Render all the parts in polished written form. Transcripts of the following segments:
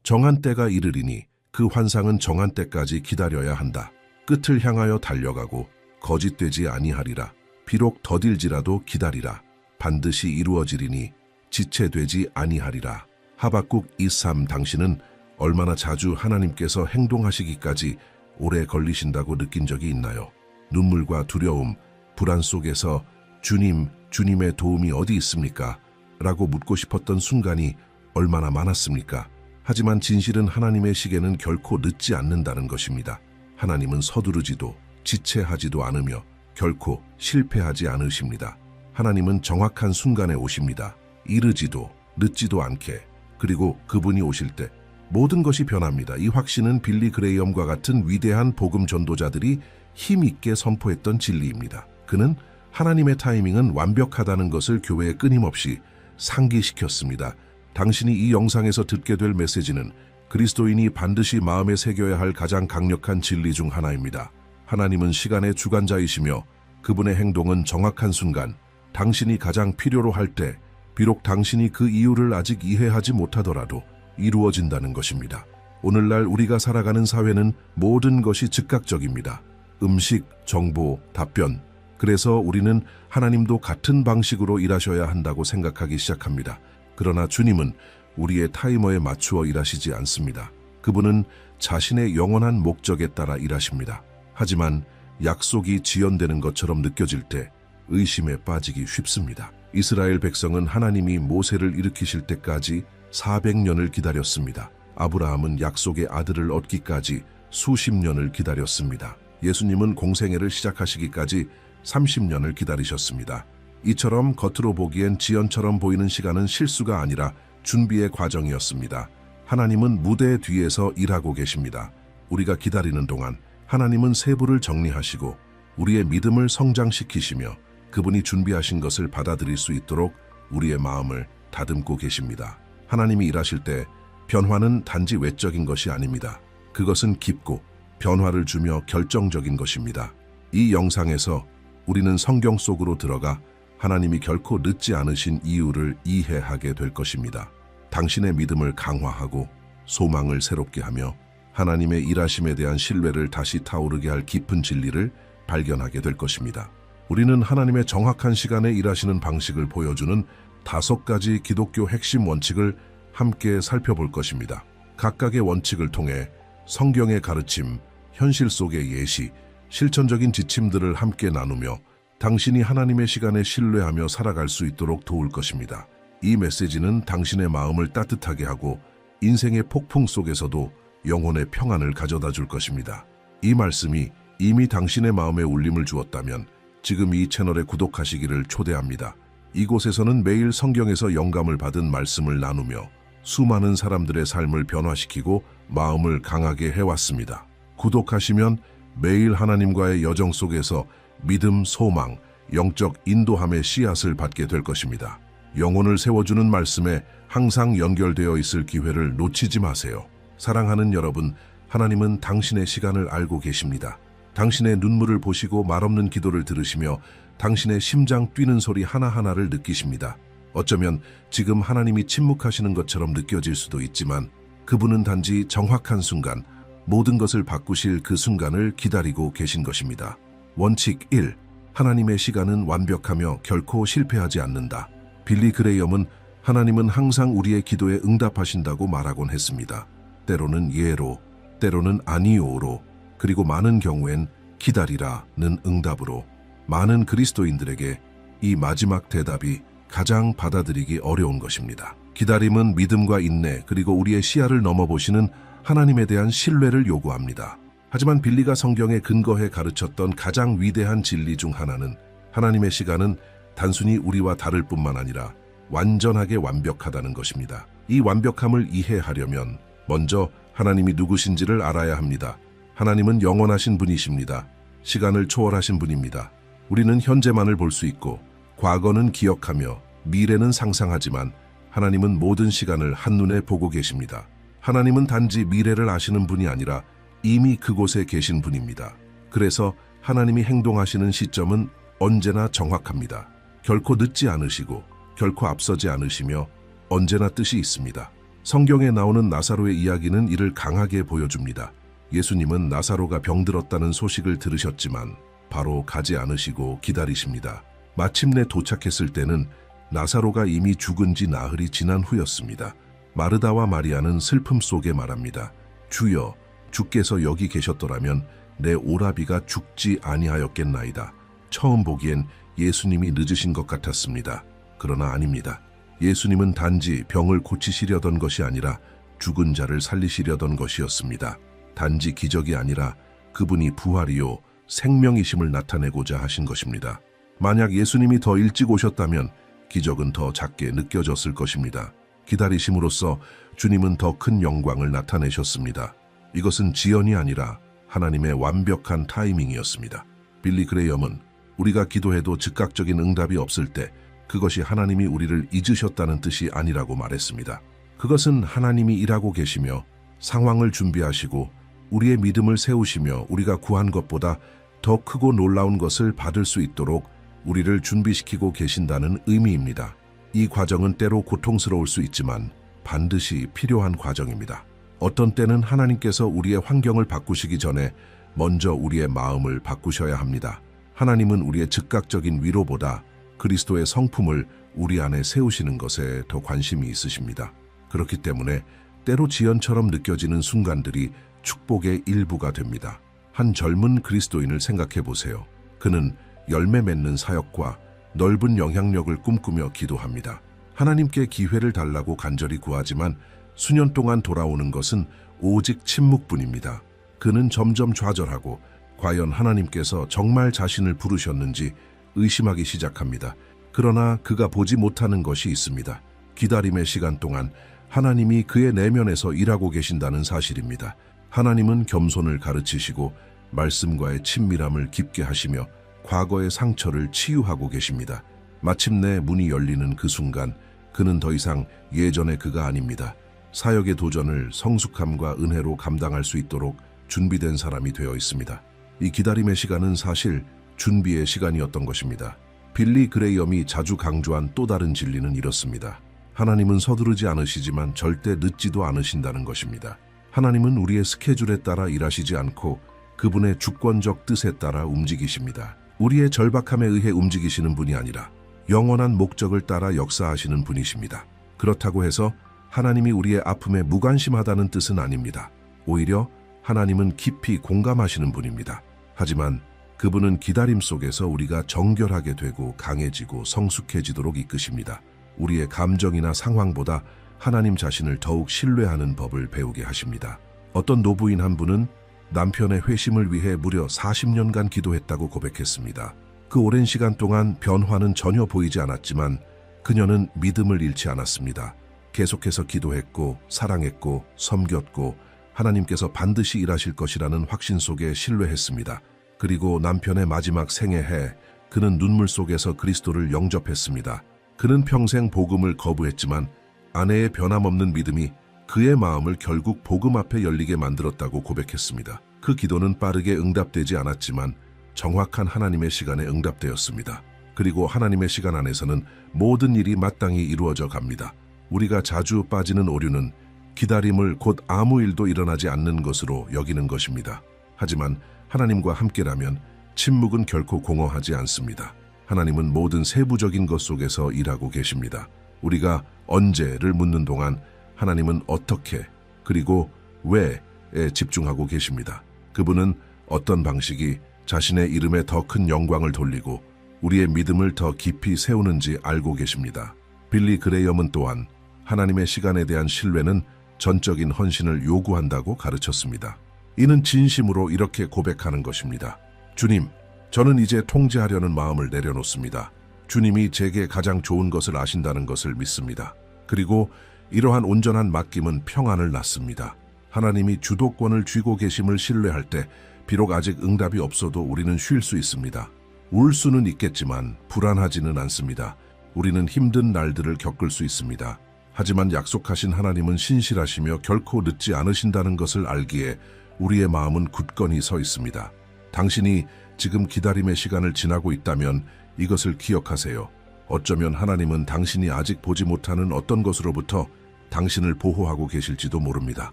정한 때가 이르리니 그 환상은 정한 때까지 기다려야 한다. 끝을 향하여 달려가고 거짓되지 아니하리라. 비록 더딜지라도 기다리라. 반드시 이루어지리니 지체되지 아니하리라. 하박국 2:3. 당신은 얼마나 자주 하나님께서 행동하시기까지 오래 걸리신다고 느낀 적이 있나요? 눈물과 두려움, 불안 속에서 주님, 주님의 도움이 어디 있습니까? 라고 묻고 싶었던 순간이 얼마나 많았습니까? 하지만 진실은 하나님의 시계는 결코 늦지 않는다는 것입니다. 하나님은 서두르지도 지체하지도 않으며 결코 실패하지 않으십니다. 하나님은 정확한 순간에 오십니다. 이르지도 늦지도 않게. 그리고 그분이 오실 때 모든 것이 변합니다. 이 확신은 빌리 그레이엄과 같은 위대한 복음 전도자들이 힘있게 선포했던 진리입니다. 그는 하나님의 타이밍은 완벽하다는 것을 교회에 끊임없이 상기시켰습니다. 당신이 이 영상에서 듣게 될 메시지는 그리스도인이 반드시 마음에 새겨야 할 가장 강력한 진리 중 하나입니다. 하나님은 시간의 주관자이시며 그분의 행동은 정확한 순간, 당신이 가장 필요로 할 때, 비록 당신이 그 이유를 아직 이해하지 못하더라도 이루어진다는 것입니다. 오늘날 우리가 살아가는 사회는 모든 것이 즉각적입니다. 음식, 정보, 답변. 그래서 우리는 하나님도 같은 방식으로 일하셔야 한다고 생각하기 시작합니다. 그러나 주님은 우리의 타이머에 맞추어 일하시지 않습니다. 그분은 자신의 영원한 목적에 따라 일하십니다. 하지만 약속이 지연되는 것처럼 느껴질 때 의심에 빠지기 쉽습니다. 이스라엘 백성은 하나님이 모세를 일으키실 때까지 400년을 기다렸습니다. 아브라함은 약속의 아들을 얻기까지 수십 년을 기다렸습니다. 예수님은 공생애를 시작하시기까지 30년을 기다리셨습니다. 이처럼 겉으로 보기엔 지연처럼 보이는 시간은 실수가 아니라 준비의 과정이었습니다. 하나님은 무대 뒤에서 일하고 계십니다. 우리가 기다리는 동안 하나님은 세부를 정리하시고 우리의 믿음을 성장시키시며 그분이 준비하신 것을 받아들일 수 있도록 우리의 마음을 다듬고 계십니다. 하나님이 일하실 때 변화는 단지 외적인 것이 아닙니다. 그것은 깊고 변화를 주며 결정적인 것입니다. 이 영상에서 우리는 성경 속으로 들어가 하나님이 결코 늦지 않으신 이유를 이해하게 될 것입니다. 당신의 믿음을 강화하고 소망을 새롭게 하며 하나님의 일하심에 대한 신뢰를 다시 타오르게 할 깊은 진리를 발견하게 될 것입니다. 우리는 하나님의 정확한 시간에 일하시는 방식을 보여주는 5가지 기독교 핵심 원칙을 함께 살펴볼 것입니다. 각각의 원칙을 통해 성경의 가르침, 현실 속의 예시, 실천적인 지침들을 함께 나누며 당신이 하나님의 시간에 신뢰하며 살아갈 수 있도록 도울 것입니다. 이 메시지는 당신의 마음을 따뜻하게 하고 인생의 폭풍 속에서도 영혼의 평안을 가져다 줄 것입니다. 이 말씀이 이미 당신의 마음에 울림을 주었다면 지금 이 채널에 구독하시기를 초대합니다. 이곳에서는 매일 성경에서 영감을 받은 말씀을 나누며 수많은 사람들의 삶을 변화시키고 마음을 강하게 해왔습니다. 구독하시면 매일 하나님과의 여정 속에서 믿음, 소망, 영적 인도함의 씨앗을 받게 될 것입니다. 영혼을 세워주는 말씀에 항상 연결되어 있을 기회를 놓치지 마세요. 사랑하는 여러분, 하나님은 당신의 시간을 알고 계십니다. 당신의 눈물을 보시고 말없는 기도를 들으시며 당신의 심장 뛰는 소리 하나하나를 느끼십니다. 어쩌면 지금 하나님이 침묵하시는 것처럼 느껴질 수도 있지만 그분은 단지 정확한 순간, 모든 것을 바꾸실 그 순간을 기다리고 계신 것입니다. 원칙 1. 하나님의 시간은 완벽하며 결코 실패하지 않는다. 빌리 그레이엄은 하나님은 항상 우리의 기도에 응답하신다고 말하곤 했습니다. 때로는 예로, 때로는 아니오로, 그리고 많은 경우엔 기다리라는 응답으로. 많은 그리스도인들에게 이 마지막 대답이 가장 받아들이기 어려운 것입니다. 기다림은 믿음과 인내, 그리고 우리의 시야를 넘어보시는 하나님에 대한 신뢰를 요구합니다. 하지만 빌리가 성경에 근거해 가르쳤던 가장 위대한 진리 중 하나는 하나님의 시간은 단순히 우리와 다를 뿐만 아니라 완전하게 완벽하다는 것입니다. 이 완벽함을 이해하려면 먼저 하나님이 누구신지를 알아야 합니다. 하나님은 영원하신 분이십니다. 시간을 초월하신 분입니다. 우리는 현재만을 볼 수 있고 과거는 기억하며 미래는 상상하지만 하나님은 모든 시간을 한눈에 보고 계십니다. 하나님은 단지 미래를 아시는 분이 아니라 이미 그곳에 계신 분입니다. 그래서 하나님이 행동하시는 시점은 언제나 정확합니다. 결코 늦지 않으시고 결코 앞서지 않으시며 언제나 뜻이 있습니다. 성경에 나오는 나사로의 이야기는 이를 강하게 보여줍니다. 예수님은 나사로가 병들었다는 소식을 들으셨지만 바로 가지 않으시고 기다리십니다. 마침내 도착했을 때는 나사로가 이미 죽은 지 나흘이 지난 후였습니다. 마르다와 마리아는 슬픔 속에 말합니다. 주여, 주께서 여기 계셨더라면 내 오라비가 죽지 아니하였겠나이다. 처음 보기엔 예수님이 늦으신 것 같았습니다. 그러나 아닙니다. 예수님은 단지 병을 고치시려던 것이 아니라 죽은 자를 살리시려던 것이었습니다. 단지 기적이 아니라 그분이 부활이요 생명이심을 나타내고자 하신 것입니다. 만약 예수님이 더 일찍 오셨다면 기적은 더 작게 느껴졌을 것입니다. 기다리심으로써 주님은 더 큰 영광을 나타내셨습니다. 이것은 지연이 아니라 하나님의 완벽한 타이밍이었습니다. 빌리 그레이엄은 우리가 기도해도 즉각적인 응답이 없을 때 그것이 하나님이 우리를 잊으셨다는 뜻이 아니라고 말했습니다. 그것은 하나님이 일하고 계시며 상황을 준비하시고 우리의 믿음을 세우시며 우리가 구한 것보다 더 크고 놀라운 것을 받을 수 있도록 우리를 준비시키고 계신다는 의미입니다. 이 과정은 때로 고통스러울 수 있지만 반드시 필요한 과정입니다. 어떤 때는 하나님께서 우리의 환경을 바꾸시기 전에 먼저 우리의 마음을 바꾸셔야 합니다. 하나님은 우리의 즉각적인 위로보다 그리스도의 성품을 우리 안에 세우시는 것에 더 관심이 있으십니다. 그렇기 때문에 때로 지연처럼 느껴지는 순간들이 축복의 일부가 됩니다. 한 젊은 그리스도인을 생각해 보세요. 그는 열매 맺는 사역과 넓은 영향력을 꿈꾸며 기도합니다. 하나님께 기회를 달라고 간절히 구하지만 수년 동안 돌아오는 것은 오직 침묵뿐입니다. 그는 점점 좌절하고 과연 하나님께서 정말 자신을 부르셨는지 의심하기 시작합니다. 그러나 그가 보지 못하는 것이 있습니다. 기다림의 시간 동안 하나님이 그의 내면에서 일하고 계신다는 사실입니다. 하나님은 겸손을 가르치시고 말씀과의 친밀함을 깊게 하시며 과거의 상처를 치유하고 계십니다. 마침내 문이 열리는 그 순간 그는 더 이상 예전의 그가 아닙니다. 사역의 도전을 성숙함과 은혜로 감당할 수 있도록 준비된 사람이 되어 있습니다. 이 기다림의 시간은 사실 준비의 시간이었던 것입니다. 빌리 그레이엄이 자주 강조한 또 다른 진리는 이렇습니다. 하나님은 서두르지 않으시지만 절대 늦지도 않으신다는 것입니다. 하나님은 우리의 스케줄에 따라 일하시지 않고 그분의 주권적 뜻에 따라 움직이십니다. 우리의 절박함에 의해 움직이시는 분이 아니라 영원한 목적을 따라 역사하시는 분이십니다. 그렇다고 해서 하나님이 우리의 아픔에 무관심하다는 뜻은 아닙니다. 오히려 하나님은 깊이 공감하시는 분입니다. 하지만 그분은 기다림 속에서 우리가 정결하게 되고 강해지고 성숙해지도록 이끄십니다. 우리의 감정이나 상황보다 하나님 자신을 더욱 신뢰하는 법을 배우게 하십니다. 어떤 노부인 한 분은 남편의 회심을 위해 무려 40년간 기도했다고 고백했습니다. 그 오랜 시간 동안 변화는 전혀 보이지 않았지만 그녀는 믿음을 잃지 않았습니다. 계속해서 기도했고 사랑했고 섬겼고 하나님께서 반드시 일하실 것이라는 확신 속에 신뢰했습니다. 그리고 남편의 마지막 생애해 그는 눈물 속에서 그리스도를 영접했습니다. 그는 평생 복음을 거부했지만 아내의 변함없는 믿음이 그의 마음을 결국 복음 앞에 열리게 만들었다고 고백했습니다. 그 기도는 빠르게 응답되지 않았지만 정확한 하나님의 시간에 응답되었습니다. 그리고 하나님의 시간 안에서는 모든 일이 마땅히 이루어져 갑니다. 우리가 자주 빠지는 오류는 기다림을 곧 아무 일도 일어나지 않는 것으로 여기는 것입니다. 하지만 하나님과 함께라면 침묵은 결코 공허하지 않습니다. 하나님은 모든 세부적인 것 속에서 일하고 계십니다. 우리가 언제를 묻는 동안 하나님은 어떻게 그리고 왜에 집중하고 계십니다. 그분은 어떤 방식이 자신의 이름에 더 큰 영광을 돌리고 우리의 믿음을 더 깊이 세우는지 알고 계십니다. 빌리 그레이엄은 또한 하나님의 시간에 대한 신뢰는 전적인 헌신을 요구한다고 가르쳤습니다. 이는 진심으로 이렇게 고백하는 것입니다. 주님, 저는 이제 통제하려는 마음을 내려놓습니다. 주님이 제게 가장 좋은 것을 아신다는 것을 믿습니다. 그리고 이러한 온전한 맡김은 평안을 낳습니다. 하나님이 주도권을 쥐고 계심을 신뢰할 때 비록 아직 응답이 없어도 우리는 쉴 수 있습니다. 울 수는 있겠지만 불안하지는 않습니다. 우리는 힘든 날들을 겪을 수 있습니다. 하지만 약속하신 하나님은 신실하시며 결코 늦지 않으신다는 것을 알기에 우리의 마음은 굳건히 서 있습니다. 당신이 지금 기다림의 시간을 지나고 있다면 이것을 기억하세요. 어쩌면 하나님은 당신이 아직 보지 못하는 어떤 것으로부터 당신을 보호하고 계실지도 모릅니다.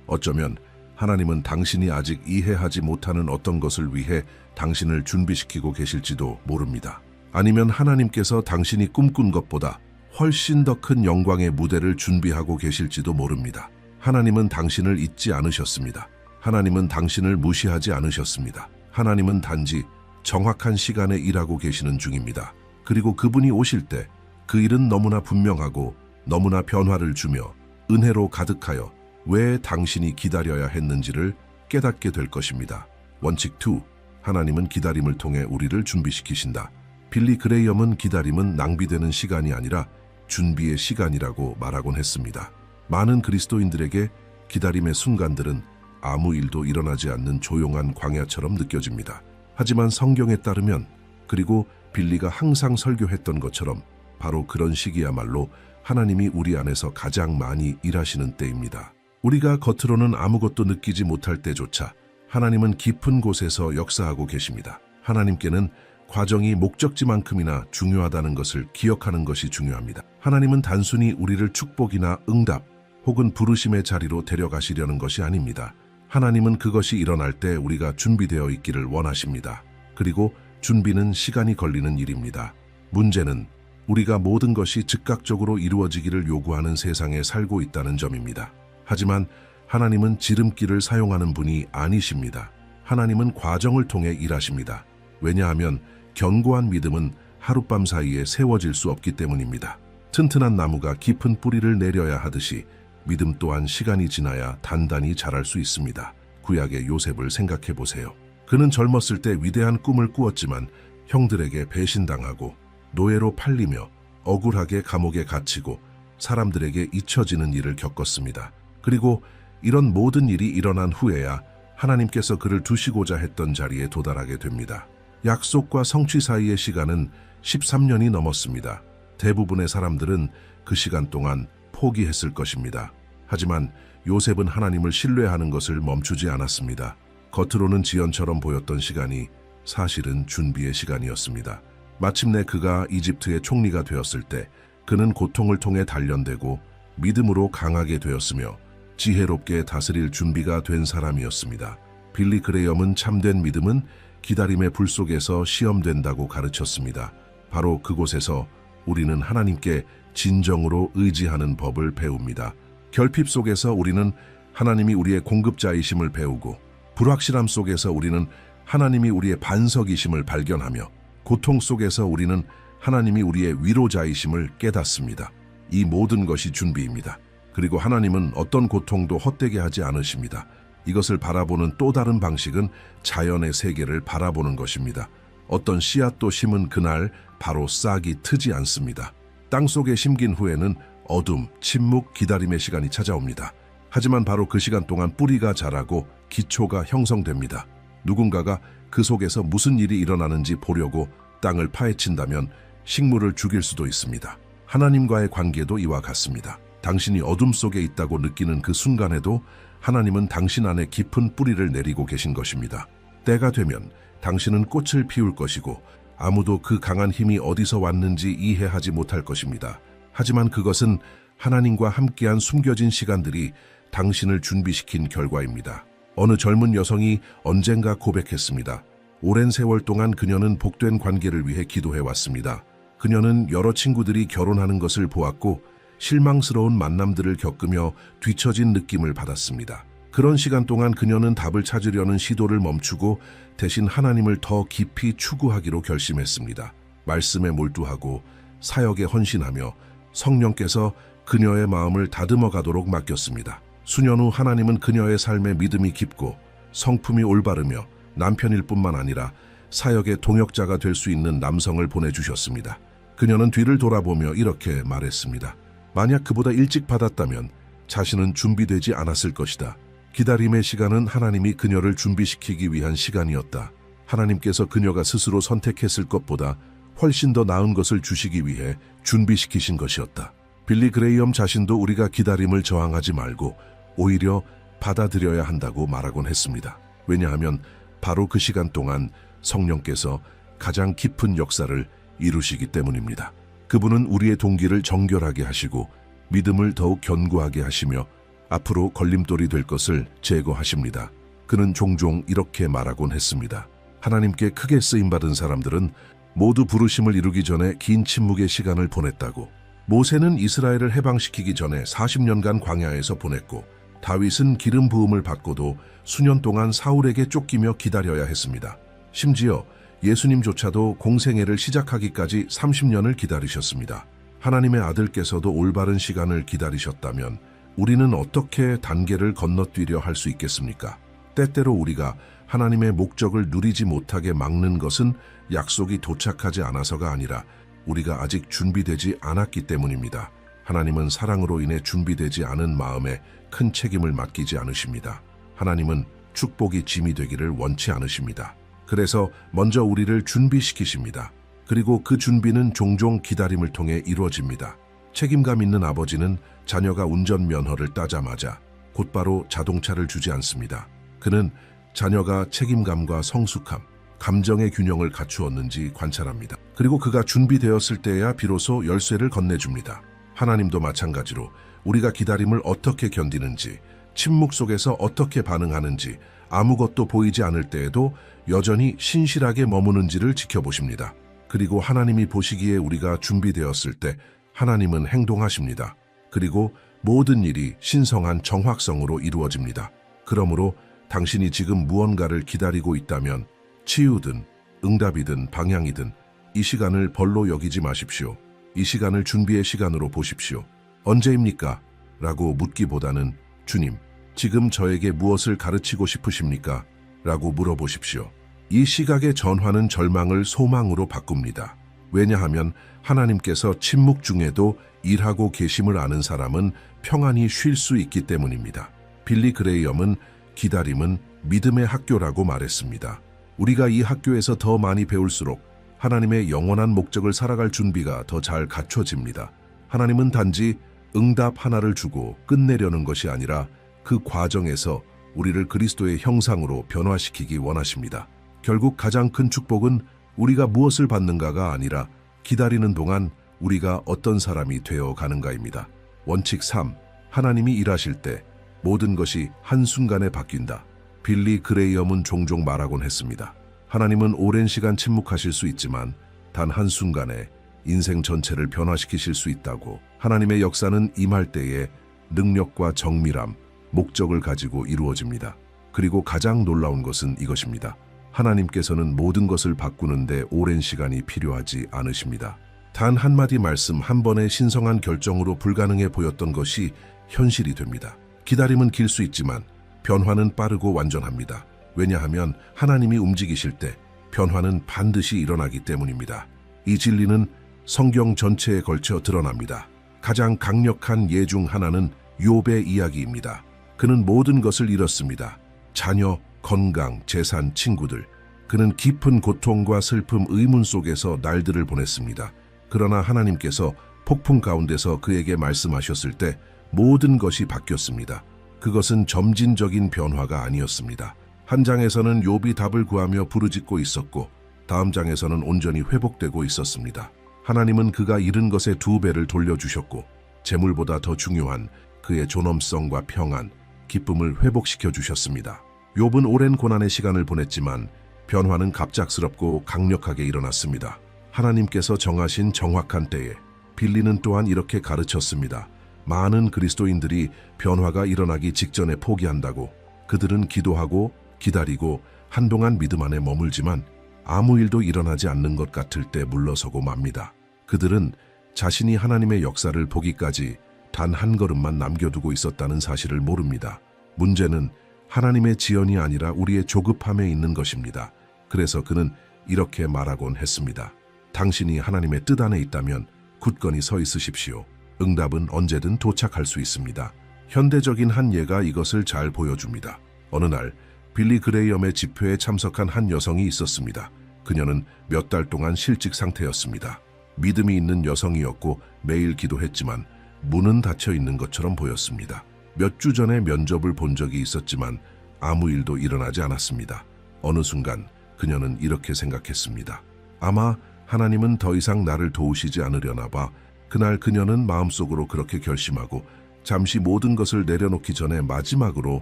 어쩌면 하나님은 당신이 아직 이해하지 못하는 어떤 것을 위해 당신을 준비시키고 계실지도 모릅니다. 아니면 하나님께서 당신이 꿈꾼 것보다 훨씬 더 큰 영광의 무대를 준비하고 계실지도 모릅니다. 하나님은 당신을 잊지 않으셨습니다. 하나님은 당신을 무시하지 않으셨습니다. 하나님은 단지 정확한 시간에 일하고 계시는 중입니다. 그리고 그분이 오실 때 그 일은 너무나 분명하고 너무나 변화를 주며 은혜로 가득하여 왜 당신이 기다려야 했는지를 깨닫게 될 것입니다. 원칙 2. 하나님은 기다림을 통해 우리를 준비시키신다. 빌리 그레이엄은 기다림은 낭비되는 시간이 아니라 준비의 시간이라고 말하곤 했습니다. 많은 그리스도인들에게 기다림의 순간들은 아무 일도 일어나지 않는 조용한 광야처럼 느껴집니다. 하지만 성경에 따르면, 그리고 빌리가 항상 설교했던 것처럼 바로 그런 시기야말로 하나님이 우리 안에서 가장 많이 일하시는 때입니다. 우리가 겉으로는 아무것도 느끼지 못할 때조차 하나님은 깊은 곳에서 역사하고 계십니다. 하나님께는 과정이 목적지만큼이나 중요하다는 것을 기억하는 것이 중요합니다. 하나님은 단순히 우리를 축복이나 응답 혹은 부르심의 자리로 데려가시려는 것이 아닙니다. 하나님은 그것이 일어날 때 우리가 준비되어 있기를 원하십니다. 그리고 준비는 시간이 걸리는 일입니다. 문제는 우리가 모든 것이 즉각적으로 이루어지기를 요구하는 세상에 살고 있다는 점입니다. 하지만 하나님은 지름길을 사용하는 분이 아니십니다. 하나님은 과정을 통해 일하십니다. 왜냐하면 견고한 믿음은 하룻밤 사이에 세워질 수 없기 때문입니다. 튼튼한 나무가 깊은 뿌리를 내려야 하듯이 믿음 또한 시간이 지나야 단단히 자랄 수 있습니다. 구약의 요셉을 생각해 보세요. 그는 젊었을 때 위대한 꿈을 꾸었지만 형들에게 배신당하고 노예로 팔리며 억울하게 감옥에 갇히고 사람들에게 잊혀지는 일을 겪었습니다. 그리고 이런 모든 일이 일어난 후에야 하나님께서 그를 두시고자 했던 자리에 도달하게 됩니다. 약속과 성취 사이의 시간은 13년이 넘었습니다. 대부분의 사람들은 그 시간 동안 포기했을 것입니다. 하지만 요셉은 하나님을 신뢰하는 것을 멈추지 않았습니다. 겉으로는 지연처럼 보였던 시간이 사실은 준비의 시간이었습니다. 마침내 그가 이집트의 총리가 되었을 때 그는 고통을 통해 단련되고 믿음으로 강하게 되었으며 지혜롭게 다스릴 준비가 된 사람이었습니다. 빌리 그레이엄은 참된 믿음은 기다림의 불 속에서 시험된다고 가르쳤습니다. 바로 그곳에서 우리는 하나님께 진정으로 의지하는 법을 배웁니다. 결핍 속에서 우리는 하나님이 우리의 공급자이심을 배우고, 불확실함 속에서 우리는 하나님이 우리의 반석이심을 발견하며, 고통 속에서 우리는 하나님이 우리의 위로자이심을 깨닫습니다. 이 모든 것이 준비입니다. 그리고 하나님은 어떤 고통도 헛되게 하지 않으십니다. 이것을 바라보는 또 다른 방식은 자연의 세계를 바라보는 것입니다. 어떤 씨앗도 심은 그날 바로 싹이 트지 않습니다. 땅속에 심긴 후에는 어둠, 침묵, 기다림의 시간이 찾아옵니다. 하지만 바로 그 시간 동안 뿌리가 자라고 기초가 형성됩니다. 누군가가 그 속에서 무슨 일이 일어나는지 보려고 땅을 파헤친다면 식물을 죽일 수도 있습니다. 하나님과의 관계도 이와 같습니다. 당신이 어둠 속에 있다고 느끼는 그 순간에도 하나님은 당신 안에 깊은 뿌리를 내리고 계신 것입니다. 때가 되면 당신은 꽃을 피울 것이고 아무도 그 강한 힘이 어디서 왔는지 이해하지 못할 것입니다. 하지만 그것은 하나님과 함께한 숨겨진 시간들이 당신을 준비시킨 결과입니다. 어느 젊은 여성이 언젠가 고백했습니다. 오랜 세월 동안 그녀는 복된 관계를 위해 기도해왔습니다. 그녀는 여러 친구들이 결혼하는 것을 보았고 실망스러운 만남들을 겪으며 뒤처진 느낌을 받았습니다. 그런 시간 동안 그녀는 답을 찾으려는 시도를 멈추고 대신 하나님을 더 깊이 추구하기로 결심했습니다. 말씀에 몰두하고 사역에 헌신하며 성령께서 그녀의 마음을 다듬어 가도록 맡겼습니다. 수년 후 하나님은 그녀의 삶에 믿음이 깊고 성품이 올바르며 남편일 뿐만 아니라 사역의 동역자가 될 수 있는 남성을 보내주셨습니다. 그녀는 뒤를 돌아보며 이렇게 말했습니다. 만약 그보다 일찍 받았다면 자신은 준비되지 않았을 것이다. 기다림의 시간은 하나님이 그녀를 준비시키기 위한 시간이었다. 하나님께서 그녀가 스스로 선택했을 것보다 훨씬 더 나은 것을 주시기 위해 준비시키신 것이었다. 빌리 그레이엄 자신도 우리가 기다림을 저항하지 말고 오히려 받아들여야 한다고 말하곤 했습니다. 왜냐하면 바로 그 시간 동안 성령께서 가장 깊은 역사를 이루시기 때문입니다. 그분은 우리의 동기를 정결하게 하시고 믿음을 더욱 견고하게 하시며 앞으로 걸림돌이 될 것을 제거하십니다. 그는 종종 이렇게 말하곤 했습니다. 하나님께 크게 쓰임받은 사람들은 모두 부르심을 이루기 전에 긴 침묵의 시간을 보냈다고. 모세는 이스라엘을 해방시키기 전에 40년간 광야에서 보냈고, 다윗은 기름 부음을 받고도 수년 동안 사울에게 쫓기며 기다려야 했습니다. 심지어 예수님조차도 공생애를 시작하기까지 30년을 기다리셨습니다. 하나님의 아들께서도 올바른 시간을 기다리셨다면 우리는 어떻게 단계를 건너뛰려 할 수 있겠습니까? 때때로 우리가 하나님의 목적을 누리지 못하게 막는 것은 약속이 도착하지 않아서가 아니라 우리가 아직 준비되지 않았기 때문입니다. 하나님은 사랑으로 인해 준비되지 않은 마음에 큰 책임을 맡기지 않으십니다. 하나님은 축복이 짐이 되기를 원치 않으십니다. 그래서 먼저 우리를 준비시키십니다. 그리고 그 준비는 종종 기다림을 통해 이루어집니다. 책임감 있는 아버지는 자녀가 운전면허를 따자마자 곧바로 자동차를 주지 않습니다. 그는 자녀가 책임감과 성숙함, 감정의 균형을 갖추었는지 관찰합니다. 그리고 그가 준비되었을 때야 비로소 열쇠를 건네줍니다. 하나님도 마찬가지로 우리가 기다림을 어떻게 견디는지, 침묵 속에서 어떻게 반응하는지, 아무것도 보이지 않을 때에도 여전히 신실하게 머무는지를 지켜보십니다. 그리고 하나님이 보시기에 우리가 준비되었을 때 하나님은 행동하십니다. 그리고 모든 일이 신성한 정확성으로 이루어집니다. 그러므로 당신이 지금 무언가를 기다리고 있다면 치유든 응답이든 방향이든 이 시간을 벌로 여기지 마십시오. 이 시간을 준비의 시간으로 보십시오. 언제입니까? 라고 묻기보다는 주님, 지금 저에게 무엇을 가르치고 싶으십니까? 라고 물어보십시오. 이 시각의 전환은 절망을 소망으로 바꿉니다. 왜냐하면 하나님께서 침묵 중에도 일하고 계심을 아는 사람은 평안히 쉴 수 있기 때문입니다. 빌리 그레이엄은 기다림은 믿음의 학교라고 말했습니다. 우리가 이 학교에서 더 많이 배울수록 하나님의 영원한 목적을 살아갈 준비가 더 잘 갖춰집니다. 하나님은 단지 응답 하나를 주고 끝내려는 것이 아니라 그 과정에서 우리를 그리스도의 형상으로 변화시키기 원하십니다. 결국 가장 큰 축복은 우리가 무엇을 받는가가 아니라 기다리는 동안 우리가 어떤 사람이 되어 가는가입니다. 원칙 3. 하나님이 일하실 때 모든 것이 한순간에 바뀐다. 빌리 그레이엄은 종종 말하곤 했습니다. 하나님은 오랜 시간 침묵하실 수 있지만 단 한순간에 인생 전체를 변화시키실 수 있다고. 하나님의 역사는 임할 때에 능력과 정밀함, 목적을 가지고 이루어집니다. 그리고 가장 놀라운 것은 이것입니다. 하나님께서는 모든 것을 바꾸는데 오랜 시간이 필요하지 않으십니다. 단 한마디 말씀, 한 번의 신성한 결정으로 불가능해 보였던 것이 현실이 됩니다. 기다림은 길 수 있지만 변화는 빠르고 완전합니다. 왜냐하면 하나님이 움직이실 때 변화는 반드시 일어나기 때문입니다. 이 진리는 성경 전체에 걸쳐 드러납니다. 가장 강력한 예 중 하나는 욥의 이야기입니다. 그는 모든 것을 잃었습니다. 자녀, 건강, 재산, 친구들. 그는 깊은 고통과 슬픔, 의문 속에서 날들을 보냈습니다. 그러나 하나님께서 폭풍 가운데서 그에게 말씀하셨을 때 모든 것이 바뀌었습니다. 그것은 점진적인 변화가 아니었습니다. 한 장에서는 욥이 답을 구하며 부르짖고 있었고 다음 장에서는 온전히 회복되고 있었습니다. 하나님은 그가 잃은 것의 2배를 돌려주셨고 재물보다 더 중요한 그의 존엄성과 평안, 기쁨을 회복시켜 주셨습니다. 욥은 오랜 고난의 시간을 보냈지만 변화는 갑작스럽고 강력하게 일어났습니다. 하나님께서 정하신 정확한 때에. 빌리는 또한 이렇게 가르쳤습니다. 많은 그리스도인들이 변화가 일어나기 직전에 포기한다고. 그들은 기도하고 기다리고 한동안 믿음 안에 머물지만 아무 일도 일어나지 않는 것 같을 때 물러서고 맙니다. 그들은 자신이 하나님의 역사를 보기까지 단 한 걸음만 남겨두고 있었다는 사실을 모릅니다. 문제는 하나님의 지연이 아니라 우리의 조급함에 있는 것입니다. 그래서 그는 이렇게 말하곤 했습니다. 당신이 하나님의 뜻 안에 있다면 굳건히 서 있으십시오. 응답은 언제든 도착할 수 있습니다. 현대적인 한 예가 이것을 잘 보여줍니다. 어느 날 빌리 그레이엄의 집회에 참석한 한 여성이 있었습니다. 그녀는 몇 달 동안 실직 상태였습니다. 믿음이 있는 여성이었고 매일 기도했지만 문은 닫혀 있는 것처럼 보였습니다. 몇 주 전에 면접을 본 적이 있었지만 아무 일도 일어나지 않았습니다. 어느 순간 그녀는 이렇게 생각했습니다. 아마 하나님은 더 이상 나를 도우시지 않으려나 봐. 그날 그녀는 마음속으로 그렇게 결심하고 잠시 모든 것을 내려놓기 전에 마지막으로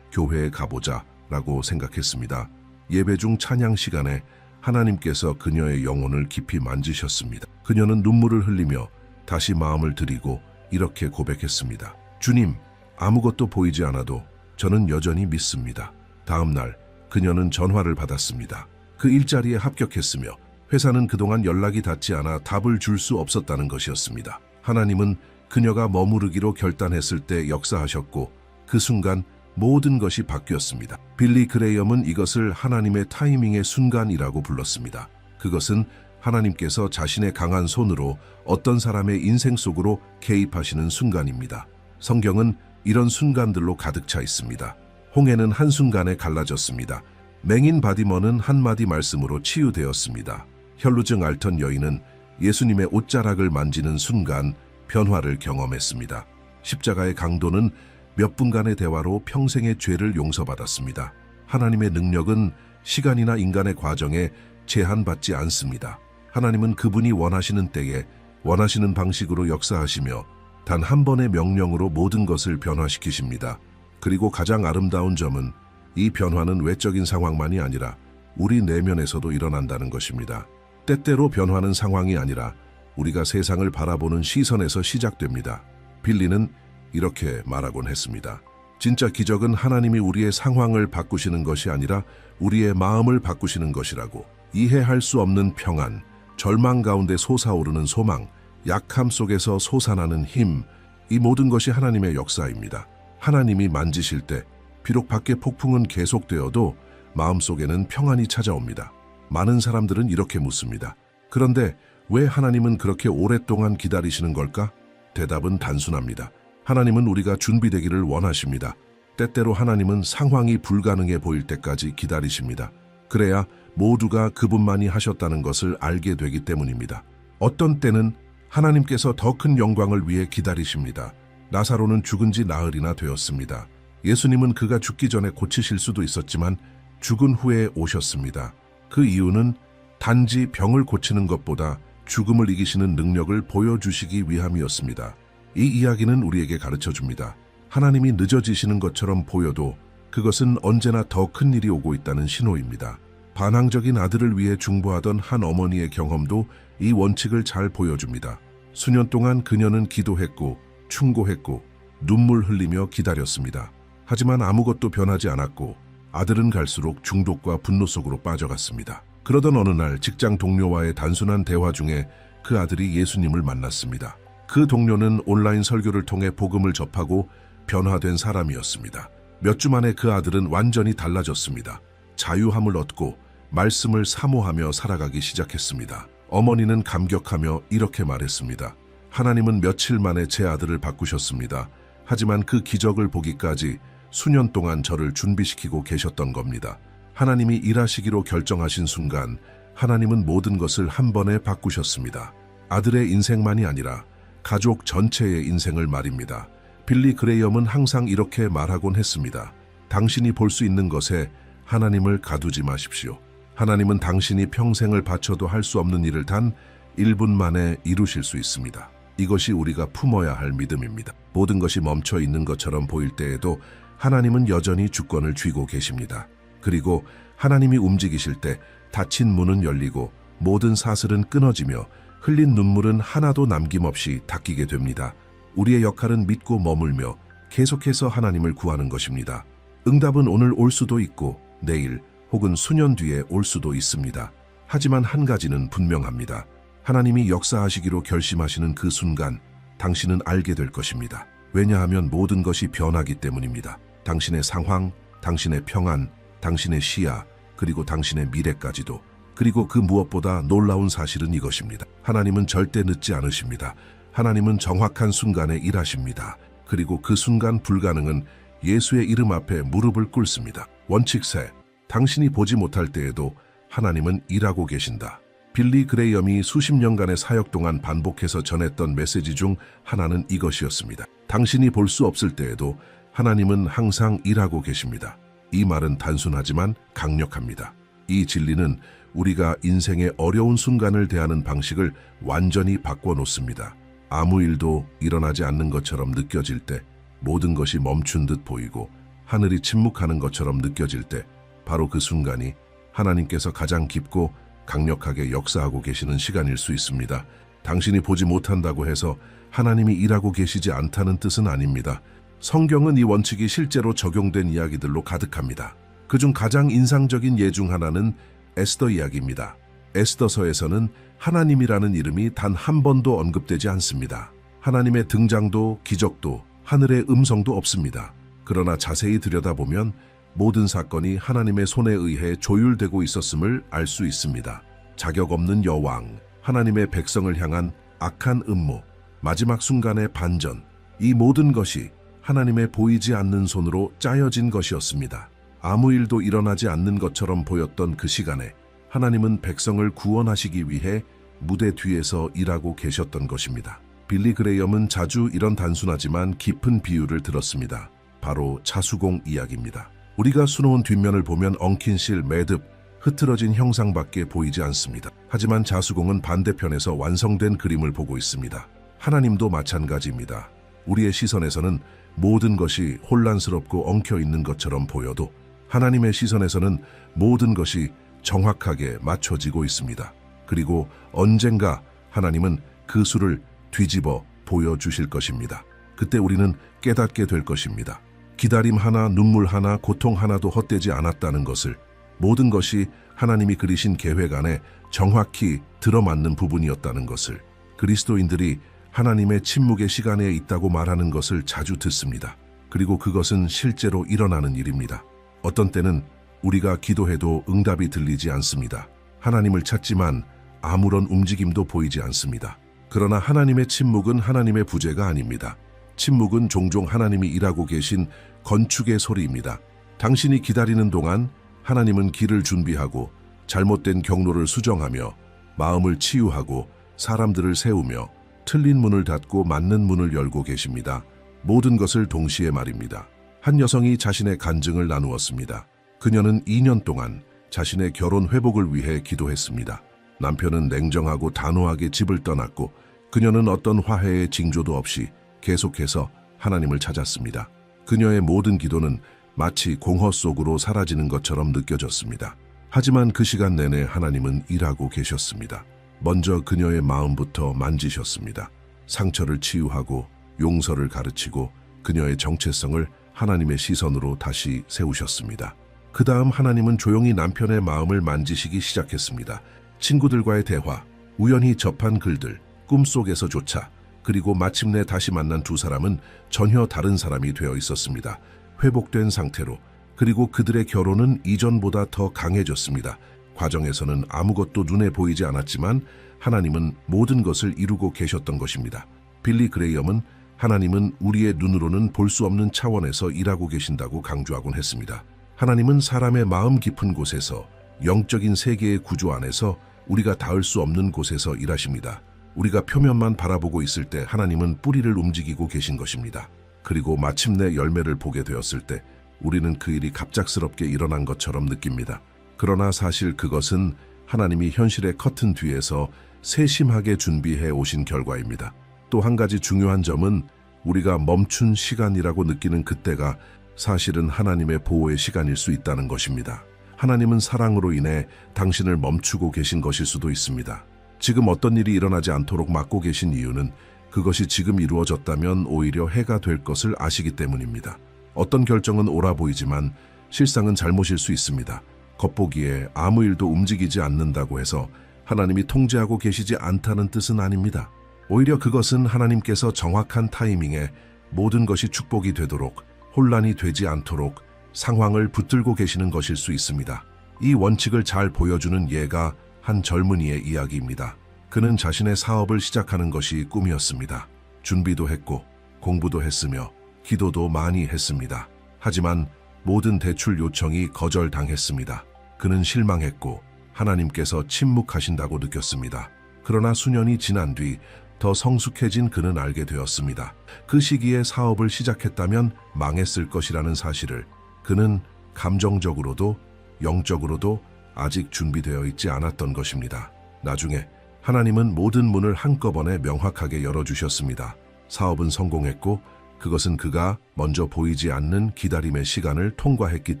교회에 가보자 라고 생각했습니다. 예배 중 찬양 시간에 하나님께서 그녀의 영혼을 깊이 만지셨습니다. 그녀는 눈물을 흘리며 다시 마음을 들이고 이렇게 고백했습니다. 주님, 아무것도 보이지 않아도 저는 여전히 믿습니다. 다음 날 그녀는 전화를 받았습니다. 그 일자리에 합격했으며 회사는 그동안 연락이 닿지 않아 답을 줄 수 없었다는 것이었습니다. 하나님은 그녀가 머무르기로 결단했을 때 역사하셨고 그 순간 모든 것이 바뀌었습니다. 빌리 그레이엄은 이것을 하나님의 타이밍의 순간이라고 불렀습니다. 그것은 하나님께서 자신의 강한 손으로 어떤 사람의 인생 속으로 개입하시는 순간입니다. 성경은 이런 순간들로 가득 차 있습니다. 홍해는 한순간에 갈라졌습니다. 맹인 바디머는 한마디 말씀으로 치유되었습니다. 혈루증 앓던 여인은 예수님의 옷자락을 만지는 순간 변화를 경험했습니다. 십자가의 강도는 몇 분간의 대화로 평생의 죄를 용서받았습니다. 하나님의 능력은 시간이나 인간의 과정에 제한받지 않습니다. 하나님은 그분이 원하시는 때에 원하시는 방식으로 역사하시며 단 한 번의 명령으로 모든 것을 변화시키십니다. 그리고 가장 아름다운 점은 이 변화는 외적인 상황만이 아니라 우리 내면에서도 일어난다는 것입니다. 때때로 변화는 상황이 아니라 우리가 세상을 바라보는 시선에서 시작됩니다. 빌리는 이렇게 말하곤 했습니다. 진짜 기적은 하나님이 우리의 상황을 바꾸시는 것이 아니라 우리의 마음을 바꾸시는 것이라고. 이해할 수 없는 평안, 절망 가운데 솟아오르는 소망, 약함 속에서 솟아나는 힘, 이 모든 것이 하나님의 역사입니다. 하나님이 만지실 때 비록 밖의 폭풍은 계속되어도 마음속에는 평안이 찾아옵니다. 많은 사람들은 이렇게 묻습니다. 그런데 왜 하나님은 그렇게 오랫동안 기다리시는 걸까? 대답은 단순합니다. 하나님은 우리가 준비되기를 원하십니다. 때때로 하나님은 상황이 불가능해 보일 때까지 기다리십니다. 그래야 모두가 그분만이 하셨다는 것을 알게 되기 때문입니다. 어떤 때는 하나님께서 더 큰 영광을 위해 기다리십니다. 나사로는 죽은 지 나흘이나 되었습니다. 예수님은 그가 죽기 전에 고치실 수도 있었지만 죽은 후에 오셨습니다. 그 이유는 단지 병을 고치는 것보다 죽음을 이기시는 능력을 보여주시기 위함이었습니다. 이 이야기는 우리에게 가르쳐줍니다. 하나님이 늦어지시는 것처럼 보여도 그것은 언제나 더 큰 일이 오고 있다는 신호입니다. 반항적인 아들을 위해 중보하던 한 어머니의 경험도 이 원칙을 잘 보여줍니다. 수년 동안 그녀는 기도했고 충고했고 눈물 흘리며 기다렸습니다. 하지만 아무것도 변하지 않았고 아들은 갈수록 중독과 분노 속으로 빠져갔습니다. 그러던 어느 날 직장 동료와의 단순한 대화 중에 그 아들이 예수님을 만났습니다. 그 동료는 온라인 설교를 통해 복음을 접하고 변화된 사람이었습니다. 몇 주 만에 그 아들은 완전히 달라졌습니다. 자유함을 얻고 말씀을 사모하며 살아가기 시작했습니다. 어머니는 감격하며 이렇게 말했습니다. 하나님은 며칠 만에 제 아들을 바꾸셨습니다. 하지만 그 기적을 보기까지 수년 동안 저를 준비시키고 계셨던 겁니다. 하나님이 일하시기로 결정하신 순간 하나님은 모든 것을 한 번에 바꾸셨습니다. 아들의 인생만이 아니라 가족 전체의 인생을 말입니다. 빌리 그레이엄은 항상 이렇게 말하곤 했습니다. 당신이 볼 수 있는 것에 하나님을 가두지 마십시오. 하나님은 당신이 평생을 바쳐도 할 수 없는 일을 단 1분 만에 이루실 수 있습니다. 이것이 우리가 품어야 할 믿음입니다. 모든 것이 멈춰 있는 것처럼 보일 때에도 하나님은 여전히 주권을 쥐고 계십니다. 그리고 하나님이 움직이실 때 닫힌 문은 열리고 모든 사슬은 끊어지며 흘린 눈물은 하나도 남김없이 닦이게 됩니다. 우리의 역할은 믿고 머물며 계속해서 하나님을 구하는 것입니다. 응답은 오늘 올 수도 있고 내일 혹은 수년 뒤에 올 수도 있습니다. 하지만 한 가지는 분명합니다. 하나님이 역사하시기로 결심하시는 그 순간 당신은 알게 될 것입니다. 왜냐하면 모든 것이 변하기 때문입니다. 당신의 상황, 당신의 평안, 당신의 시야, 그리고 당신의 미래까지도. 그리고 그 무엇보다 놀라운 사실은 이것입니다. 하나님은 절대 늦지 않으십니다. 하나님은 정확한 순간에 일하십니다. 그리고 그 순간 불가능은 예수의 이름 앞에 무릎을 꿇습니다. 원칙 세, 당신이 보지 못할 때에도 하나님은 일하고 계신다. 빌리 그레이엄이 수십 년간의 사역 동안 반복해서 전했던 메시지 중 하나는 이것이었습니다. 당신이 볼 수 없을 때에도 하나님은 항상 일하고 계십니다. 이 말은 단순하지만 강력합니다. 이 진리는 우리가 인생의 어려운 순간을 대하는 방식을 완전히 바꿔놓습니다. 아무 일도 일어나지 않는 것처럼 느껴질 때, 모든 것이 멈춘 듯 보이고 하늘이 침묵하는 것처럼 느껴질 때, 바로 그 순간이 하나님께서 가장 깊고 강력하게 역사하고 계시는 시간일 수 있습니다. 당신이 보지 못한다고 해서 하나님이 일하고 계시지 않다는 뜻은 아닙니다. 성경은 이 원칙이 실제로 적용된 이야기들로 가득합니다. 그중 가장 인상적인 예 중 하나는 에스더 이야기입니다. 에스더서에서는 하나님이라는 이름이 단 한 번도 언급되지 않습니다. 하나님의 등장도 기적도 하늘의 음성도 없습니다. 그러나 자세히 들여다보면 모든 사건이 하나님의 손에 의해 조율되고 있었음을 알 수 있습니다. 자격 없는 여왕, 하나님의 백성을 향한 악한 음모, 마지막 순간의 반전, 이 모든 것이 하나님의 보이지 않는 손으로 짜여진 것이었습니다. 아무 일도 일어나지 않는 것처럼 보였던 그 시간에 하나님은 백성을 구원하시기 위해 무대 뒤에서 일하고 계셨던 것입니다. 빌리 그레이엄은 자주 이런 단순하지만 깊은 비유를 들었습니다. 바로 자수공 이야기입니다. 우리가 수놓은 뒷면을 보면 엉킨 실, 매듭, 흐트러진 형상밖에 보이지 않습니다. 하지만 자수공은 반대편에서 완성된 그림을 보고 있습니다. 하나님도 마찬가지입니다. 우리의 시선에서는 모든 것이 혼란스럽고 엉켜 있는 것처럼 보여도 하나님의 시선에서는 모든 것이 정확하게 맞춰지고 있습니다. 그리고 언젠가 하나님은 그 수를 뒤집어 보여주실 것입니다. 그때 우리는 깨닫게 될 것입니다. 기다림 하나, 눈물 하나, 고통 하나도 헛되지 않았다는 것을, 모든 것이 하나님이 그리신 계획 안에 정확히 들어맞는 부분이었다는 것을, 그리스도인들이 하나님의 침묵의 시간에 있다고 말하는 것을 자주 듣습니다. 그리고 그것은 실제로 일어나는 일입니다. 어떤 때는 우리가 기도해도 응답이 들리지 않습니다. 하나님을 찾지만 아무런 움직임도 보이지 않습니다. 그러나 하나님의 침묵은 하나님의 부재가 아닙니다. 침묵은 종종 하나님이 일하고 계신 건축의 소리입니다. 당신이 기다리는 동안 하나님은 길을 준비하고 잘못된 경로를 수정하며 마음을 치유하고 사람들을 세우며 틀린 문을 닫고 맞는 문을 열고 계십니다. 모든 것을 동시에 말입니다. 한 여성이 자신의 간증을 나누었습니다. 그녀는 2년 동안 자신의 결혼 회복을 위해 기도했습니다. 남편은 냉정하고 단호하게 집을 떠났고 그녀는 어떤 화해의 징조도 없이 계속해서 하나님을 찾았습니다. 그녀의 모든 기도는 마치 공허 속으로 사라지는 것처럼 느껴졌습니다. 하지만 그 시간 내내 하나님은 일하고 계셨습니다. 먼저 그녀의 마음부터 만지셨습니다. 상처를 치유하고 용서를 가르치고 그녀의 정체성을 하나님의 시선으로 다시 세우셨습니다. 그 다음 하나님은 조용히 남편의 마음을 만지시기 시작했습니다. 친구들과의 대화, 우연히 접한 글들, 꿈속에서조차, 그리고 마침내 다시 만난 두 사람은 전혀 다른 사람이 되어 있었습니다. 회복된 상태로. 그리고 그들의 결혼은 이전보다 더 강해졌습니다. 과정에서는 아무것도 눈에 보이지 않았지만 하나님은 모든 것을 이루고 계셨던 것입니다. 빌리 그레이엄은 하나님은 우리의 눈으로는 볼 수 없는 차원에서 일하고 계신다고 강조하곤 했습니다. 하나님은 사람의 마음 깊은 곳에서, 영적인 세계의 구조 안에서, 우리가 닿을 수 없는 곳에서 일하십니다. 우리가 표면만 바라보고 있을 때 하나님은 뿌리를 움직이고 계신 것입니다. 그리고 마침내 열매를 보게 되었을 때 우리는 그 일이 갑작스럽게 일어난 것처럼 느낍니다. 그러나 사실 그것은 하나님이 현실의 커튼 뒤에서 세심하게 준비해 오신 결과입니다. 또 한 가지 중요한 점은 우리가 멈춘 시간이라고 느끼는 그때가 사실은 하나님의 보호의 시간일 수 있다는 것입니다. 하나님은 사랑으로 인해 당신을 멈추고 계신 것일 수도 있습니다. 지금 어떤 일이 일어나지 않도록 막고 계신 이유는 그것이 지금 이루어졌다면 오히려 해가 될 것을 아시기 때문입니다. 어떤 결정은 옳아 보이지만 실상은 잘못일 수 있습니다. 겉보기에 아무 일도 움직이지 않는다고 해서 하나님이 통제하고 계시지 않다는 뜻은 아닙니다. 오히려 그것은 하나님께서 정확한 타이밍에 모든 것이 축복이 되도록, 혼란이 되지 않도록 상황을 붙들고 계시는 것일 수 있습니다. 이 원칙을 잘 보여주는 예가 한 젊은이의 이야기입니다. 그는 자신의 사업을 시작하는 것이 꿈이었습니다. 준비도 했고 공부도 했으며 기도도 많이 했습니다. 하지만 모든 대출 요청이 거절당했습니다. 그는 실망했고 하나님께서 침묵하신다고 느꼈습니다. 그러나 수년이 지난 뒤 더 성숙해진 그는 알게 되었습니다. 그 시기에 사업을 시작했다면 망했을 것이라는 사실을. 그는 감정적으로도 영적으로도 아직 준비되어 있지 않았던 것입니다. 나중에 하나님은 모든 문을 한꺼번에 명확하게 열어주셨습니다. 사업은 성공했고 그것은 그가 먼저 보이지 않는 기다림의 시간을 통과했기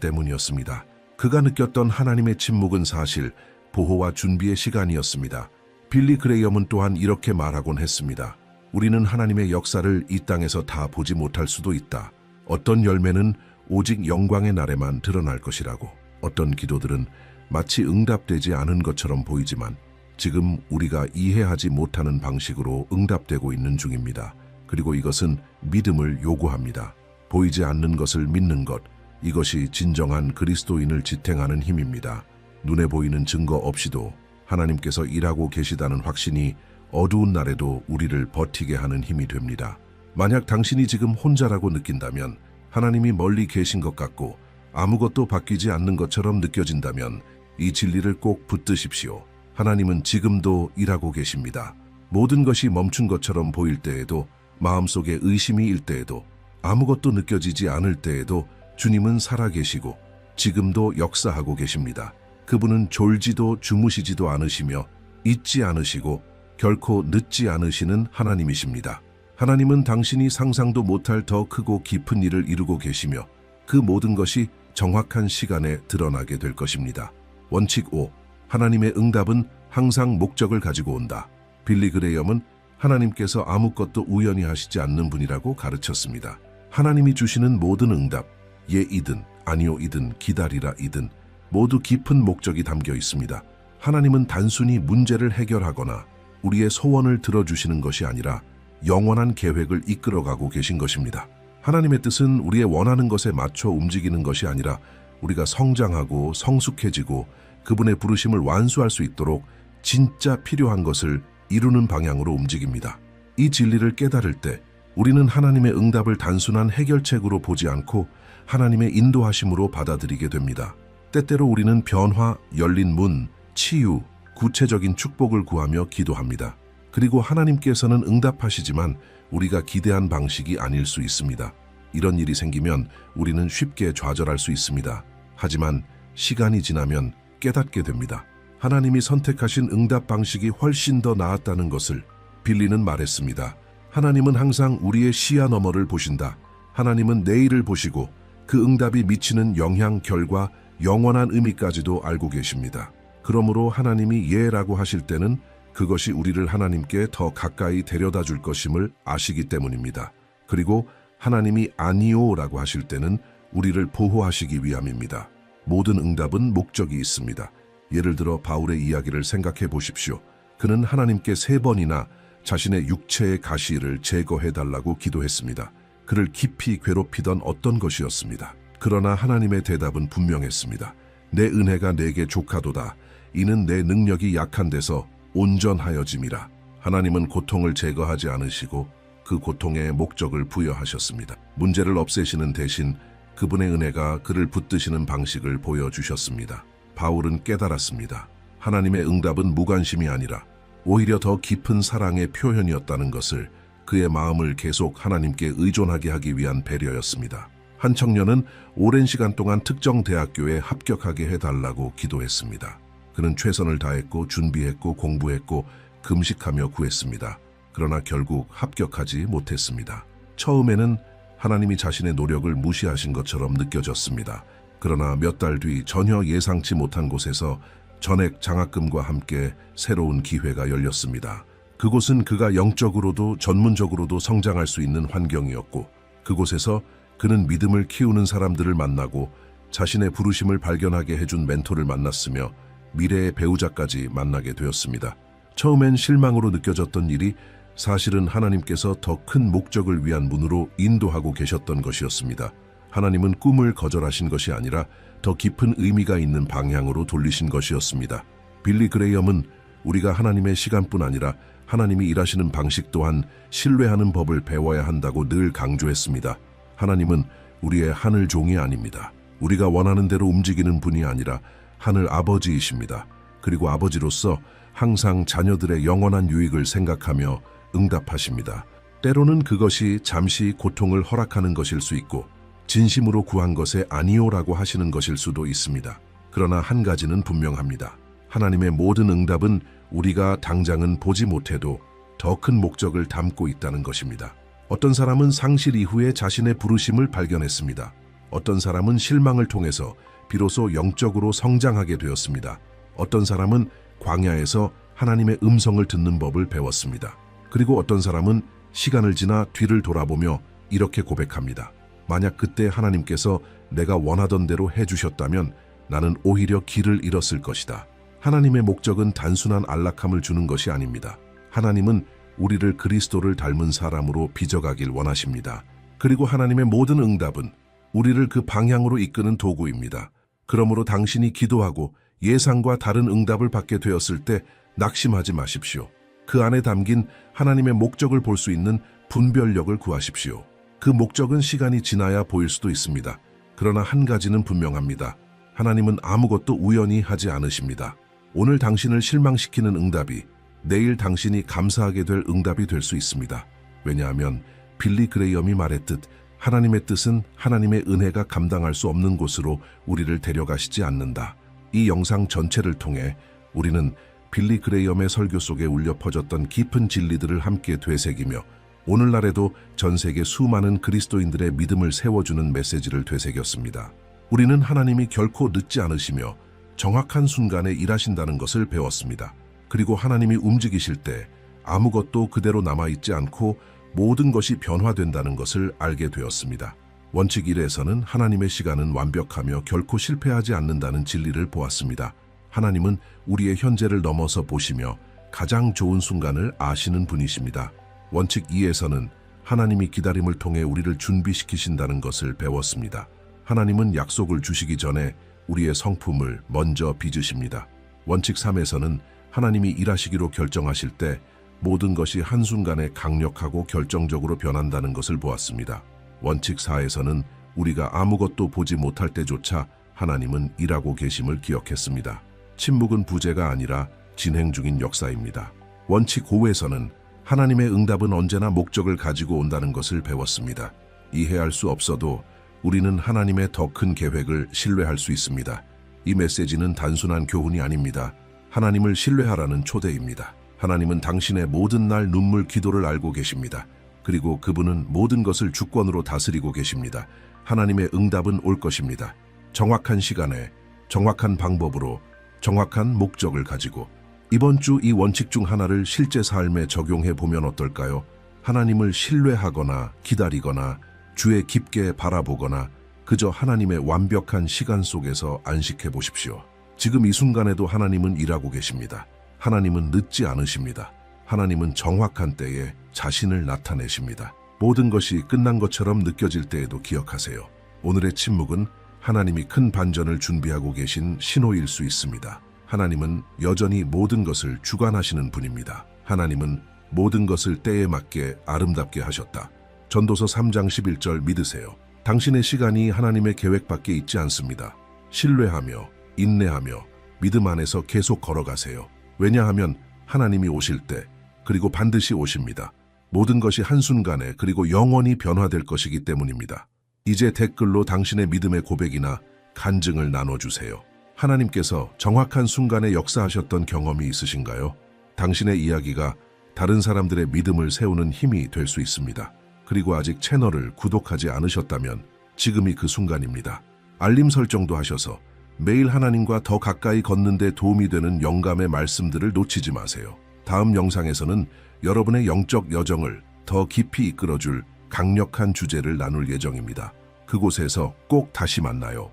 때문이었습니다. 그가 느꼈던 하나님의 침묵은 사실 보호와 준비의 시간이었습니다. 빌리 그레이엄은 또한 이렇게 말하곤 했습니다. 우리는 하나님의 역사를 이 땅에서 다 보지 못할 수도 있다. 어떤 열매는 오직 영광의 날에만 드러날 것이라고. 어떤 기도들은 마치 응답되지 않은 것처럼 보이지만 지금 우리가 이해하지 못하는 방식으로 응답되고 있는 중입니다. 그리고 이것은 믿음을 요구합니다. 보이지 않는 것을 믿는 것, 이것이 진정한 그리스도인을 지탱하는 힘입니다. 눈에 보이는 증거 없이도 하나님께서 일하고 계시다는 확신이 어두운 날에도 우리를 버티게 하는 힘이 됩니다. 만약 당신이 지금 혼자라고 느낀다면, 하나님이 멀리 계신 것 같고 아무것도 바뀌지 않는 것처럼 느껴진다면 이 진리를 꼭 붙드십시오. 하나님은 지금도 일하고 계십니다. 모든 것이 멈춘 것처럼 보일 때에도, 마음속에 의심이 일 때에도, 아무것도 느껴지지 않을 때에도 주님은 살아계시고 지금도 역사하고 계십니다. 그분은 졸지도 주무시지도 않으시며 잊지 않으시고 결코 늦지 않으시는 하나님이십니다. 하나님은 당신이 상상도 못할 더 크고 깊은 일을 이루고 계시며 그 모든 것이 정확한 시간에 드러나게 될 것입니다. 원칙 5. 하나님의 응답은 항상 목적을 가지고 온다. 빌리 그레이엄은 하나님께서 아무것도 우연히 하시지 않는 분이라고 가르쳤습니다. 하나님이 주시는 모든 응답, 예이든 아니오이든 기다리라이든 모두 깊은 목적이 담겨 있습니다. 하나님은 단순히 문제를 해결하거나 우리의 소원을 들어주시는 것이 아니라 영원한 계획을 이끌어가고 계신 것입니다. 하나님의 뜻은 우리의 원하는 것에 맞춰 움직이는 것이 아니라 우리가 성장하고 성숙해지고 그분의 부르심을 완수할 수 있도록 진짜 필요한 것을 이루는 방향으로 움직입니다. 이 진리를 깨달을 때 우리는 하나님의 응답을 단순한 해결책으로 보지 않고 하나님의 인도하심으로 받아들이게 됩니다. 때때로 우리는 변화, 열린 문, 치유, 구체적인 축복을 구하며 기도합니다. 그리고 하나님께서는 응답하시지만 우리가 기대한 방식이 아닐 수 있습니다. 이런 일이 생기면 우리는 쉽게 좌절할 수 있습니다. 하지만 시간이 지나면 깨닫게 됩니다. 하나님이 선택하신 응답 방식이 훨씬 더 나았다는 것을. 빌리는 말했습니다. 하나님은 항상 우리의 시야 너머를 보신다. 하나님은 내일을 보시고 그 응답이 미치는 영향, 결과, 영원한 의미까지도 알고 계십니다. 그러므로 하나님이 예라고 하실 때는 그것이 우리를 하나님께 더 가까이 데려다 줄 것임을 아시기 때문입니다. 그리고 하나님이 아니오라고 하실 때는 우리를 보호하시기 위함입니다. 모든 응답은 목적이 있습니다. 예를 들어 바울의 이야기를 생각해 보십시오. 그는 하나님께 3번이나 자신의 육체의 가시를 제거해달라고 기도했습니다. 그를 깊이 괴롭히던 어떤 것이었습니다. 그러나 하나님의 대답은 분명했습니다. 내 은혜가 내게 족하도다. 이는 내 능력이 약한 데서 온전하여짐이라. 하나님은 고통을 제거하지 않으시고 그 고통에 목적을 부여하셨습니다. 문제를 없애시는 대신 그분의 은혜가 그를 붙드시는 방식을 보여주셨습니다. 바울은 깨달았습니다. 하나님의 응답은 무관심이 아니라 오히려 더 깊은 사랑의 표현이었다는 것을. 그의 마음을 계속 하나님께 의존하게 하기 위한 배려였습니다. 한 청년은 오랜 시간 동안 특정 대학교에 합격하게 해달라고 기도했습니다. 그는 최선을 다했고 준비했고 공부했고 금식하며 구했습니다. 그러나 결국 합격하지 못했습니다. 처음에는 하나님이 자신의 노력을 무시하신 것처럼 느껴졌습니다. 그러나 몇 달 뒤 전혀 예상치 못한 곳에서 전액 장학금과 함께 새로운 기회가 열렸습니다. 그곳은 그가 영적으로도 전문적으로도 성장할 수 있는 환경이었고, 그곳에서 그는 믿음을 키우는 사람들을 만나고 자신의 부르심을 발견하게 해준 멘토를 만났으며 미래의 배우자까지 만나게 되었습니다. 처음엔 실망으로 느껴졌던 일이 사실은 하나님께서 더 큰 목적을 위한 문으로 인도하고 계셨던 것이었습니다. 하나님은 꿈을 거절하신 것이 아니라 더 깊은 의미가 있는 방향으로 돌리신 것이었습니다. 빌리 그레이엄은 우리가 하나님의 시간뿐 아니라 하나님이 일하시는 방식 또한 신뢰하는 법을 배워야 한다고 늘 강조했습니다. 하나님은 우리의 하늘 종이 아닙니다. 우리가 원하는 대로 움직이는 분이 아니라 하늘 아버지이십니다. 그리고 아버지로서 항상 자녀들의 영원한 유익을 생각하며 응답하십니다. 때로는 그것이 잠시 고통을 허락하는 것일 수 있고 진심으로 구한 것에 아니오라고 하시는 것일 수도 있습니다. 그러나 한 가지는 분명합니다. 하나님의 모든 응답은 우리가 당장은 보지 못해도 더 큰 목적을 담고 있다는 것입니다. 어떤 사람은 상실 이후에 자신의 부르심을 발견했습니다. 어떤 사람은 실망을 통해서 비로소 영적으로 성장하게 되었습니다. 어떤 사람은 광야에서 하나님의 음성을 듣는 법을 배웠습니다. 그리고 어떤 사람은 시간을 지나 뒤를 돌아보며 이렇게 고백합니다. 만약 그때 하나님께서 내가 원하던 대로 해주셨다면 나는 오히려 길을 잃었을 것이다. 하나님의 목적은 단순한 안락함을 주는 것이 아닙니다. 하나님은 우리를 그리스도를 닮은 사람으로 빚어가길 원하십니다. 그리고 하나님의 모든 응답은 우리를 그 방향으로 이끄는 도구입니다. 그러므로 당신이 기도하고 예상과 다른 응답을 받게 되었을 때 낙심하지 마십시오. 그 안에 담긴 하나님의 목적을 볼 수 있는 분별력을 구하십시오. 그 목적은 시간이 지나야 보일 수도 있습니다. 그러나 한 가지는 분명합니다. 하나님은 아무것도 우연히 하지 않으십니다. 오늘 당신을 실망시키는 응답이 내일 당신이 감사하게 될 응답이 될 수 있습니다. 왜냐하면 빌리 그레이엄이 말했듯 하나님의 뜻은 하나님의 은혜가 감당할 수 없는 곳으로 우리를 데려가시지 않는다. 이 영상 전체를 통해 우리는 빌리 그레이엄의 설교 속에 울려 퍼졌던 깊은 진리들을 함께 되새기며 오늘날에도 전 세계 수많은 그리스도인들의 믿음을 세워주는 메시지를 되새겼습니다. 우리는 하나님이 결코 늦지 않으시며 정확한 순간에 일하신다는 것을 배웠습니다. 그리고 하나님이 움직이실 때 아무것도 그대로 남아있지 않고 모든 것이 변화된다는 것을 알게 되었습니다. 원칙 1에서는 하나님의 시간은 완벽하며 결코 실패하지 않는다는 진리를 보았습니다. 하나님은 우리의 현재를 넘어서 보시며 가장 좋은 순간을 아시는 분이십니다. 원칙 2에서는 하나님이 기다림을 통해 우리를 준비시키신다는 것을 배웠습니다. 하나님은 약속을 주시기 전에 우리의 성품을 먼저 빚으십니다. 원칙 3에서는 하나님이 일하시기로 결정하실 때 모든 것이 한순간에 강력하고 결정적으로 변한다는 것을 보았습니다. 원칙 4에서는 우리가 아무것도 보지 못할 때조차 하나님은 일하고 계심을 기억했습니다. 침묵은 부재가 아니라 진행 중인 역사입니다. 원칙 5에서는 하나님의 응답은 언제나 목적을 가지고 온다는 것을 배웠습니다. 이해할 수 없어도 우리는 하나님의 더 큰 계획을 신뢰할 수 있습니다. 이 메시지는 단순한 교훈이 아닙니다. 하나님을 신뢰하라는 초대입니다. 하나님은 당신의 모든 날 눈물 기도를 알고 계십니다. 그리고 그분은 모든 것을 주권으로 다스리고 계십니다. 하나님의 응답은 올 것입니다. 정확한 시간에, 정확한 방법으로, 정확한 목적을 가지고 이번 주 이 원칙 중 하나를 실제 삶에 적용해 보면 어떨까요? 하나님을 신뢰하거나 기다리거나 주에 깊게 바라보거나 그저 하나님의 완벽한 시간 속에서 안식해 보십시오. 지금 이 순간에도 하나님은 일하고 계십니다. 하나님은 늦지 않으십니다. 하나님은 정확한 때에 자신을 나타내십니다. 모든 것이 끝난 것처럼 느껴질 때에도 기억하세요. 오늘의 침묵은 하나님이 큰 반전을 준비하고 계신 신호일 수 있습니다. 하나님은 여전히 모든 것을 주관하시는 분입니다. 하나님은 모든 것을 때에 맞게 아름답게 하셨다. 전도서 3장 11절 믿으세요. 당신의 시간이 하나님의 계획 밖에 있지 않습니다. 신뢰하며 인내하며 믿음 안에서 계속 걸어가세요. 왜냐하면 하나님이 오실 때 그리고 반드시 오십니다. 모든 것이 한순간에 그리고 영원히 변화될 것이기 때문입니다. 이제 댓글로 당신의 믿음의 고백이나 간증을 나눠주세요. 하나님께서 정확한 순간에 역사하셨던 경험이 있으신가요? 당신의 이야기가 다른 사람들의 믿음을 세우는 힘이 될 수 있습니다. 그리고 아직 채널을 구독하지 않으셨다면 지금이 그 순간입니다. 알림 설정도 하셔서 매일 하나님과 더 가까이 걷는 데 도움이 되는 영감의 말씀들을 놓치지 마세요. 다음 영상에서는 여러분의 영적 여정을 더 깊이 이끌어줄 강력한 주제를 나눌 예정입니다. 그곳에서 꼭 다시 만나요.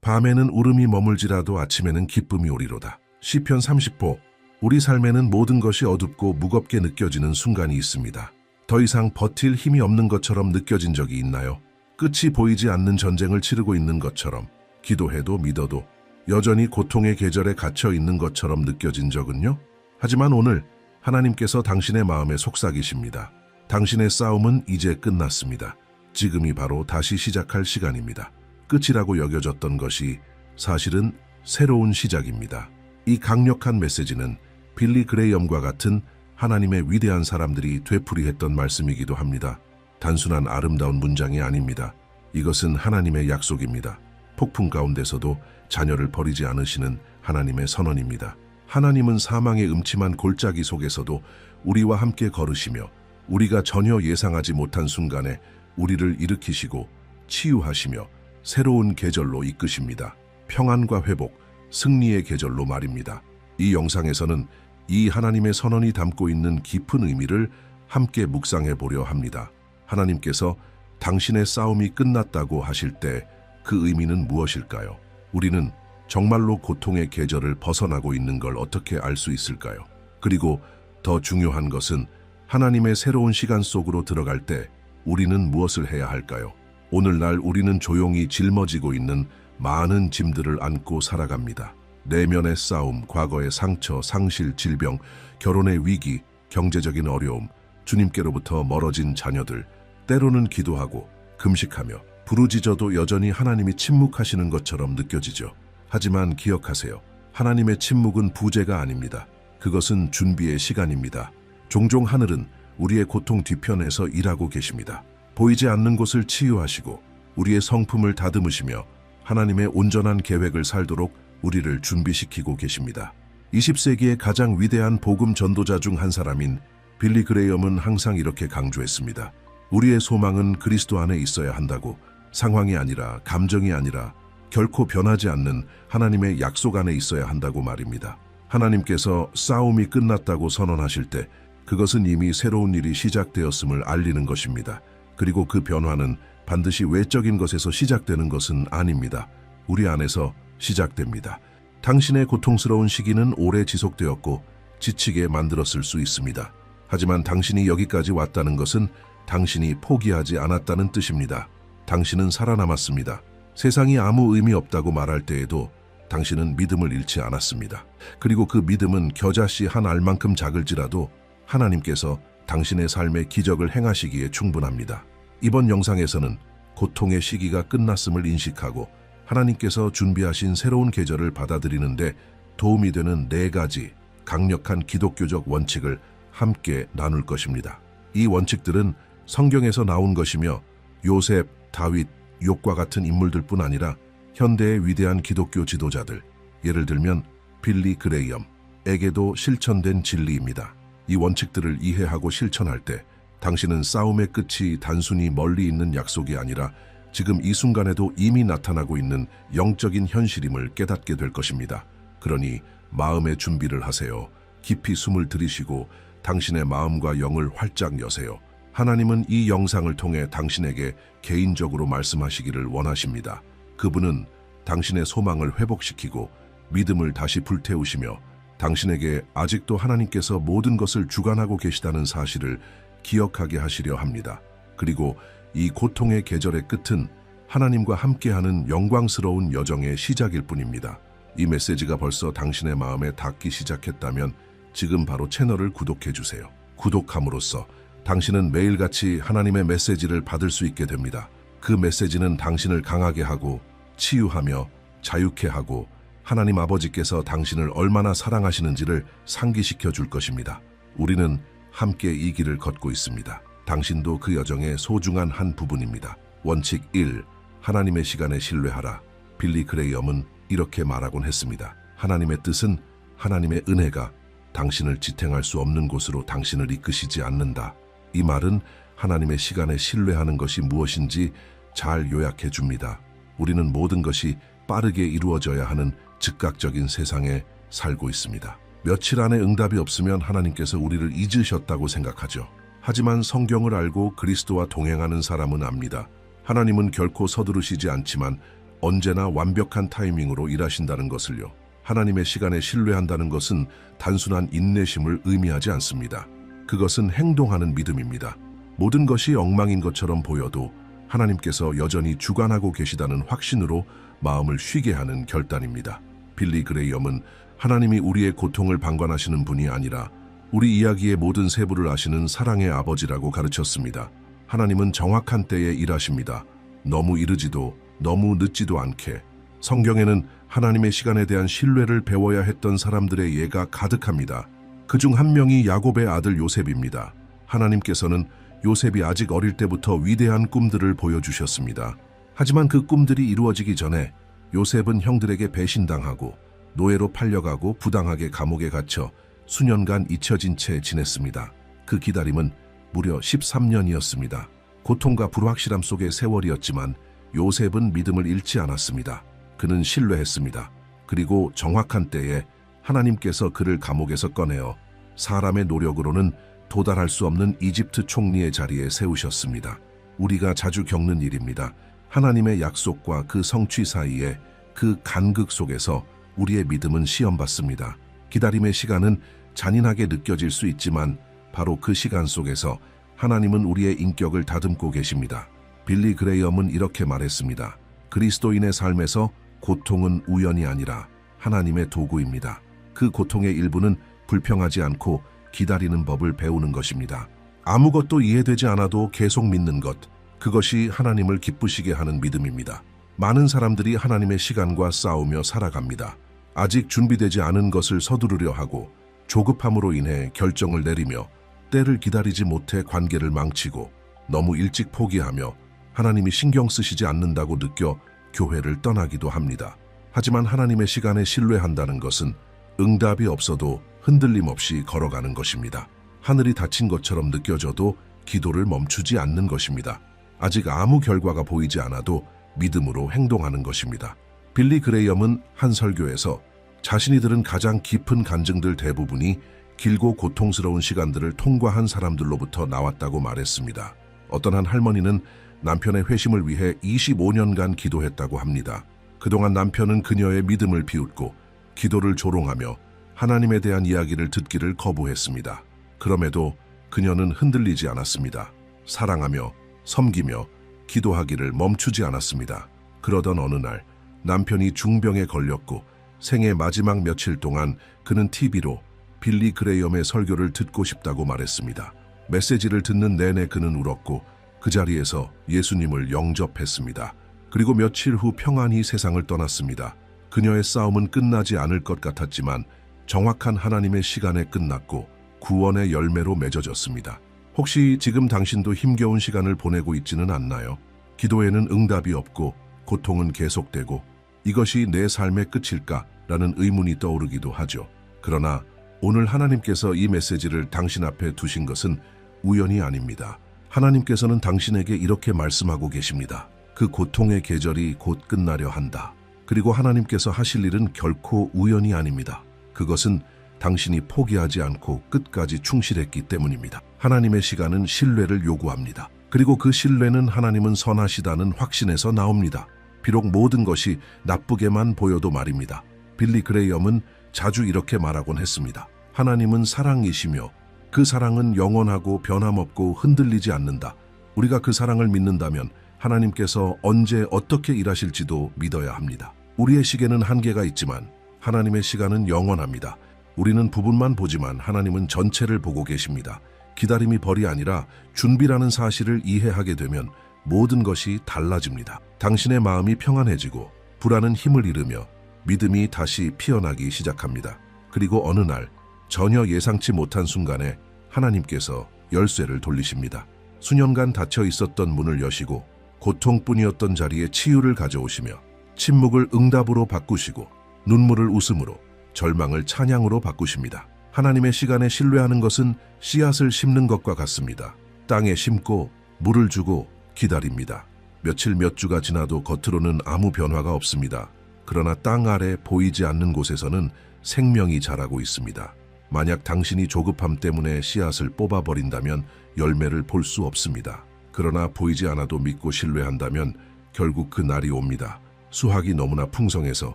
밤에는 울음이 머물지라도 아침에는 기쁨이 오리로다. 시편 30호. 우리 삶에는 모든 것이 어둡고 무겁게 느껴지는 순간이 있습니다. 더 이상 버틸 힘이 없는 것처럼 느껴진 적이 있나요? 끝이 보이지 않는 전쟁을 치르고 있는 것처럼, 기도해도 믿어도 여전히 고통의 계절에 갇혀 있는 것처럼 느껴진 적은요? 하지만 오늘 하나님께서 당신의 마음에 속삭이십니다. 당신의 싸움은 이제 끝났습니다. 지금이 바로 다시 시작할 시간입니다. 끝이라고 여겨졌던 것이 사실은 새로운 시작입니다. 이 강력한 메시지는 빌리 그레이엄과 같은 하나님의 위대한 사람들이 되풀이했던 말씀이기도 합니다. 단순한 아름다운 문장이 아닙니다. 이것은 하나님의 약속입니다. 폭풍 가운데서도 자녀를 버리지 않으시는 하나님의 선언입니다. 하나님은 사망의 음침한 골짜기 속에서도 우리와 함께 걸으시며 우리가 전혀 예상하지 못한 순간에 우리를 일으키시고 치유하시며 새로운 계절로 이끄십니다. 평안과 회복, 승리의 계절로 말입니다. 이 영상에서는 이 하나님의 선언이 담고 있는 깊은 의미를 함께 묵상해 보려 합니다. 하나님께서 당신의 싸움이 끝났다고 하실 때 그 의미는 무엇일까요? 우리는 정말로 고통의 계절을 벗어나고 있는 걸 어떻게 알 수 있을까요? 그리고 더 중요한 것은 하나님의 새로운 시간 속으로 들어갈 때 우리는 무엇을 해야 할까요? 오늘날 우리는 조용히 짊어지고 있는 많은 짐들을 안고 살아갑니다. 내면의 싸움, 과거의 상처, 상실, 질병, 결혼의 위기, 경제적인 어려움, 주님께로부터 멀어진 자녀들, 때로는 기도하고 금식하며 부르짖어도 여전히 하나님이 침묵하시는 것처럼 느껴지죠. 하지만 기억하세요. 하나님의 침묵은 부재가 아닙니다. 그것은 준비의 시간입니다. 종종 하늘은 우리의 고통 뒤편에서 일하고 계십니다. 보이지 않는 곳을 치유하시고 우리의 성품을 다듬으시며 하나님의 온전한 계획을 살도록 우리를 준비시키고 계십니다. 20세기의 가장 위대한 복음 전도자 중 한 사람인 빌리 그레이엄은 항상 이렇게 강조했습니다. 우리의 소망은 그리스도 안에 있어야 한다고, 상황이 아니라, 감정이 아니라 결코 변하지 않는 하나님의 약속 안에 있어야 한다고 말입니다. 하나님께서 싸움이 끝났다고 선언하실 때 그것은 이미 새로운 일이 시작되었음을 알리는 것입니다. 그리고 그 변화는 반드시 외적인 것에서 시작되는 것은 아닙니다. 우리 안에서 시작됩니다. 당신의 고통스러운 시기는 오래 지속되었고 지치게 만들었을 수 있습니다. 하지만 당신이 여기까지 왔다는 것은 당신이 포기하지 않았다는 뜻입니다. 당신은 살아남았습니다. 세상이 아무 의미 없다고 말할 때에도 당신은 믿음을 잃지 않았습니다. 그리고 그 믿음은 겨자씨 한 알만큼 작을지라도 하나님께서 당신의 삶에 기적을 행하시기에 충분합니다. 이번 영상에서는 고통의 시기가 끝났음을 인식하고 하나님께서 준비하신 새로운 계절을 받아들이는데 도움이 되는 4가지 강력한 기독교적 원칙을 함께 나눌 것입니다. 이 원칙들은 성경에서 나온 것이며 요셉, 다윗, 욥과 같은 인물들뿐 아니라 현대의 위대한 기독교 지도자들, 예를 들면 빌리 그레이엄에게도 실천된 진리입니다. 이 원칙들을 이해하고 실천할 때 당신은 싸움의 끝이 단순히 멀리 있는 약속이 아니라 지금 이 순간에도 이미 나타나고 있는 영적인 현실임을 깨닫게 될 것입니다. 그러니 마음의 준비를 하세요. 깊이 숨을 들이쉬고 당신의 마음과 영을 활짝 여세요. 하나님은 이 영상을 통해 당신에게 개인적으로 말씀하시기를 원하십니다. 그분은 당신의 소망을 회복시키고 믿음을 다시 불태우시며 당신에게 아직도 하나님께서 모든 것을 주관하고 계시다는 사실을 기억하게 하시려 합니다. 그리고 이 고통의 계절의 끝은 하나님과 함께하는 영광스러운 여정의 시작일 뿐입니다. 이 메시지가 벌써 당신의 마음에 닿기 시작했다면 지금 바로 채널을 구독해주세요. 구독함으로써 당신은 매일같이 하나님의 메시지를 받을 수 있게 됩니다. 그 메시지는 당신을 강하게 하고 치유하며 자유케 하고 하나님 아버지께서 당신을 얼마나 사랑하시는지를 상기시켜 줄 것입니다. 우리는 함께 이 길을 걷고 있습니다. 당신도 그 여정의 소중한 한 부분입니다. 원칙 1. 하나님의 시간에 신뢰하라. 빌리 그레이엄은 이렇게 말하곤 했습니다. 하나님의 뜻은, 하나님의 은혜가 당신을 지탱할 수 없는 곳으로 당신을 이끄시지 않는다. 이 말은 하나님의 시간에 신뢰하는 것이 무엇인지 잘 요약해 줍니다. 우리는 모든 것이 빠르게 이루어져야 하는 즉각적인 세상에 살고 있습니다. 며칠 안에 응답이 없으면 하나님께서 우리를 잊으셨다고 생각하죠. 하지만 성경을 알고 그리스도와 동행하는 사람은 압니다. 하나님은 결코 서두르시지 않지만 언제나 완벽한 타이밍으로 일하신다는 것을요. 하나님의 시간에 신뢰한다는 것은 단순한 인내심을 의미하지 않습니다. 그것은 행동하는 믿음입니다. 모든 것이 엉망인 것처럼 보여도 하나님께서 여전히 주관하고 계시다는 확신으로 마음을 쉬게 하는 결단입니다. 빌리 그레이엄은 하나님이 우리의 고통을 방관하시는 분이 아니라 우리 이야기의 모든 세부를 아시는 사랑의 아버지라고 가르쳤습니다. 하나님은 정확한 때에 일하십니다. 너무 이르지도 너무 늦지도 않게. 성경에는 하나님의 시간에 대한 신뢰를 배워야 했던 사람들의 예가 가득합니다. 그중 한 명이 야곱의 아들 요셉입니다. 하나님께서는 요셉이 아직 어릴 때부터 위대한 꿈들을 보여주셨습니다. 하지만 그 꿈들이 이루어지기 전에 요셉은 형들에게 배신당하고 노예로 팔려가고 부당하게 감옥에 갇혀 수년간 잊혀진 채 지냈습니다. 그 기다림은 무려 13년이었습니다. 고통과 불확실함 속의 세월이었지만 요셉은 믿음을 잃지 않았습니다. 그는 신뢰했습니다. 그리고 정확한 때에 하나님께서 그를 감옥에서 꺼내어 사람의 노력으로는 도달할 수 없는 이집트 총리의 자리에 세우셨습니다. 우리가 자주 겪는 일입니다. 하나님의 약속과 그 성취 사이에 그 간극 속에서 우리의 믿음은 시험받습니다. 기다림의 시간은 잔인하게 느껴질 수 있지만 바로 그 시간 속에서 하나님은 우리의 인격을 다듬고 계십니다. 빌리 그레이엄은 이렇게 말했습니다. 그리스도인의 삶에서 고통은 우연이 아니라 하나님의 도구입니다. 그 고통의 일부는 불평하지 않고 기다리는 법을 배우는 것입니다. 아무것도 이해되지 않아도 계속 믿는 것, 그것이 하나님을 기쁘시게 하는 믿음입니다. 많은 사람들이 하나님의 시간과 싸우며 살아갑니다. 아직 준비되지 않은 것을 서두르려 하고 조급함으로 인해 결정을 내리며 때를 기다리지 못해 관계를 망치고 너무 일찍 포기하며 하나님이 신경 쓰시지 않는다고 느껴 교회를 떠나기도 합니다. 하지만 하나님의 시간에 신뢰한다는 것은 응답이 없어도 흔들림 없이 걸어가는 것입니다. 하늘이 닫힌 것처럼 느껴져도 기도를 멈추지 않는 것입니다. 아직 아무 결과가 보이지 않아도 믿음으로 행동하는 것입니다. 빌리 그레이엄은 한 설교에서 자신이 들은 가장 깊은 간증들 대부분이 길고 고통스러운 시간들을 통과한 사람들로부터 나왔다고 말했습니다. 어떤 한 할머니는 남편의 회심을 위해 25년간 기도했다고 합니다. 그동안 남편은 그녀의 믿음을 비웃고 기도를 조롱하며 하나님에 대한 이야기를 듣기를 거부했습니다. 그럼에도 그녀는 흔들리지 않았습니다. 사랑하며 섬기며 기도하기를 멈추지 않았습니다. 그러던 어느 날 남편이 중병에 걸렸고 생애 마지막 며칠 동안 그는 TV로 빌리 그레이엄의 설교를 듣고 싶다고 말했습니다. 메시지를 듣는 내내 그는 울었고 그 자리에서 예수님을 영접했습니다. 그리고 며칠 후 평안히 세상을 떠났습니다. 그녀의 싸움은 끝나지 않을 것 같았지만 정확한 하나님의 시간에 끝났고 구원의 열매로 맺어졌습니다. 혹시 지금 당신도 힘겨운 시간을 보내고 있지는 않나요? 기도에는 응답이 없고 고통은 계속되고 이것이 내 삶의 끝일까라는 의문이 떠오르기도 하죠. 그러나 오늘 하나님께서 이 메시지를 당신 앞에 두신 것은 우연이 아닙니다. 하나님께서는 당신에게 이렇게 말씀하고 계십니다. 그 고통의 계절이 곧 끝나려 한다. 그리고 하나님께서 하실 일은 결코 우연이 아닙니다. 그것은 당신이 포기하지 않고 끝까지 충실했기 때문입니다. 하나님의 시간은 신뢰를 요구합니다. 그리고 그 신뢰는 하나님은 선하시다는 확신에서 나옵니다. 비록 모든 것이 나쁘게만 보여도 말입니다. 빌리 그레이엄은 자주 이렇게 말하곤 했습니다. 하나님은 사랑이시며 그 사랑은 영원하고 변함없고 흔들리지 않는다. 우리가 그 사랑을 믿는다면 하나님께서 언제 어떻게 일하실지도 믿어야 합니다. 우리의 시계는 한계가 있지만 하나님의 시간은 영원합니다. 우리는 부분만 보지만 하나님은 전체를 보고 계십니다. 기다림이 벌이 아니라 준비라는 사실을 이해하게 되면 모든 것이 달라집니다. 당신의 마음이 평안해지고 불안은 힘을 잃으며 믿음이 다시 피어나기 시작합니다. 그리고 어느 날 전혀 예상치 못한 순간에 하나님께서 열쇠를 돌리십니다. 수년간 닫혀 있었던 문을 여시고 고통뿐이었던 자리에 치유를 가져오시며 침묵을 응답으로 바꾸시고 눈물을 웃음으로 절망을 찬양으로 바꾸십니다. 하나님의 시간에 신뢰하는 것은 씨앗을 심는 것과 같습니다. 땅에 심고 물을 주고 기다립니다. 며칠 몇 주가 지나도 겉으로는 아무 변화가 없습니다. 그러나 땅 아래 보이지 않는 곳에서는 생명이 자라고 있습니다. 만약 당신이 조급함 때문에 씨앗을 뽑아버린다면 열매를 볼 수 없습니다. 그러나 보이지 않아도 믿고 신뢰한다면 결국 그 날이 옵니다. 수확이 너무나 풍성해서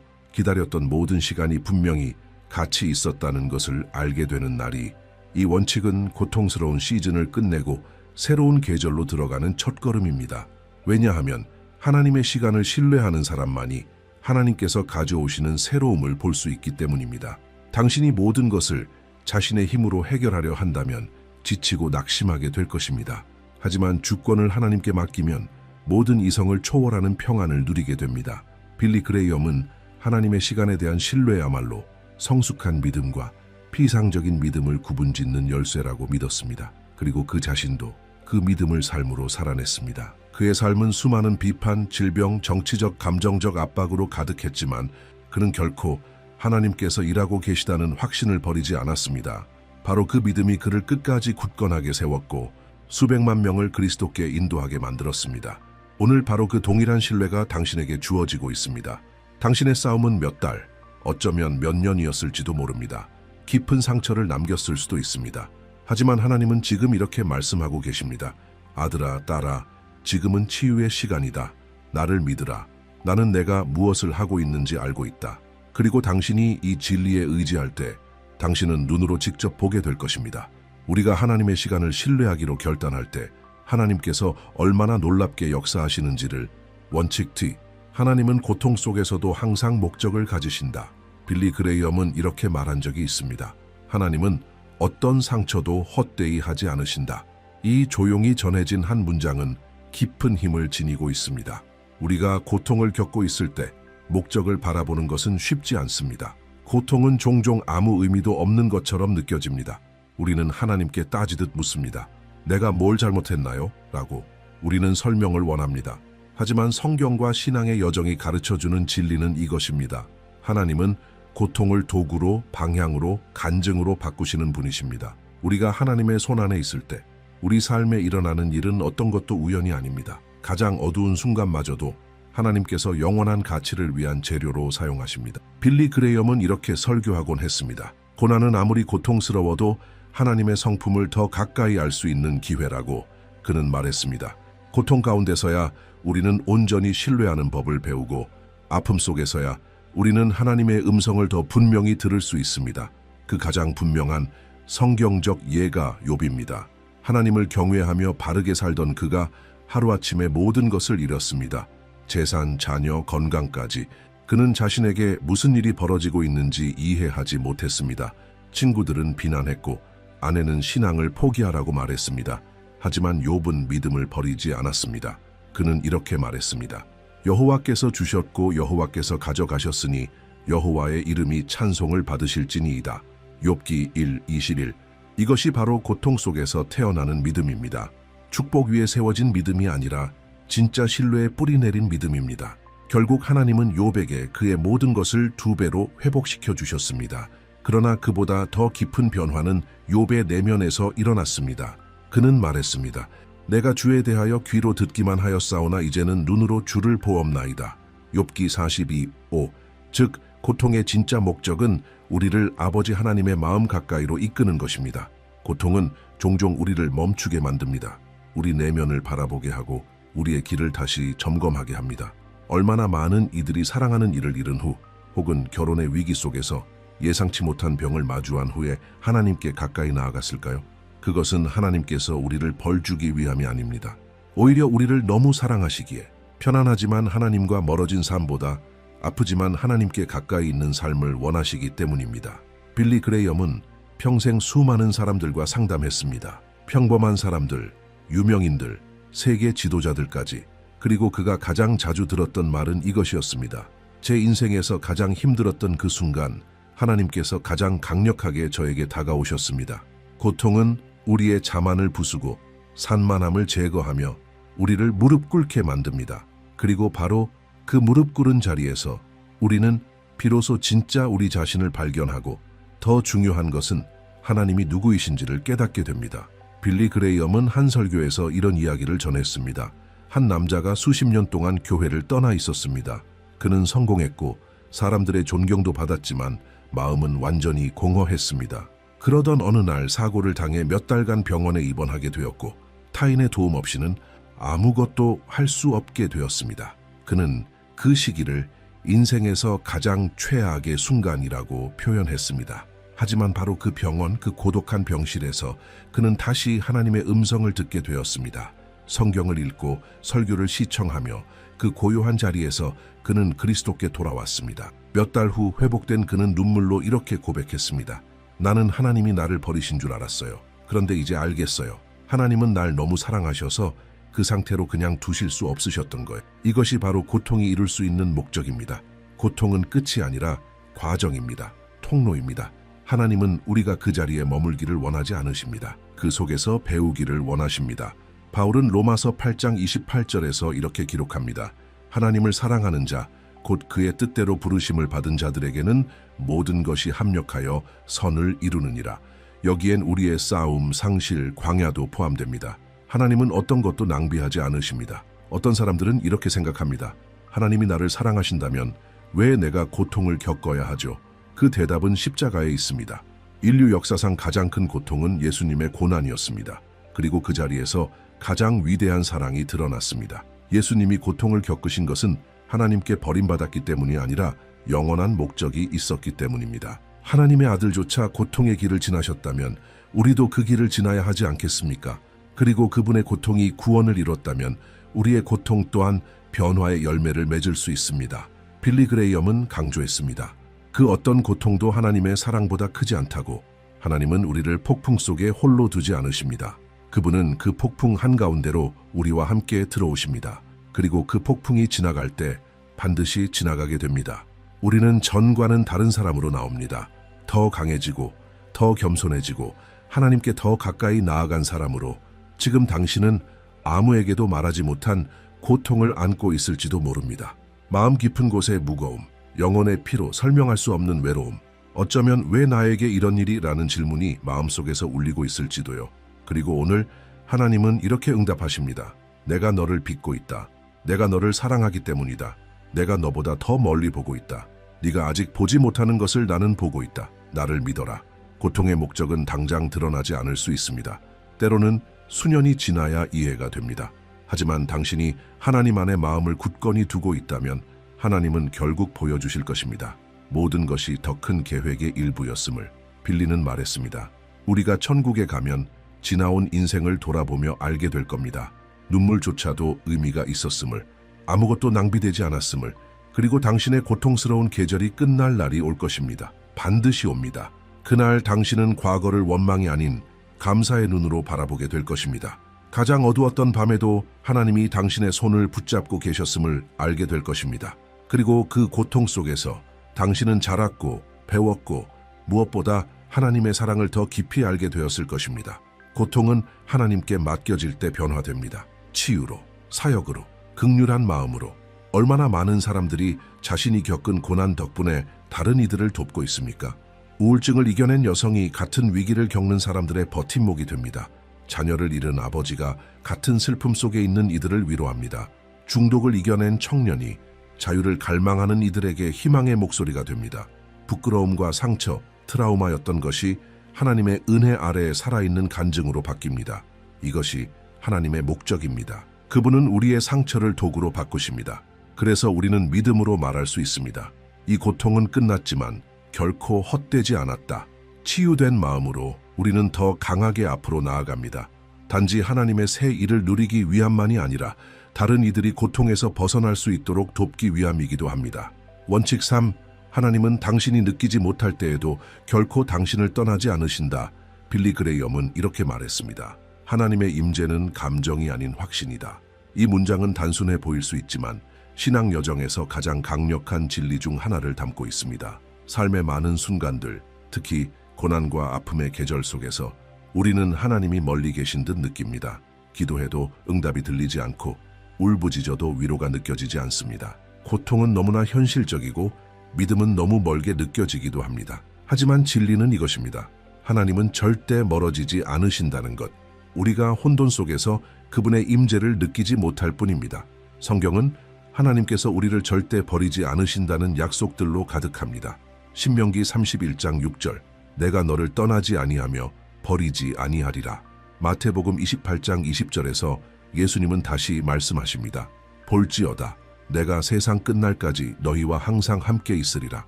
기다렸던 모든 시간이 분명히 가치 있었다는 것을 알게 되는 날이, 이 원칙은 고통스러운 시즌을 끝내고 새로운 계절로 들어가는 첫걸음입니다. 왜냐하면 하나님의 시간을 신뢰하는 사람만이 하나님께서 가져오시는 새로움을 볼 수 있기 때문입니다. 당신이 모든 것을 자신의 힘으로 해결하려 한다면 지치고 낙심하게 될 것입니다. 하지만 주권을 하나님께 맡기면 모든 이성을 초월하는 평안을 누리게 됩니다. 빌리 그레이엄은 하나님의 시간에 대한 신뢰야말로 성숙한 믿음과 피상적인 믿음을 구분짓는 열쇠라고 믿었습니다. 그리고 그 자신도 그 믿음을 삶으로 살아냈습니다. 그의 삶은 수많은 비판, 질병, 정치적, 감정적 압박으로 가득했지만 그는 결코 하나님께서 일하고 계시다는 확신을 버리지 않았습니다. 바로 그 믿음이 그를 끝까지 굳건하게 세웠고 수백만 명을 그리스도께 인도하게 만들었습니다. 오늘 바로 그 동일한 신뢰가 당신에게 주어지고 있습니다. 당신의 싸움은 몇 달, 어쩌면 몇 년이었을지도 모릅니다. 깊은 상처를 남겼을 수도 있습니다. 하지만 하나님은 지금 이렇게 말씀하고 계십니다. 아들아, 딸아, 지금은 치유의 시간이다. 나를 믿으라. 나는 내가 무엇을 하고 있는지 알고 있다. 그리고 당신이 이 진리에 의지할 때 당신은 눈으로 직접 보게 될 것입니다. 우리가 하나님의 시간을 신뢰하기로 결단할 때 하나님께서 얼마나 놀랍게 역사하시는지를 원칙 T. 하나님은 고통 속에서도 항상 목적을 가지신다. 빌리 그레이엄은 이렇게 말한 적이 있습니다. 하나님은 어떤 상처도 헛되이 하지 않으신다. 이 조용히 전해진 한 문장은 깊은 힘을 지니고 있습니다. 우리가 고통을 겪고 있을 때 목적을 바라보는 것은 쉽지 않습니다. 고통은 종종 아무 의미도 없는 것처럼 느껴집니다. 우리는 하나님께 따지듯 묻습니다. 내가 뭘 잘못했나요? 라고 우리는 설명을 원합니다. 하지만 성경과 신앙의 여정이 가르쳐주는 진리는 이것입니다. 하나님은 고통을 도구로, 방향으로, 간증으로 바꾸시는 분이십니다. 우리가 하나님의 손안에 있을 때 우리 삶에 일어나는 일은 어떤 것도 우연이 아닙니다. 가장 어두운 순간마저도 하나님께서 영원한 가치를 위한 재료로 사용하십니다. 빌리 그레이엄은 이렇게 설교하곤 했습니다. 고난은 아무리 고통스러워도 하나님의 성품을 더 가까이 알 수 있는 기회라고 그는 말했습니다. 고통 가운데서야 우리는 온전히 신뢰하는 법을 배우고 아픔 속에서야 우리는 하나님의 음성을 더 분명히 들을 수 있습니다. 그 가장 분명한 성경적 예가 욥입니다. 하나님을 경외하며 바르게 살던 그가 하루아침에 모든 것을 잃었습니다. 재산, 자녀, 건강까지. 그는 자신에게 무슨 일이 벌어지고 있는지 이해하지 못했습니다. 친구들은 비난했고 아내는 신앙을 포기하라고 말했습니다. 하지만 욥은 믿음을 버리지 않았습니다. 그는 이렇게 말했습니다. 여호와께서 주셨고 여호와께서 가져가셨으니 여호와의 이름이 찬송을 받으실지니이다. 욥기 1:21. 이것이 바로 고통 속에서 태어나는 믿음입니다. 축복 위에 세워진 믿음이 아니라 진짜 신뢰에 뿌리 내린 믿음입니다. 결국 하나님은 욥에게 그의 모든 것을 2배로 회복시켜 주셨습니다. 그러나 그보다 더 깊은 변화는 욥의 내면에서 일어났습니다. 그는 말했습니다. 내가 주에 대하여 귀로 듣기만 하였사오나 이제는 눈으로 주를 보옵나이다. 욥기 42:5. 즉 고통의 진짜 목적은 우리를 아버지 하나님의 마음 가까이로 이끄는 것입니다. 고통은 종종 우리를 멈추게 만듭니다. 우리 내면을 바라보게 하고 우리의 길을 다시 점검하게 합니다. 얼마나 많은 이들이 사랑하는 이를 잃은 후 혹은 결혼의 위기 속에서 예상치 못한 병을 마주한 후에 하나님께 가까이 나아갔을까요? 그것은 하나님께서 우리를 벌주기 위함이 아닙니다. 오히려 우리를 너무 사랑하시기에 편안하지만 하나님과 멀어진 삶보다 아프지만 하나님께 가까이 있는 삶을 원하시기 때문입니다. 빌리 그레이엄은 평생 수많은 사람들과 상담했습니다. 평범한 사람들, 유명인들, 세계 지도자들까지. 그리고 그가 가장 자주 들었던 말은 이것이었습니다. 제 인생에서 가장 힘들었던 그 순간 하나님께서 가장 강력하게 저에게 다가오셨습니다. 고통은 우리의 자만을 부수고 산만함을 제거하며 우리를 무릎 꿇게 만듭니다. 그리고 바로 그 무릎 꿇은 자리에서 우리는 비로소 진짜 우리 자신을 발견하고 더 중요한 것은 하나님이 누구이신지를 깨닫게 됩니다. 빌리 그레이엄은 한 설교에서 이런 이야기를 전했습니다. 한 남자가 수십 년 동안 교회를 떠나 있었습니다. 그는 성공했고 사람들의 존경도 받았지만 마음은 완전히 공허했습니다. 그러던 어느 날 사고를 당해 몇 달간 병원에 입원하게 되었고 타인의 도움 없이는 아무것도 할 수 없게 되었습니다. 그는 그 시기를 인생에서 가장 최악의 순간이라고 표현했습니다. 하지만 바로 그 병원, 그 고독한 병실에서 그는 다시 하나님의 음성을 듣게 되었습니다. 성경을 읽고 설교를 시청하며 그 고요한 자리에서 그는 그리스도께 돌아왔습니다. 몇 달 후 회복된 그는 눈물로 이렇게 고백했습니다. 나는 하나님이 나를 버리신 줄 알았어요. 그런데 이제 알겠어요. 하나님은 날 너무 사랑하셔서 그 상태로 그냥 두실 수 없으셨던 거예요. 이것이 바로 고통이 이룰 수 있는 목적입니다. 고통은 끝이 아니라 과정입니다. 통로입니다. 하나님은 우리가 그 자리에 머물기를 원하지 않으십니다. 그 속에서 배우기를 원하십니다. 바울은 로마서 8장 28절에서 이렇게 기록합니다. 하나님을 사랑하는 자, 곧 그의 뜻대로 부르심을 받은 자들에게는 모든 것이 합력하여 선을 이루느니라. 여기엔 우리의 싸움, 상실, 광야도 포함됩니다. 하나님은 어떤 것도 낭비하지 않으십니다. 어떤 사람들은 이렇게 생각합니다. 하나님이 나를 사랑하신다면 왜 내가 고통을 겪어야 하죠? 그 대답은 십자가에 있습니다. 인류 역사상 가장 큰 고통은 예수님의 고난이었습니다. 그리고 그 자리에서 가장 위대한 사랑이 드러났습니다. 예수님이 고통을 겪으신 것은 하나님께 버림받았기 때문이 아니라 영원한 목적이 있었기 때문입니다. 하나님의 아들조차 고통의 길을 지나셨다면 우리도 그 길을 지나야 하지 않겠습니까? 그리고 그분의 고통이 구원을 이뤘다면 우리의 고통 또한 변화의 열매를 맺을 수 있습니다. 빌리 그레이엄은 강조했습니다. 그 어떤 고통도 하나님의 사랑보다 크지 않다고. 하나님은 우리를 폭풍 속에 홀로 두지 않으십니다. 그분은 그 폭풍 한가운데로 우리와 함께 들어오십니다. 그리고 그 폭풍이 지나갈 때 반드시 지나가게 됩니다. 우리는 전과는 다른 사람으로 나옵니다. 더 강해지고 더 겸손해지고 하나님께 더 가까이 나아간 사람으로. 지금 당신은 아무에게도 말하지 못한 고통을 안고 있을지도 모릅니다. 마음 깊은 곳의 무거움, 영혼의 피로 설명할 수 없는 외로움, 어쩌면 왜 나에게 이런 일이? 라는 질문이 마음속에서 울리고 있을지도요. 그리고 오늘 하나님은 이렇게 응답하십니다. 내가 너를 빚고 있다. 내가 너를 사랑하기 때문이다. 내가 너보다 더 멀리 보고 있다. 네가 아직 보지 못하는 것을 나는 보고 있다. 나를 믿어라. 고통의 목적은 당장 드러나지 않을 수 있습니다. 때로는 수년이 지나야 이해가 됩니다. 하지만 당신이 하나님 안에 마음을 굳건히 두고 있다면 하나님은 결국 보여주실 것입니다. 모든 것이 더 큰 계획의 일부였음을. 빌리는 말했습니다. 우리가 천국에 가면 지나온 인생을 돌아보며 알게 될 겁니다. 눈물조차도 의미가 있었음을, 아무것도 낭비되지 않았음을, 그리고 당신의 고통스러운 계절이 끝날 날이 올 것입니다. 반드시 옵니다. 그날 당신은 과거를 원망이 아닌 감사의 눈으로 바라보게 될 것입니다. 가장 어두웠던 밤에도 하나님이 당신의 손을 붙잡고 계셨음을 알게 될 것입니다. 그리고 그 고통 속에서 당신은 자랐고 배웠고 무엇보다 하나님의 사랑을 더 깊이 알게 되었을 것입니다. 고통은 하나님께 맡겨질 때 변화됩니다. 치유로, 사역으로, 긍휼한 마음으로. 얼마나 많은 사람들이 자신이 겪은 고난 덕분에 다른 이들을 돕고 있습니까? 우울증을 이겨낸 여성이 같은 위기를 겪는 사람들의 버팀목이 됩니다. 자녀를 잃은 아버지가 같은 슬픔 속에 있는 이들을 위로합니다. 중독을 이겨낸 청년이 자유를 갈망하는 이들에게 희망의 목소리가 됩니다. 부끄러움과 상처, 트라우마였던 것이 하나님의 은혜 아래에 살아있는 간증으로 바뀝니다. 이것이 하나님의 목적입니다. 그분은 우리의 상처를 도구로 바꾸십니다. 그래서 우리는 믿음으로 말할 수 있습니다. 이 고통은 끝났지만 결코 헛되지 않았다. 치유된 마음으로 우리는 더 강하게 앞으로 나아갑니다. 단지 하나님의 새 일을 누리기 위함만이 아니라 다른 이들이 고통에서 벗어날 수 있도록 돕기 위함이기도 합니다. 원칙 3. 하나님은 당신이 느끼지 못할 때에도 결코 당신을 떠나지 않으신다. 빌리 그레이엄은 이렇게 말했습니다. 하나님의 임재는 감정이 아닌 확신이다. 이 문장은 단순해 보일 수 있지만 신앙 여정에서 가장 강력한 진리 중 하나를 담고 있습니다. 삶의 많은 순간들, 특히 고난과 아픔의 계절 속에서 우리는 하나님이 멀리 계신 듯 느낍니다. 기도해도 응답이 들리지 않고 울부짖어도 위로가 느껴지지 않습니다. 고통은 너무나 현실적이고 믿음은 너무 멀게 느껴지기도 합니다. 하지만 진리는 이것입니다. 하나님은 절대 멀어지지 않으신다는 것. 우리가 혼돈 속에서 그분의 임재를 느끼지 못할 뿐입니다. 성경은 하나님께서 우리를 절대 버리지 않으신다는 약속들로 가득합니다. 신명기 31장 6절. 내가 너를 떠나지 아니하며 버리지 아니하리라. 마태복음 28장 20절에서 예수님은 다시 말씀하십니다. 볼지어다. 내가 세상 끝날까지 너희와 항상 함께 있으리라.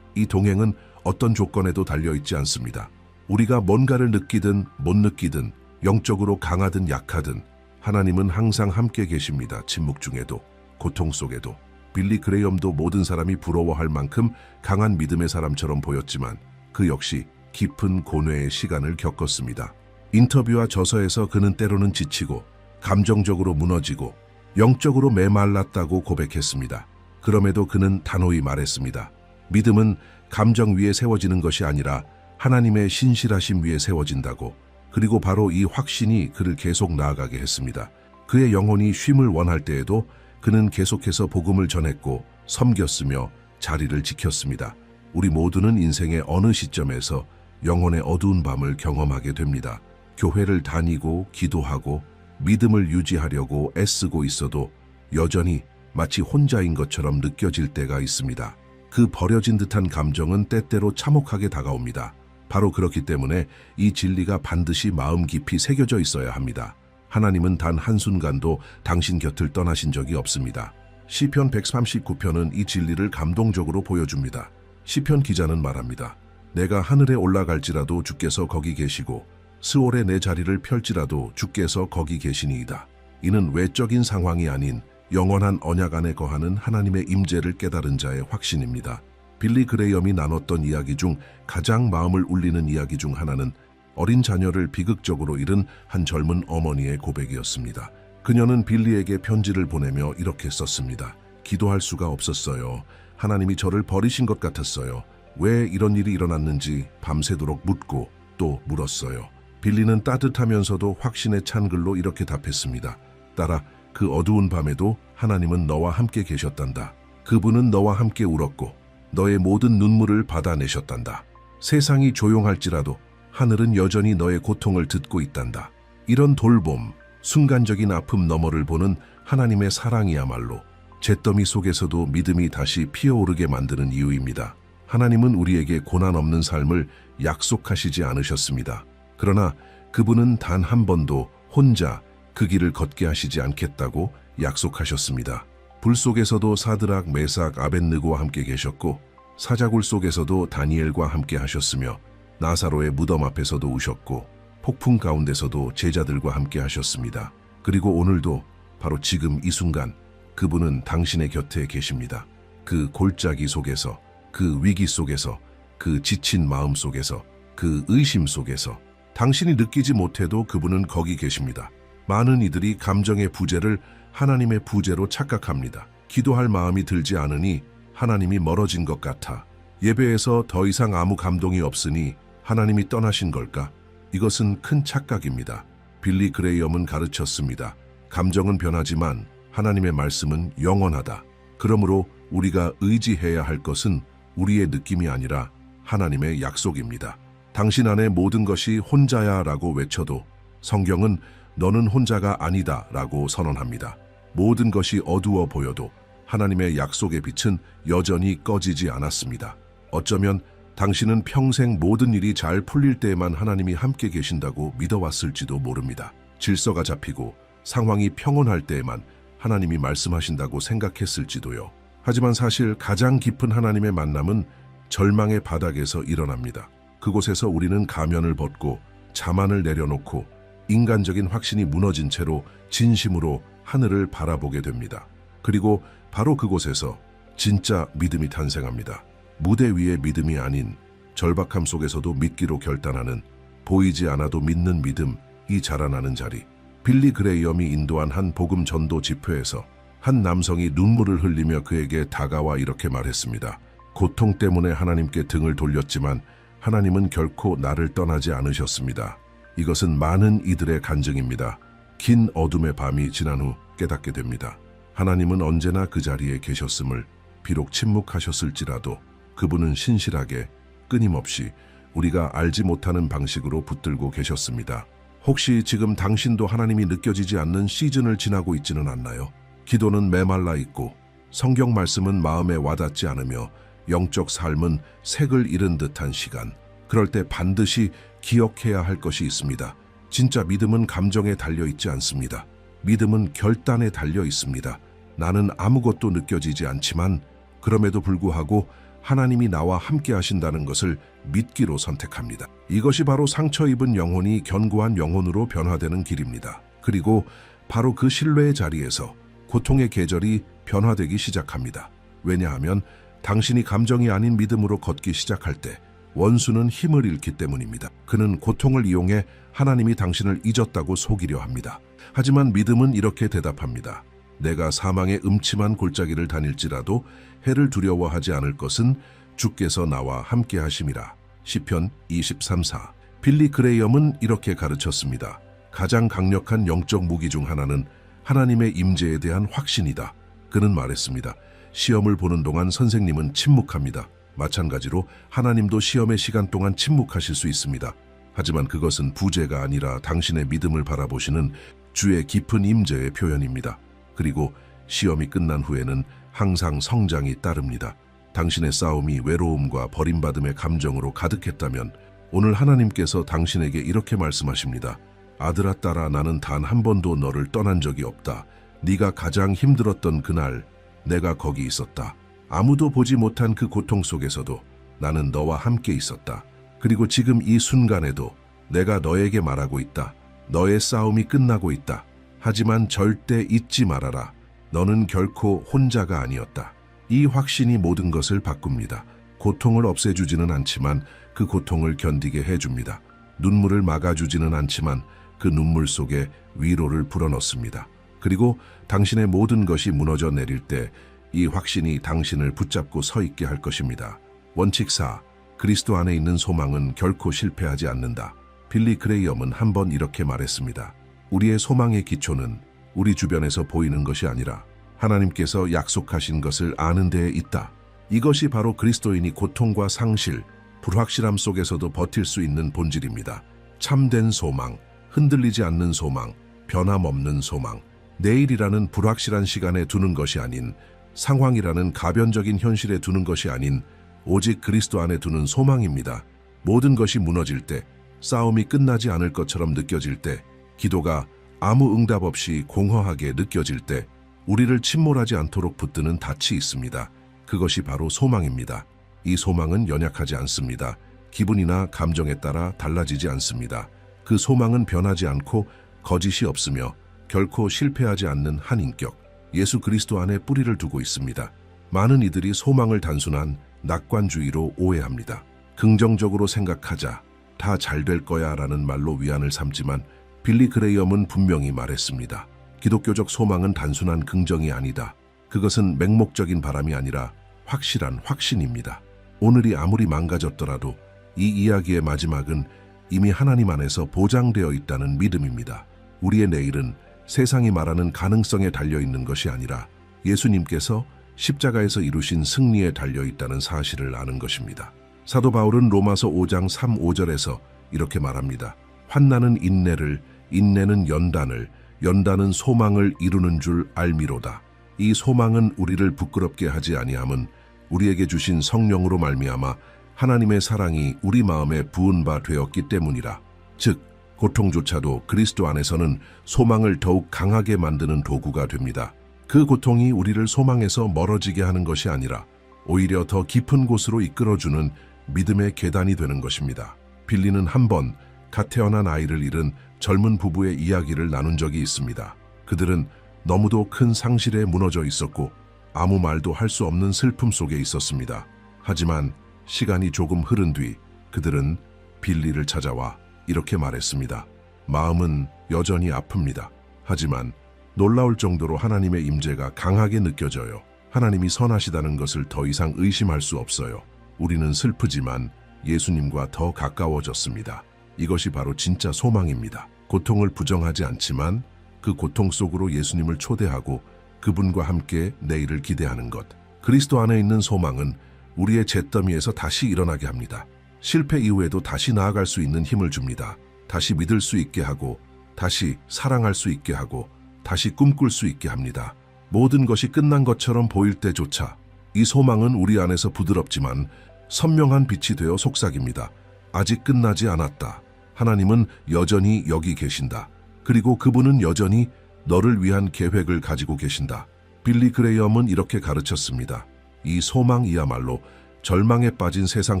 이 동행은 어떤 조건에도 달려있지 않습니다. 우리가 뭔가를 느끼든 못 느끼든 영적으로 강하든 약하든 하나님은 항상 함께 계십니다. 침묵 중에도, 고통 속에도. 빌리 그레이엄도 모든 사람이 부러워할 만큼 강한 믿음의 사람처럼 보였지만 그 역시 깊은 고뇌의 시간을 겪었습니다. 인터뷰와 저서에서 그는 때로는 지치고 감정적으로 무너지고 영적으로 메말랐다고 고백했습니다. 그럼에도 그는 단호히 말했습니다. 믿음은 감정 위에 세워지는 것이 아니라 하나님의 신실하심 위에 세워진다고. 그리고 바로 이 확신이 그를 계속 나아가게 했습니다. 그의 영혼이 쉼을 원할 때에도 그는 계속해서 복음을 전했고 섬겼으며 자리를 지켰습니다. 우리 모두는 인생의 어느 시점에서 영혼의 어두운 밤을 경험하게 됩니다. 교회를 다니고 기도하고 믿음을 유지하려고 애쓰고 있어도 여전히 마치 혼자인 것처럼 느껴질 때가 있습니다. 그 버려진 듯한 감정은 때때로 참혹하게 다가옵니다. 바로 그렇기 때문에 이 진리가 반드시 마음 깊이 새겨져 있어야 합니다. 하나님은 단 한순간도 당신 곁을 떠나신 적이 없습니다. 시편 139편은 이 진리를 감동적으로 보여줍니다. 시편 기자는 말합니다. 내가 하늘에 올라갈지라도 주께서 거기 계시고 스올에 내 자리를 펼지라도 주께서 거기 계시니이다. 이는 외적인 상황이 아닌 영원한 언약 안에 거하는 하나님의 임재를 깨달은 자의 확신입니다. 빌리 그레이엄이 나눴던 이야기 중 가장 마음을 울리는 이야기 중 하나는 어린 자녀를 비극적으로 잃은 한 젊은 어머니의 고백이었습니다. 그녀는 빌리에게 편지를 보내며 이렇게 썼습니다. 기도할 수가 없었어요. 하나님이 저를 버리신 것 같았어요. 왜 이런 일이 일어났는지 밤새도록 묻고 또 물었어요. 빌리는 따뜻하면서도 확신에 찬 글로 이렇게 답했습니다. 딸아, 그 어두운 밤에도 하나님은 너와 함께 계셨단다. 그분은 너와 함께 울었고 너의 모든 눈물을 받아내셨단다. 세상이 조용할지라도 하늘은 여전히 너의 고통을 듣고 있단다. 이런 돌봄, 순간적인 아픔 너머를 보는 하나님의 사랑이야말로 잿더미 속에서도 믿음이 다시 피어오르게 만드는 이유입니다. 하나님은 우리에게 고난 없는 삶을 약속하시지 않으셨습니다. 그러나 그분은 단 한 번도 혼자 그 길을 걷게 하시지 않겠다고 약속하셨습니다. 불 속에서도 사드락, 메삭, 아벳느고와 함께 계셨고 사자굴 속에서도 다니엘과 함께 하셨으며 나사로의 무덤 앞에서도 우셨고 폭풍 가운데서도 제자들과 함께 하셨습니다. 그리고 오늘도 바로 지금 이 순간 그분은 당신의 곁에 계십니다. 그 골짜기 속에서, 그 위기 속에서, 그 지친 마음 속에서, 그 의심 속에서 당신이 느끼지 못해도 그분은 거기 계십니다. 많은 이들이 감정의 부재를 하나님의 부재로 착각합니다. 기도할 마음이 들지 않으니 하나님이 멀어진 것 같아. 예배에서 더 이상 아무 감동이 없으니 하나님이 떠나신 걸까? 이것은 큰 착각입니다. 빌리 그레이엄은 가르쳤습니다. 감정은 변하지만 하나님의 말씀은 영원하다. 그러므로 우리가 의지해야 할 것은 우리의 느낌이 아니라 하나님의 약속입니다. 당신 안에 모든 것이 혼자야 라고 외쳐도 성경은 너는 혼자가 아니다 라고 선언합니다. 모든 것이 어두워 보여도 하나님의 약속의 빛은 여전히 꺼지지 않았습니다. 어쩌면 당신은 평생 모든 일이 잘 풀릴 때에만 하나님이 함께 계신다고 믿어왔을지도 모릅니다. 질서가 잡히고 상황이 평온할 때에만 하나님이 말씀하신다고 생각했을지도요. 하지만 사실 가장 깊은 하나님의 만남은 절망의 바닥에서 일어납니다. 그곳에서 우리는 가면을 벗고 자만을 내려놓고 인간적인 확신이 무너진 채로 진심으로 하늘을 바라보게 됩니다. 그리고 바로 그곳에서 진짜 믿음이 탄생합니다. 무대 위의 믿음이 아닌 절박함 속에서도 믿기로 결단하는 보이지 않아도 믿는 믿음이 자라나는 자리. 빌리 그레이엄이 인도한 한 복음 전도 집회에서 한 남성이 눈물을 흘리며 그에게 다가와 이렇게 말했습니다. 고통 때문에 하나님께 등을 돌렸지만 하나님은 결코 나를 떠나지 않으셨습니다. 이것은 많은 이들의 간증입니다. 긴 어둠의 밤이 지난 후 깨닫게 됩니다. 하나님은 언제나 그 자리에 계셨음을, 비록 침묵하셨을지라도 그분은 신실하게 끊임없이 우리가 알지 못하는 방식으로 붙들고 계셨습니다. 혹시 지금 당신도 하나님이 느껴지지 않는 시즌을 지나고 있지는 않나요? 기도는 메말라 있고 성경 말씀은 마음에 와닿지 않으며 영적 삶은 색을 잃은 듯한 시간. 그럴 때 반드시 기억해야 할 것이 있습니다. 진짜 믿음은 감정에 달려 있지 않습니다. 믿음은 결단에 달려 있습니다. 나는 아무것도 느껴지지 않지만 그럼에도 불구하고 하나님이 나와 함께 하신다는 것을 믿기로 선택합니다. 이것이 바로 상처 입은 영혼이 견고한 영혼으로 변화되는 길입니다. 그리고 바로 그 신뢰의 자리에서 고통의 계절이 변화되기 시작합니다. 왜냐하면 당신이 감정이 아닌 믿음으로 걷기 시작할 때 원수는 힘을 잃기 때문입니다. 그는 고통을 이용해 하나님이 당신을 잊었다고 속이려 합니다. 하지만 믿음은 이렇게 대답합니다. 내가 사망의 음침한 골짜기를 다닐지라도 해를 두려워하지 않을 것은 주께서 나와 함께 하심이라. 시편 23:4. 빌리 그레이엄은 이렇게 가르쳤습니다. 가장 강력한 영적 무기 중 하나는 하나님의 임재에 대한 확신이다. 그는 말했습니다. 시험을 보는 동안 선생님은 침묵합니다. 마찬가지로 하나님도 시험의 시간 동안 침묵하실 수 있습니다. 하지만 그것은 부재가 아니라 당신의 믿음을 바라보시는 주의 깊은 임재의 표현입니다. 그리고 시험이 끝난 후에는 항상 성장이 따릅니다. 당신의 싸움이 외로움과 버림받음의 감정으로 가득했다면 오늘 하나님께서 당신에게 이렇게 말씀하십니다. 아들아 딸아, 나는 단 한 번도 너를 떠난 적이 없다. 네가 가장 힘들었던 그날 내가 거기 있었다. 아무도 보지 못한 그 고통 속에서도 나는 너와 함께 있었다. 그리고 지금 이 순간에도 내가 너에게 말하고 있다. 너의 싸움이 끝나고 있다. 하지만 절대 잊지 말아라. 너는 결코 혼자가 아니었다. 이 확신이 모든 것을 바꿉니다. 고통을 없애주지는 않지만 그 고통을 견디게 해줍니다. 눈물을 막아주지는 않지만 그 눈물 속에 위로를 불어넣습니다. 그리고 당신의 모든 것이 무너져 내릴 때 이 확신이 당신을 붙잡고 서 있게 할 것입니다. 원칙 4. 그리스도 안에 있는 소망은 결코 실패하지 않는다. 빌리 그레이엄은 한번 이렇게 말했습니다. 우리의 소망의 기초는 우리 주변에서 보이는 것이 아니라 하나님께서 약속하신 것을 아는 데에 있다. 이것이 바로 그리스도인이 고통과 상실, 불확실함 속에서도 버틸 수 있는 본질입니다. 참된 소망, 흔들리지 않는 소망, 변함없는 소망, 내일이라는 불확실한 시간에 두는 것이 아닌, 상황이라는 가변적인 현실에 두는 것이 아닌 오직 그리스도 안에 두는 소망입니다. 모든 것이 무너질 때, 싸움이 끝나지 않을 것처럼 느껴질 때, 기도가 아무 응답 없이 공허하게 느껴질 때 우리를 침몰하지 않도록 붙드는 닻이 있습니다. 그것이 바로 소망입니다. 이 소망은 연약하지 않습니다. 기분이나 감정에 따라 달라지지 않습니다. 그 소망은 변하지 않고 거짓이 없으며 결코 실패하지 않는 한 인격, 예수 그리스도 안에 뿌리를 두고 있습니다. 많은 이들이 소망을 단순한 낙관주의로 오해합니다. 긍정적으로 생각하자, 다 잘 될 거야 라는 말로 위안을 삼지만 빌리 그레이엄은 분명히 말했습니다. 기독교적 소망은 단순한 긍정이 아니다. 그것은 맹목적인 바람이 아니라 확실한 확신입니다. 오늘이 아무리 망가졌더라도 이 이야기의 마지막은 이미 하나님 안에서 보장되어 있다는 믿음입니다. 우리의 내일은 세상이 말하는 가능성에 달려있는 것이 아니라 예수님께서 십자가에서 이루신 승리에 달려있다는 사실을 아는 것입니다. 사도 바울은 로마서 5장 3, 5절에서 이렇게 말합니다. 환난은 인내를, 인내는 연단을, 연단은 소망을 이루는 줄 알미로다. 이 소망은 우리를 부끄럽게 하지 아니함은 우리에게 주신 성령으로 말미암아 하나님의 사랑이 우리 마음에 부은 바 되었기 때문이라. 즉 고통조차도 그리스도 안에서는 소망을 더욱 강하게 만드는 도구가 됩니다. 그 고통이 우리를 소망에서 멀어지게 하는 것이 아니라 오히려 더 깊은 곳으로 이끌어주는 믿음의 계단이 되는 것입니다. 빌리는 한 번 갓 태어난 아이를 잃은 젊은 부부의 이야기를 나눈 적이 있습니다. 그들은 너무도 큰 상실에 무너져 있었고 아무 말도 할 수 없는 슬픔 속에 있었습니다. 하지만 시간이 조금 흐른 뒤 그들은 빌리를 찾아와 이렇게 말했습니다. 마음은 여전히 아픕니다. 하지만 놀라울 정도로 하나님의 임재가 강하게 느껴져요. 하나님이 선하시다는 것을 더 이상 의심할 수 없어요. 우리는 슬프지만 예수님과 더 가까워졌습니다. 이것이 바로 진짜 소망입니다. 고통을 부정하지 않지만 그 고통 속으로 예수님을 초대하고 그분과 함께 내일을 기대하는 것. 그리스도 안에 있는 소망은 우리의 잿더미에서 다시 일어나게 합니다. 실패 이후에도 다시 나아갈 수 있는 힘을 줍니다. 다시 믿을 수 있게 하고, 다시 사랑할 수 있게 하고, 다시 꿈꿀 수 있게 합니다. 모든 것이 끝난 것처럼 보일 때조차 이 소망은 우리 안에서 부드럽지만 선명한 빛이 되어 속삭입니다. 아직 끝나지 않았다. 하나님은 여전히 여기 계신다. 그리고 그분은 여전히 너를 위한 계획을 가지고 계신다. 빌리 그레이엄은 이렇게 가르쳤습니다. 이 소망이야말로 절망에 빠진 세상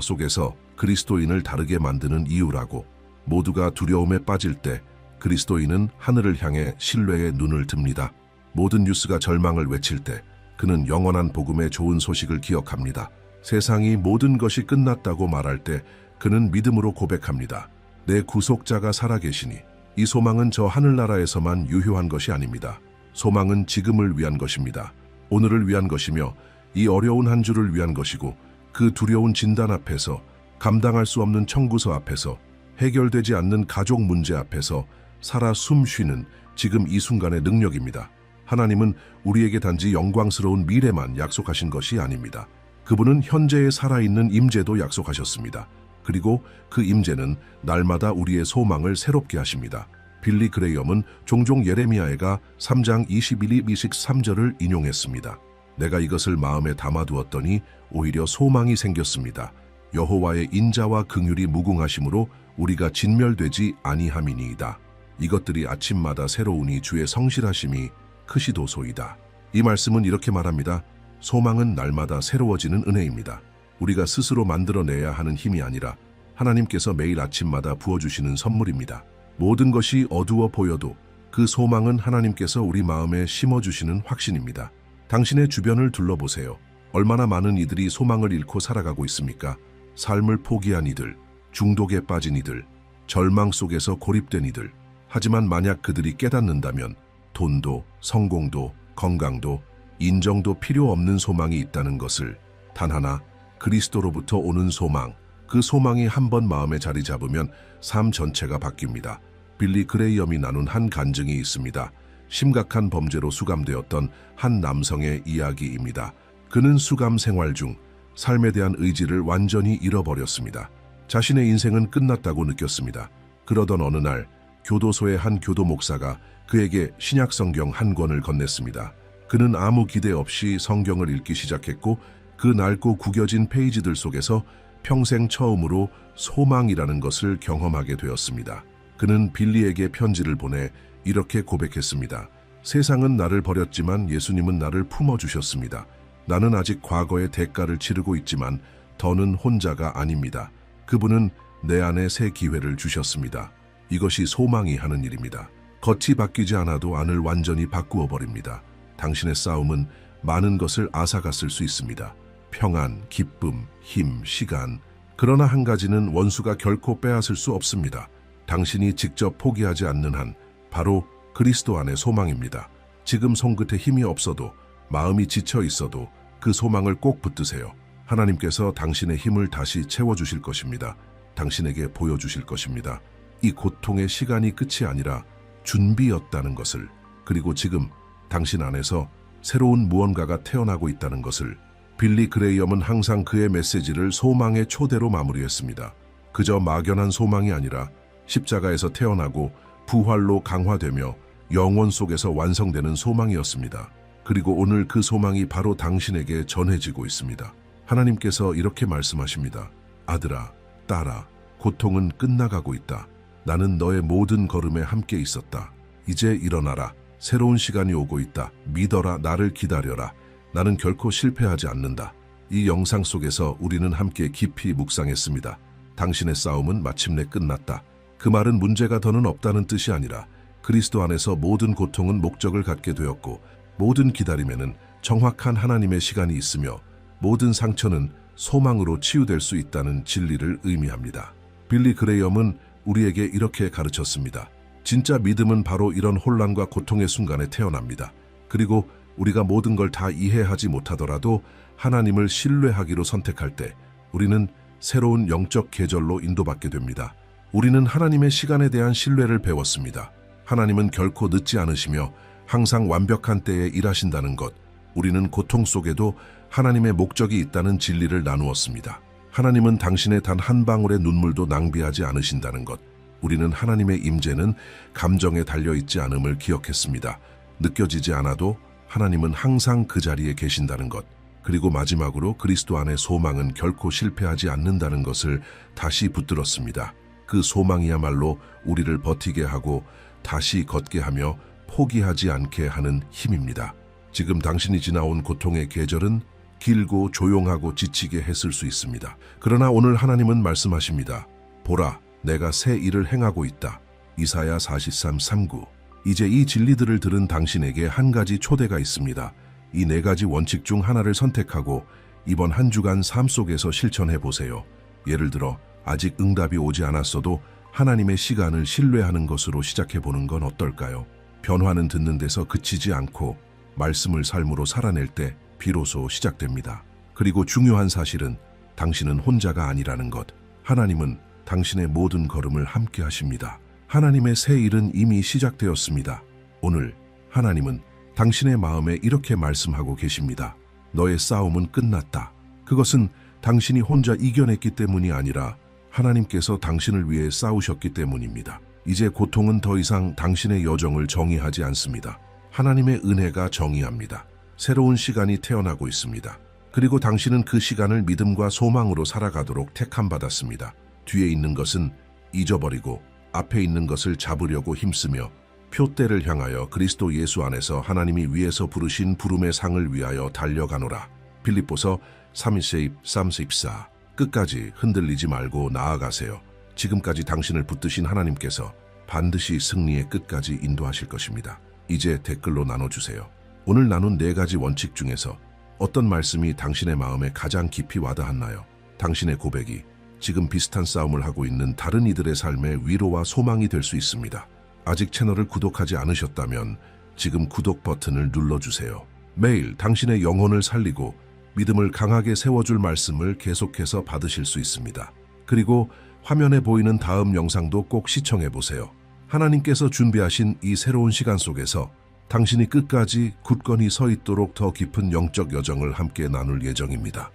속에서 그리스도인을 다르게 만드는 이유라고. 모두가 두려움에 빠질 때 그리스도인은 하늘을 향해 신뢰의 눈을 듭니다. 모든 뉴스가 절망을 외칠 때 그는 영원한 복음의 좋은 소식을 기억합니다. 세상이 모든 것이 끝났다고 말할 때 그는 믿음으로 고백합니다. 내 구속자가 살아계시니. 이 소망은 저 하늘나라에서만 유효한 것이 아닙니다. 소망은 지금을 위한 것입니다. 오늘을 위한 것이며 이 어려운 한 주를 위한 것이고 그 두려운 진단 앞에서, 감당할 수 없는 청구서 앞에서, 해결되지 않는 가족 문제 앞에서 살아 숨쉬는 지금 이 순간의 능력입니다. 하나님은 우리에게 단지 영광스러운 미래만 약속하신 것이 아닙니다. 그분은 현재에 살아있는 임재도 약속하셨습니다. 그리고 그 임재는 날마다 우리의 소망을 새롭게 하십니다. 빌리 그레이엄은 종종 예레미야가 3장 21-23절을 인용했습니다. 내가 이것을 마음에 담아두었더니 오히려 소망이 생겼습니다. 여호와의 인자와 긍휼이 무궁하심으로 우리가 진멸되지 아니함이니이다. 이것들이 아침마다 새로우니 주의 성실하심이 크시도소이다. 이 말씀은 이렇게 말합니다. 소망은 날마다 새로워지는 은혜입니다. 우리가 스스로 만들어내야 하는 힘이 아니라 하나님께서 매일 아침마다 부어주시는 선물입니다. 모든 것이 어두워 보여도 그 소망은 하나님께서 우리 마음에 심어주시는 확신입니다. 당신의 주변을 둘러보세요. 얼마나 많은 이들이 소망을 잃고 살아가고 있습니까? 삶을 포기한 이들, 중독에 빠진 이들, 절망 속에서 고립된 이들. 하지만 만약 그들이 깨닫는다면 돈도, 성공도, 건강도, 인정도 필요 없는 소망이 있다는 것을, 단 하나, 그리스도로부터 오는 소망, 그 소망이 한번 마음에 자리 잡으면 삶 전체가 바뀝니다. 빌리 그레이엄이 나눈 한 간증이 있습니다. 심각한 범죄로 수감되었던 한 남성의 이야기입니다. 그는 수감 생활 중 삶에 대한 의지를 완전히 잃어버렸습니다. 자신의 인생은 끝났다고 느꼈습니다. 그러던 어느 날 교도소의 한 교도 목사가 그에게 신약 성경 한 권을 건넸습니다. 그는 아무 기대 없이 성경을 읽기 시작했고 그 낡고 구겨진 페이지들 속에서 평생 처음으로 소망이라는 것을 경험하게 되었습니다. 그는 빌리에게 편지를 보내 이렇게 고백했습니다. 세상은 나를 버렸지만 예수님은 나를 품어주셨습니다. 나는 아직 과거의 대가를 치르고 있지만 더는 혼자가 아닙니다. 그분은 내 안에 새 기회를 주셨습니다. 이것이 소망이 하는 일입니다. 겉이 바뀌지 않아도 안을 완전히 바꾸어 버립니다. 당신의 싸움은 많은 것을 앗아갔을 수 있습니다. 평안, 기쁨, 힘, 시간. 그러나 한 가지는 원수가 결코 빼앗을 수 없습니다. 당신이 직접 포기하지 않는 한 바로 그리스도 안의 소망입니다. 지금 손끝에 힘이 없어도, 마음이 지쳐 있어도 그 소망을 꼭 붙드세요. 하나님께서 당신의 힘을 다시 채워주실 것입니다. 당신에게 보여주실 것입니다. 이 고통의 시간이 끝이 아니라 준비였다는 것을, 그리고 지금 당신 안에서 새로운 무언가가 태어나고 있다는 것을. 빌리 그레이엄은 항상 그의 메시지를 소망의 초대로 마무리했습니다. 그저 막연한 소망이 아니라 십자가에서 태어나고 부활로 강화되며 영원 속에서 완성되는 소망이었습니다. 그리고 오늘 그 소망이 바로 당신에게 전해지고 있습니다. 하나님께서 이렇게 말씀하십니다. 아들아, 딸아, 고통은 끝나가고 있다. 나는 너의 모든 걸음에 함께 있었다. 이제 일어나라. 새로운 시간이 오고 있다. 믿어라. 나를 기다려라. 나는 결코 실패하지 않는다. 이 영상 속에서 우리는 함께 깊이 묵상했습니다. 당신의 싸움은 마침내 끝났다. 그 말은 문제가 더는 없다는 뜻이 아니라 그리스도 안에서 모든 고통은 목적을 갖게 되었고 모든 기다림에는 정확한 하나님의 시간이 있으며 모든 상처는 소망으로 치유될 수 있다는 진리를 의미합니다. 빌리 그레이엄은 우리에게 이렇게 가르쳤습니다. 진짜 믿음은 바로 이런 혼란과 고통의 순간에 태어납니다. 그리고 우리가 모든 걸 다 이해하지 못하더라도 하나님을 신뢰하기로 선택할 때 우리는 새로운 영적 계절로 인도받게 됩니다. 우리는 하나님의 시간에 대한 신뢰를 배웠습니다. 하나님은 결코 늦지 않으시며 항상 완벽한 때에 일하신다는 것. 우리는 고통 속에도 하나님의 목적이 있다는 진리를 나누었습니다. 하나님은 당신의 단 한 방울의 눈물도 낭비하지 않으신다는 것. 우리는 하나님의 임재는 감정에 달려있지 않음을 기억했습니다. 느껴지지 않아도 하나님은 항상 그 자리에 계신다는 것. 그리고 마지막으로 그리스도 안의 소망은 결코 실패하지 않는다는 것을 다시 붙들었습니다. 그 소망이야말로 우리를 버티게 하고 다시 걷게 하며 포기하지 않게 하는 힘입니다. 지금 당신이 지나온 고통의 계절은 길고 조용하고 지치게 했을 수 있습니다. 그러나 오늘 하나님은 말씀하십니다. 보라, 내가 새 일을 행하고 있다. 이사야 43:3-9. 이제 이 진리들을 들은 당신에게 한 가지 초대가 있습니다. 이 네 가지 원칙 중 하나를 선택하고 이번 한 주간 삶 속에서 실천해 보세요. 예를 들어 아직 응답이 오지 않았어도 하나님의 시간을 신뢰하는 것으로 시작해 보는 건 어떨까요? 변화는 듣는 데서 그치지 않고 말씀을 삶으로 살아낼 때 비로소 시작됩니다. 그리고 중요한 사실은 당신은 혼자가 아니라는 것. 하나님은 당신의 모든 걸음을 함께 하십니다. 하나님의 새 일은 이미 시작되었습니다. 오늘 하나님은 당신의 마음에 이렇게 말씀하고 계십니다. 너의 싸움은 끝났다. 그것은 당신이 혼자 이겨냈기 때문이 아니라 하나님께서 당신을 위해 싸우셨기 때문입니다. 이제 고통은 더 이상 당신의 여정을 정의하지 않습니다. 하나님의 은혜가 정의합니다. 새로운 시간이 태어나고 있습니다. 그리고 당신은 그 시간을 믿음과 소망으로 살아가도록 택함받았습니다. 뒤에 있는 것은 잊어버리고 앞에 있는 것을 잡으려고 힘쓰며 표대를 향하여 그리스도 예수 안에서 하나님이 위에서 부르신 부름의 상을 위하여 달려가노라. 빌립보서 3:34. 끝까지 흔들리지 말고 나아가세요. 지금까지 당신을 붙드신 하나님께서 반드시 승리의 끝까지 인도하실 것입니다. 이제 댓글로 나눠주세요. 오늘 나눈 4가지 원칙 중에서 어떤 말씀이 당신의 마음에 가장 깊이 와닿았나요? 당신의 고백이 지금 비슷한 싸움을 하고 있는 다른 이들의 삶에 위로와 소망이 될 수 있습니다. 아직 채널을 구독하지 않으셨다면 지금 구독 버튼을 눌러주세요. 매일 당신의 영혼을 살리고 믿음을 강하게 세워줄 말씀을 계속해서 받으실 수 있습니다. 그리고 화면에 보이는 다음 영상도 꼭 시청해보세요. 하나님께서 준비하신 이 새로운 시간 속에서 당신이 끝까지 굳건히 서 있도록 더 깊은 영적 여정을 함께 나눌 예정입니다.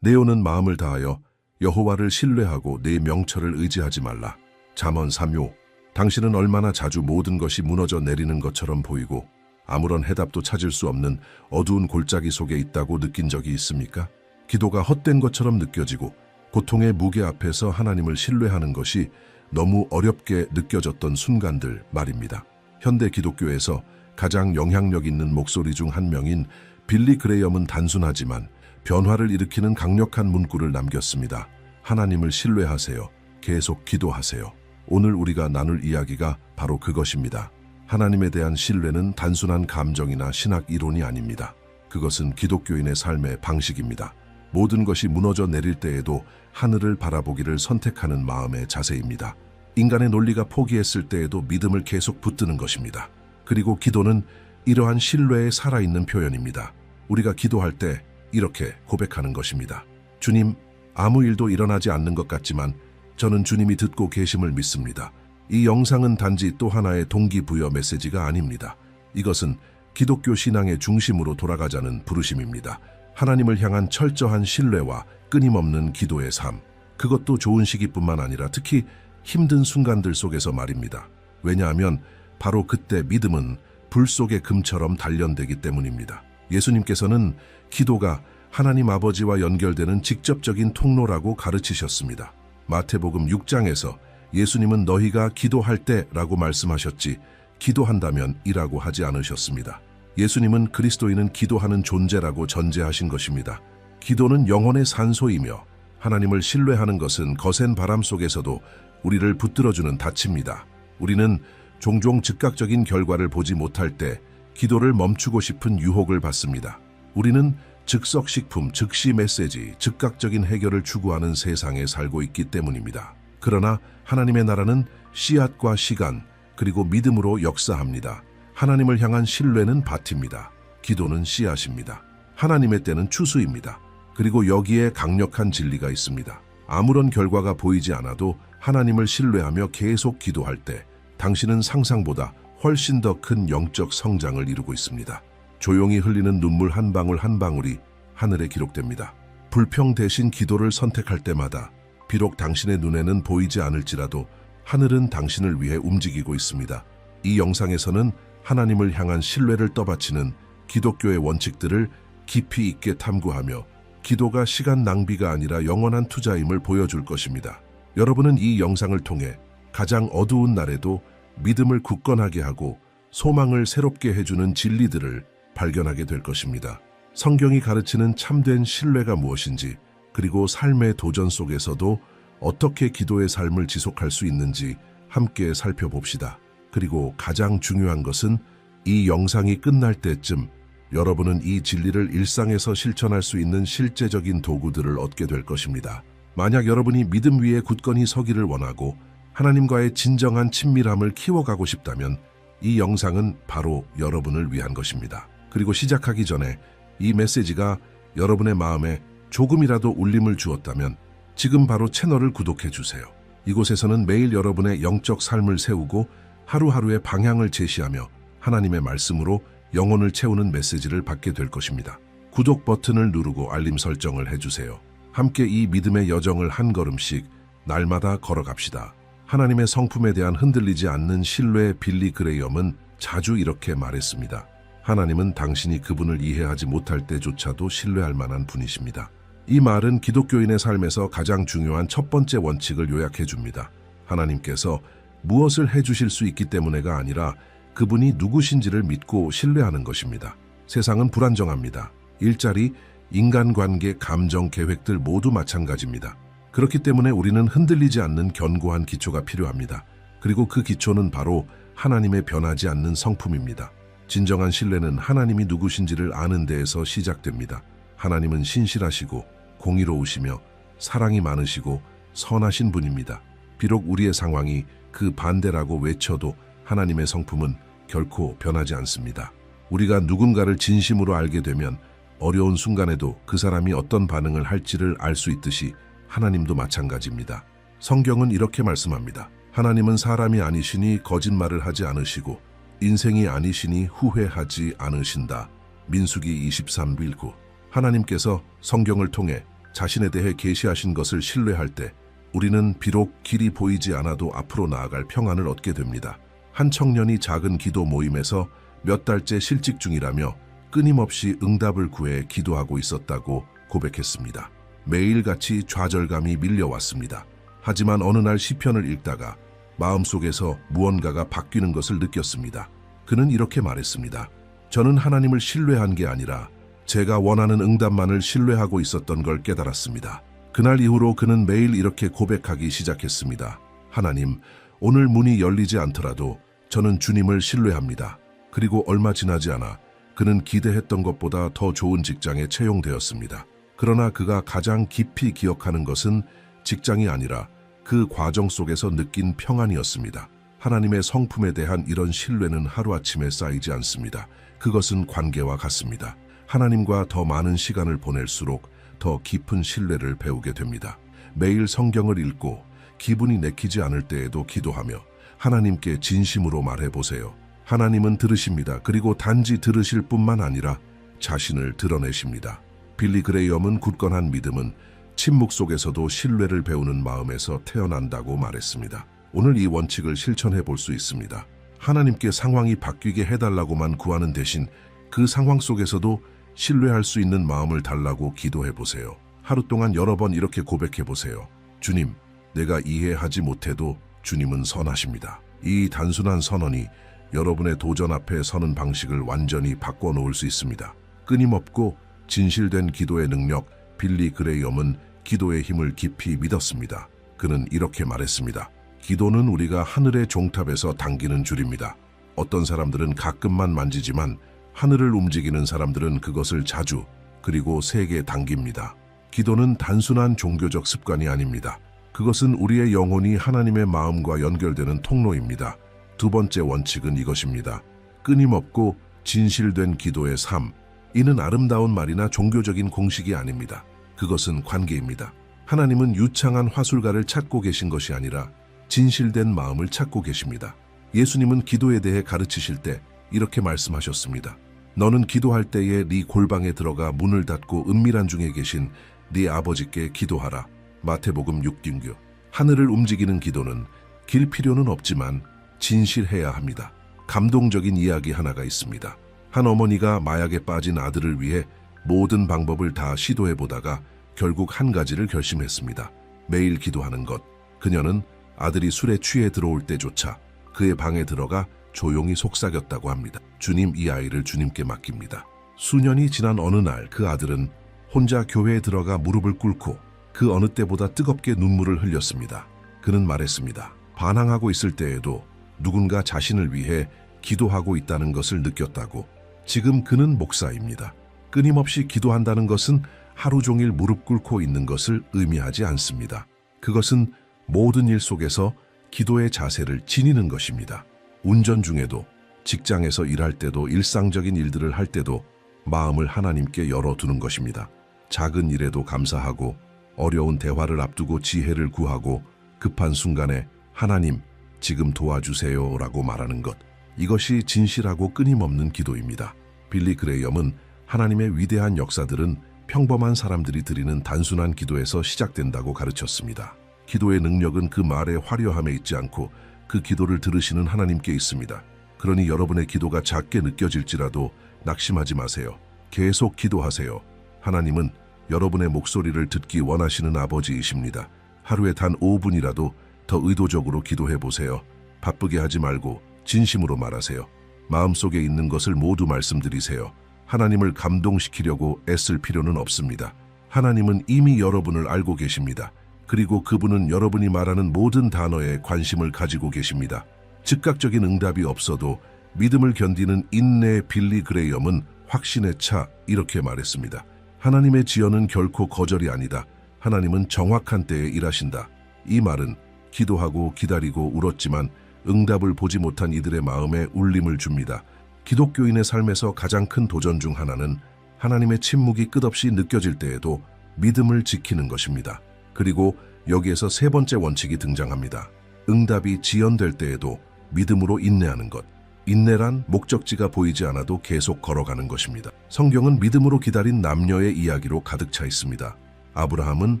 내 오는 마음을 다하여 여호와를 신뢰하고 내 명철을 의지하지 말라. 잠언 3요. 당신은 얼마나 자주 모든 것이 무너져 내리는 것처럼 보이고 아무런 해답도 찾을 수 없는 어두운 골짜기 속에 있다고 느낀 적이 있습니까? 기도가 헛된 것처럼 느껴지고 고통의 무게 앞에서 하나님을 신뢰하는 것이 너무 어렵게 느껴졌던 순간들 말입니다. 현대 기독교에서 가장 영향력 있는 목소리 중 한 명인 빌리 그레이엄은 단순하지만 변화를 일으키는 강력한 문구를 남겼습니다. 하나님을 신뢰하세요. 계속 기도하세요. 오늘 우리가 나눌 이야기가 바로 그것입니다. 하나님에 대한 신뢰는 단순한 감정이나 신학 이론이 아닙니다. 그것은 기독교인의 삶의 방식입니다. 모든 것이 무너져 내릴 때에도 하늘을 바라보기를 선택하는 마음의 자세입니다. 인간의 논리가 포기했을 때에도 믿음을 계속 붙드는 것입니다. 그리고 기도는 이러한 신뢰의 살아있는 표현입니다. 우리가 기도할 때 이렇게 고백하는 것입니다. 주님, 아무 일도 일어나지 않는 것 같지만 저는 주님이 듣고 계심을 믿습니다. 이 영상은 단지 또 하나의 동기부여 메시지가 아닙니다. 이것은 기독교 신앙의 중심으로 돌아가자는 부르심입니다. 하나님을 향한 철저한 신뢰와 끊임없는 기도의 삶. 그것도 좋은 시기뿐만 아니라 특히 힘든 순간들 속에서 말입니다. 왜냐하면 바로 그때 믿음은 불 속의 금처럼 단련되기 때문입니다. 예수님께서는 기도가 하나님 아버지와 연결되는 직접적인 통로라고 가르치셨습니다. 마태복음 6장에서 예수님은 너희가 기도할 때라고 말씀하셨지 기도한다면 이라고 하지 않으셨습니다. 예수님은 그리스도인은 기도하는 존재라고 전제하신 것입니다. 기도는 영혼의 산소이며 하나님을 신뢰하는 것은 거센 바람 속에서도 우리를 붙들어주는 닻입니다. 우리는 종종 즉각적인 결과를 보지 못할 때 기도를 멈추고 싶은 유혹을 받습니다. 우리는 즉석식품, 즉시 메시지, 즉각적인 해결을 추구하는 세상에 살고 있기 때문입니다. 그러나 하나님의 나라는 씨앗과 시간, 그리고 믿음으로 역사합니다. 하나님을 향한 신뢰는 밭입니다. 기도는 씨앗입니다. 하나님의 때는 추수입니다. 그리고 여기에 강력한 진리가 있습니다. 아무런 결과가 보이지 않아도 하나님을 신뢰하며 계속 기도할 때 당신은 상상보다 훨씬 더 큰 영적 성장을 이루고 있습니다. 조용히 흘리는 눈물 한 방울 한 방울이 하늘에 기록됩니다. 불평 대신 기도를 선택할 때마다 비록 당신의 눈에는 보이지 않을지라도 하늘은 당신을 위해 움직이고 있습니다. 이 영상에서는 하나님을 향한 신뢰를 떠받치는 기독교의 원칙들을 깊이 있게 탐구하며 기도가 시간 낭비가 아니라 영원한 투자임을 보여줄 것입니다. 여러분은 이 영상을 통해 가장 어두운 날에도 믿음을 굳건하게 하고 소망을 새롭게 해주는 진리들을 발견하게 될 것입니다. 성경이 가르치는 참된 신뢰가 무엇인지, 그리고 삶의 도전 속에서도 어떻게 기도의 삶을 지속할 수 있는지 함께 살펴봅시다. 그리고 가장 중요한 것은 이 영상이 끝날 때쯤 여러분은 이 진리를 일상에서 실천할 수 있는 실제적인 도구들을 얻게 될 것입니다. 만약 여러분이 믿음 위에 굳건히 서기를 원하고 하나님과의 진정한 친밀함을 키워가고 싶다면 이 영상은 바로 여러분을 위한 것입니다. 그리고 시작하기 전에 이 메시지가 여러분의 마음에 조금이라도 울림을 주었다면 지금 바로 채널을 구독해 주세요. 이곳에서는 매일 여러분의 영적 삶을 세우고 하루하루의 방향을 제시하며 하나님의 말씀으로 영혼을 채우는 메시지를 받게 될 것입니다. 구독 버튼을 누르고 알림 설정을 해주세요. 함께 이 믿음의 여정을 한 걸음씩 날마다 걸어갑시다. 하나님의 성품에 대한 흔들리지 않는 신뢰의 빌리 그레이엄은 자주 이렇게 말했습니다. 하나님은 당신이 그분을 이해하지 못할 때조차도 신뢰할 만한 분이십니다. 이 말은 기독교인의 삶에서 가장 중요한 첫 번째 원칙을 요약해 줍니다. 하나님께서 무엇을 해주실 수 있기 때문에가 아니라 그분이 누구신지를 믿고 신뢰하는 것입니다. 세상은 불안정합니다. 일자리, 인간관계, 감정, 계획들 모두 마찬가지입니다. 그렇기 때문에 우리는 흔들리지 않는 견고한 기초가 필요합니다. 그리고 그 기초는 바로 하나님의 변하지 않는 성품입니다. 진정한 신뢰는 하나님이 누구신지를 아는 데에서 시작됩니다. 하나님은 신실하시고 공의로우시며 사랑이 많으시고 선하신 분입니다. 비록 우리의 상황이 그 반대라고 외쳐도 하나님의 성품은 결코 변하지 않습니다. 우리가 누군가를 진심으로 알게 되면 어려운 순간에도 그 사람이 어떤 반응을 할지를 알 수 있듯이 하나님도 마찬가지입니다. 성경은 이렇게 말씀합니다. 하나님은 사람이 아니시니 거짓말을 하지 않으시고 인생이 아니시니 후회하지 않으신다. 민수기 23:9. 하나님께서 성경을 통해 자신에 대해 계시하신 것을 신뢰할 때 우리는 비록 길이 보이지 않아도 앞으로 나아갈 평안을 얻게 됩니다. 한 청년이 작은 기도 모임에서 몇 달째 실직 중이라며 끊임없이 응답을 구해 기도하고 있었다고 고백했습니다. 매일같이 좌절감이 밀려왔습니다. 하지만 어느 날 시편을 읽다가 마음속에서 무언가가 바뀌는 것을 느꼈습니다. 그는 이렇게 말했습니다. 저는 하나님을 신뢰한 게 아니라 제가 원하는 응답만을 신뢰하고 있었던 걸 깨달았습니다. 그날 이후로 그는 매일 이렇게 고백하기 시작했습니다. 하나님, 오늘 문이 열리지 않더라도 저는 주님을 신뢰합니다. 그리고 얼마 지나지 않아 그는 기대했던 것보다 더 좋은 직장에 채용되었습니다. 그러나 그가 가장 깊이 기억하는 것은 직장이 아니라 그 과정 속에서 느낀 평안이었습니다. 하나님의 성품에 대한 이런 신뢰는 하루아침에 쌓이지 않습니다. 그것은 관계와 같습니다. 하나님과 더 많은 시간을 보낼수록 더 깊은 신뢰를 배우게 됩니다. 매일 성경을 읽고 기분이 내키지 않을 때에도 기도하며 하나님께 진심으로 말해보세요. 하나님은 들으십니다. 그리고 단지 들으실 뿐만 아니라 자신을 드러내십니다. 빌리 그레이엄은 굳건한 믿음은 침묵 속에서도 신뢰를 배우는 마음에서 태어난다고 말했습니다. 오늘 이 원칙을 실천해 볼 수 있습니다. 하나님께 상황이 바뀌게 해달라고만 구하는 대신 그 상황 속에서도 신뢰할 수 있는 마음을 달라고 기도해 보세요. 하루 동안 여러 번 이렇게 고백해 보세요. 주님, 내가 이해하지 못해도 주님은 선하십니다. 이 단순한 선언이 여러분의 도전 앞에 서는 방식을 완전히 바꿔놓을 수 있습니다. 끊임없고 진실된 기도의 능력, 빌리 그레이엄은 기도의 힘을 깊이 믿었습니다. 그는 이렇게 말했습니다. 기도는 우리가 하늘의 종탑에서 당기는 줄입니다. 어떤 사람들은 가끔만 만지지만 하늘을 움직이는 사람들은 그것을 자주 그리고 세게 당깁니다. 기도는 단순한 종교적 습관이 아닙니다. 그것은 우리의 영혼이 하나님의 마음과 연결되는 통로입니다. 두 번째 원칙은 이것입니다. 끊임없고 진실된 기도의 삶. 이는 아름다운 말이나 종교적인 공식이 아닙니다. 그것은 관계입니다. 하나님은 유창한 화술가를 찾고 계신 것이 아니라 진실된 마음을 찾고 계십니다. 예수님은 기도에 대해 가르치실 때 이렇게 말씀하셨습니다. 너는 기도할 때에 네 골방에 들어가 문을 닫고 은밀한 중에 계신 네 아버지께 기도하라. 마태복음 6장. 하늘을 움직이는 기도는 길 필요는 없지만 진실해야 합니다. 감동적인 이야기 하나가 있습니다. 한 어머니가 마약에 빠진 아들을 위해 모든 방법을 다 시도해보다가 결국 한 가지를 결심했습니다. 매일 기도하는 것. 그녀는 아들이 술에 취해 들어올 때조차 그의 방에 들어가 조용히 속삭였다고 합니다. 주님, 이 아이를 주님께 맡깁니다. 수년이 지난 어느 날 그 아들은 혼자 교회에 들어가 무릎을 꿇고 그 어느 때보다 뜨겁게 눈물을 흘렸습니다. 그는 말했습니다. 반항하고 있을 때에도 누군가 자신을 위해 기도하고 있다는 것을 느꼈다고. 지금 그는 목사입니다. 끊임없이 기도한다는 것은 하루 종일 무릎 꿇고 있는 것을 의미하지 않습니다. 그것은 모든 일 속에서 기도의 자세를 지니는 것입니다. 운전 중에도, 직장에서 일할 때도, 일상적인 일들을 할 때도 마음을 하나님께 열어두는 것입니다. 작은 일에도 감사하고, 어려운 대화를 앞두고 지혜를 구하고, 급한 순간에 하나님, 지금 도와주세요 라고 말하는 것. 이것이 진실하고 끊임없는 기도입니다. 빌리 그레이엄은 하나님의 위대한 역사들은 평범한 사람들이 드리는 단순한 기도에서 시작된다고 가르쳤습니다. 기도의 능력은 그 말의 화려함에 있지 않고 그 기도를 들으시는 하나님께 있습니다. 그러니 여러분의 기도가 작게 느껴질지라도 낙심하지 마세요. 계속 기도하세요. 하나님은 여러분의 목소리를 듣기 원하시는 아버지이십니다. 하루에 단 5분이라도 더 의도적으로 기도해 보세요. 바쁘게 하지 말고 진심으로 말하세요. 마음속에 있는 것을 모두 말씀드리세요. 하나님을 감동시키려고 애쓸 필요는 없습니다. 하나님은 이미 여러분을 알고 계십니다. 그리고 그분은 여러분이 말하는 모든 단어에 관심을 가지고 계십니다. 즉각적인 응답이 없어도 믿음을 견디는 인내의 빌리 그레이엄은 확신에 차 이렇게 말했습니다. 하나님의 지연은 결코 거절이 아니다. 하나님은 정확한 때에 일하신다. 이 말은 기도하고 기다리고 울었지만 응답을 보지 못한 이들의 마음에 울림을 줍니다. 기독교인의 삶에서 가장 큰 도전 중 하나는 하나님의 침묵이 끝없이 느껴질 때에도 믿음을 지키는 것입니다. 그리고 여기에서 세 번째 원칙이 등장합니다. 응답이 지연될 때에도 믿음으로 인내하는 것. 인내란 목적지가 보이지 않아도 계속 걸어가는 것입니다. 성경은 믿음으로 기다린 남녀의 이야기로 가득 차 있습니다. 아브라함은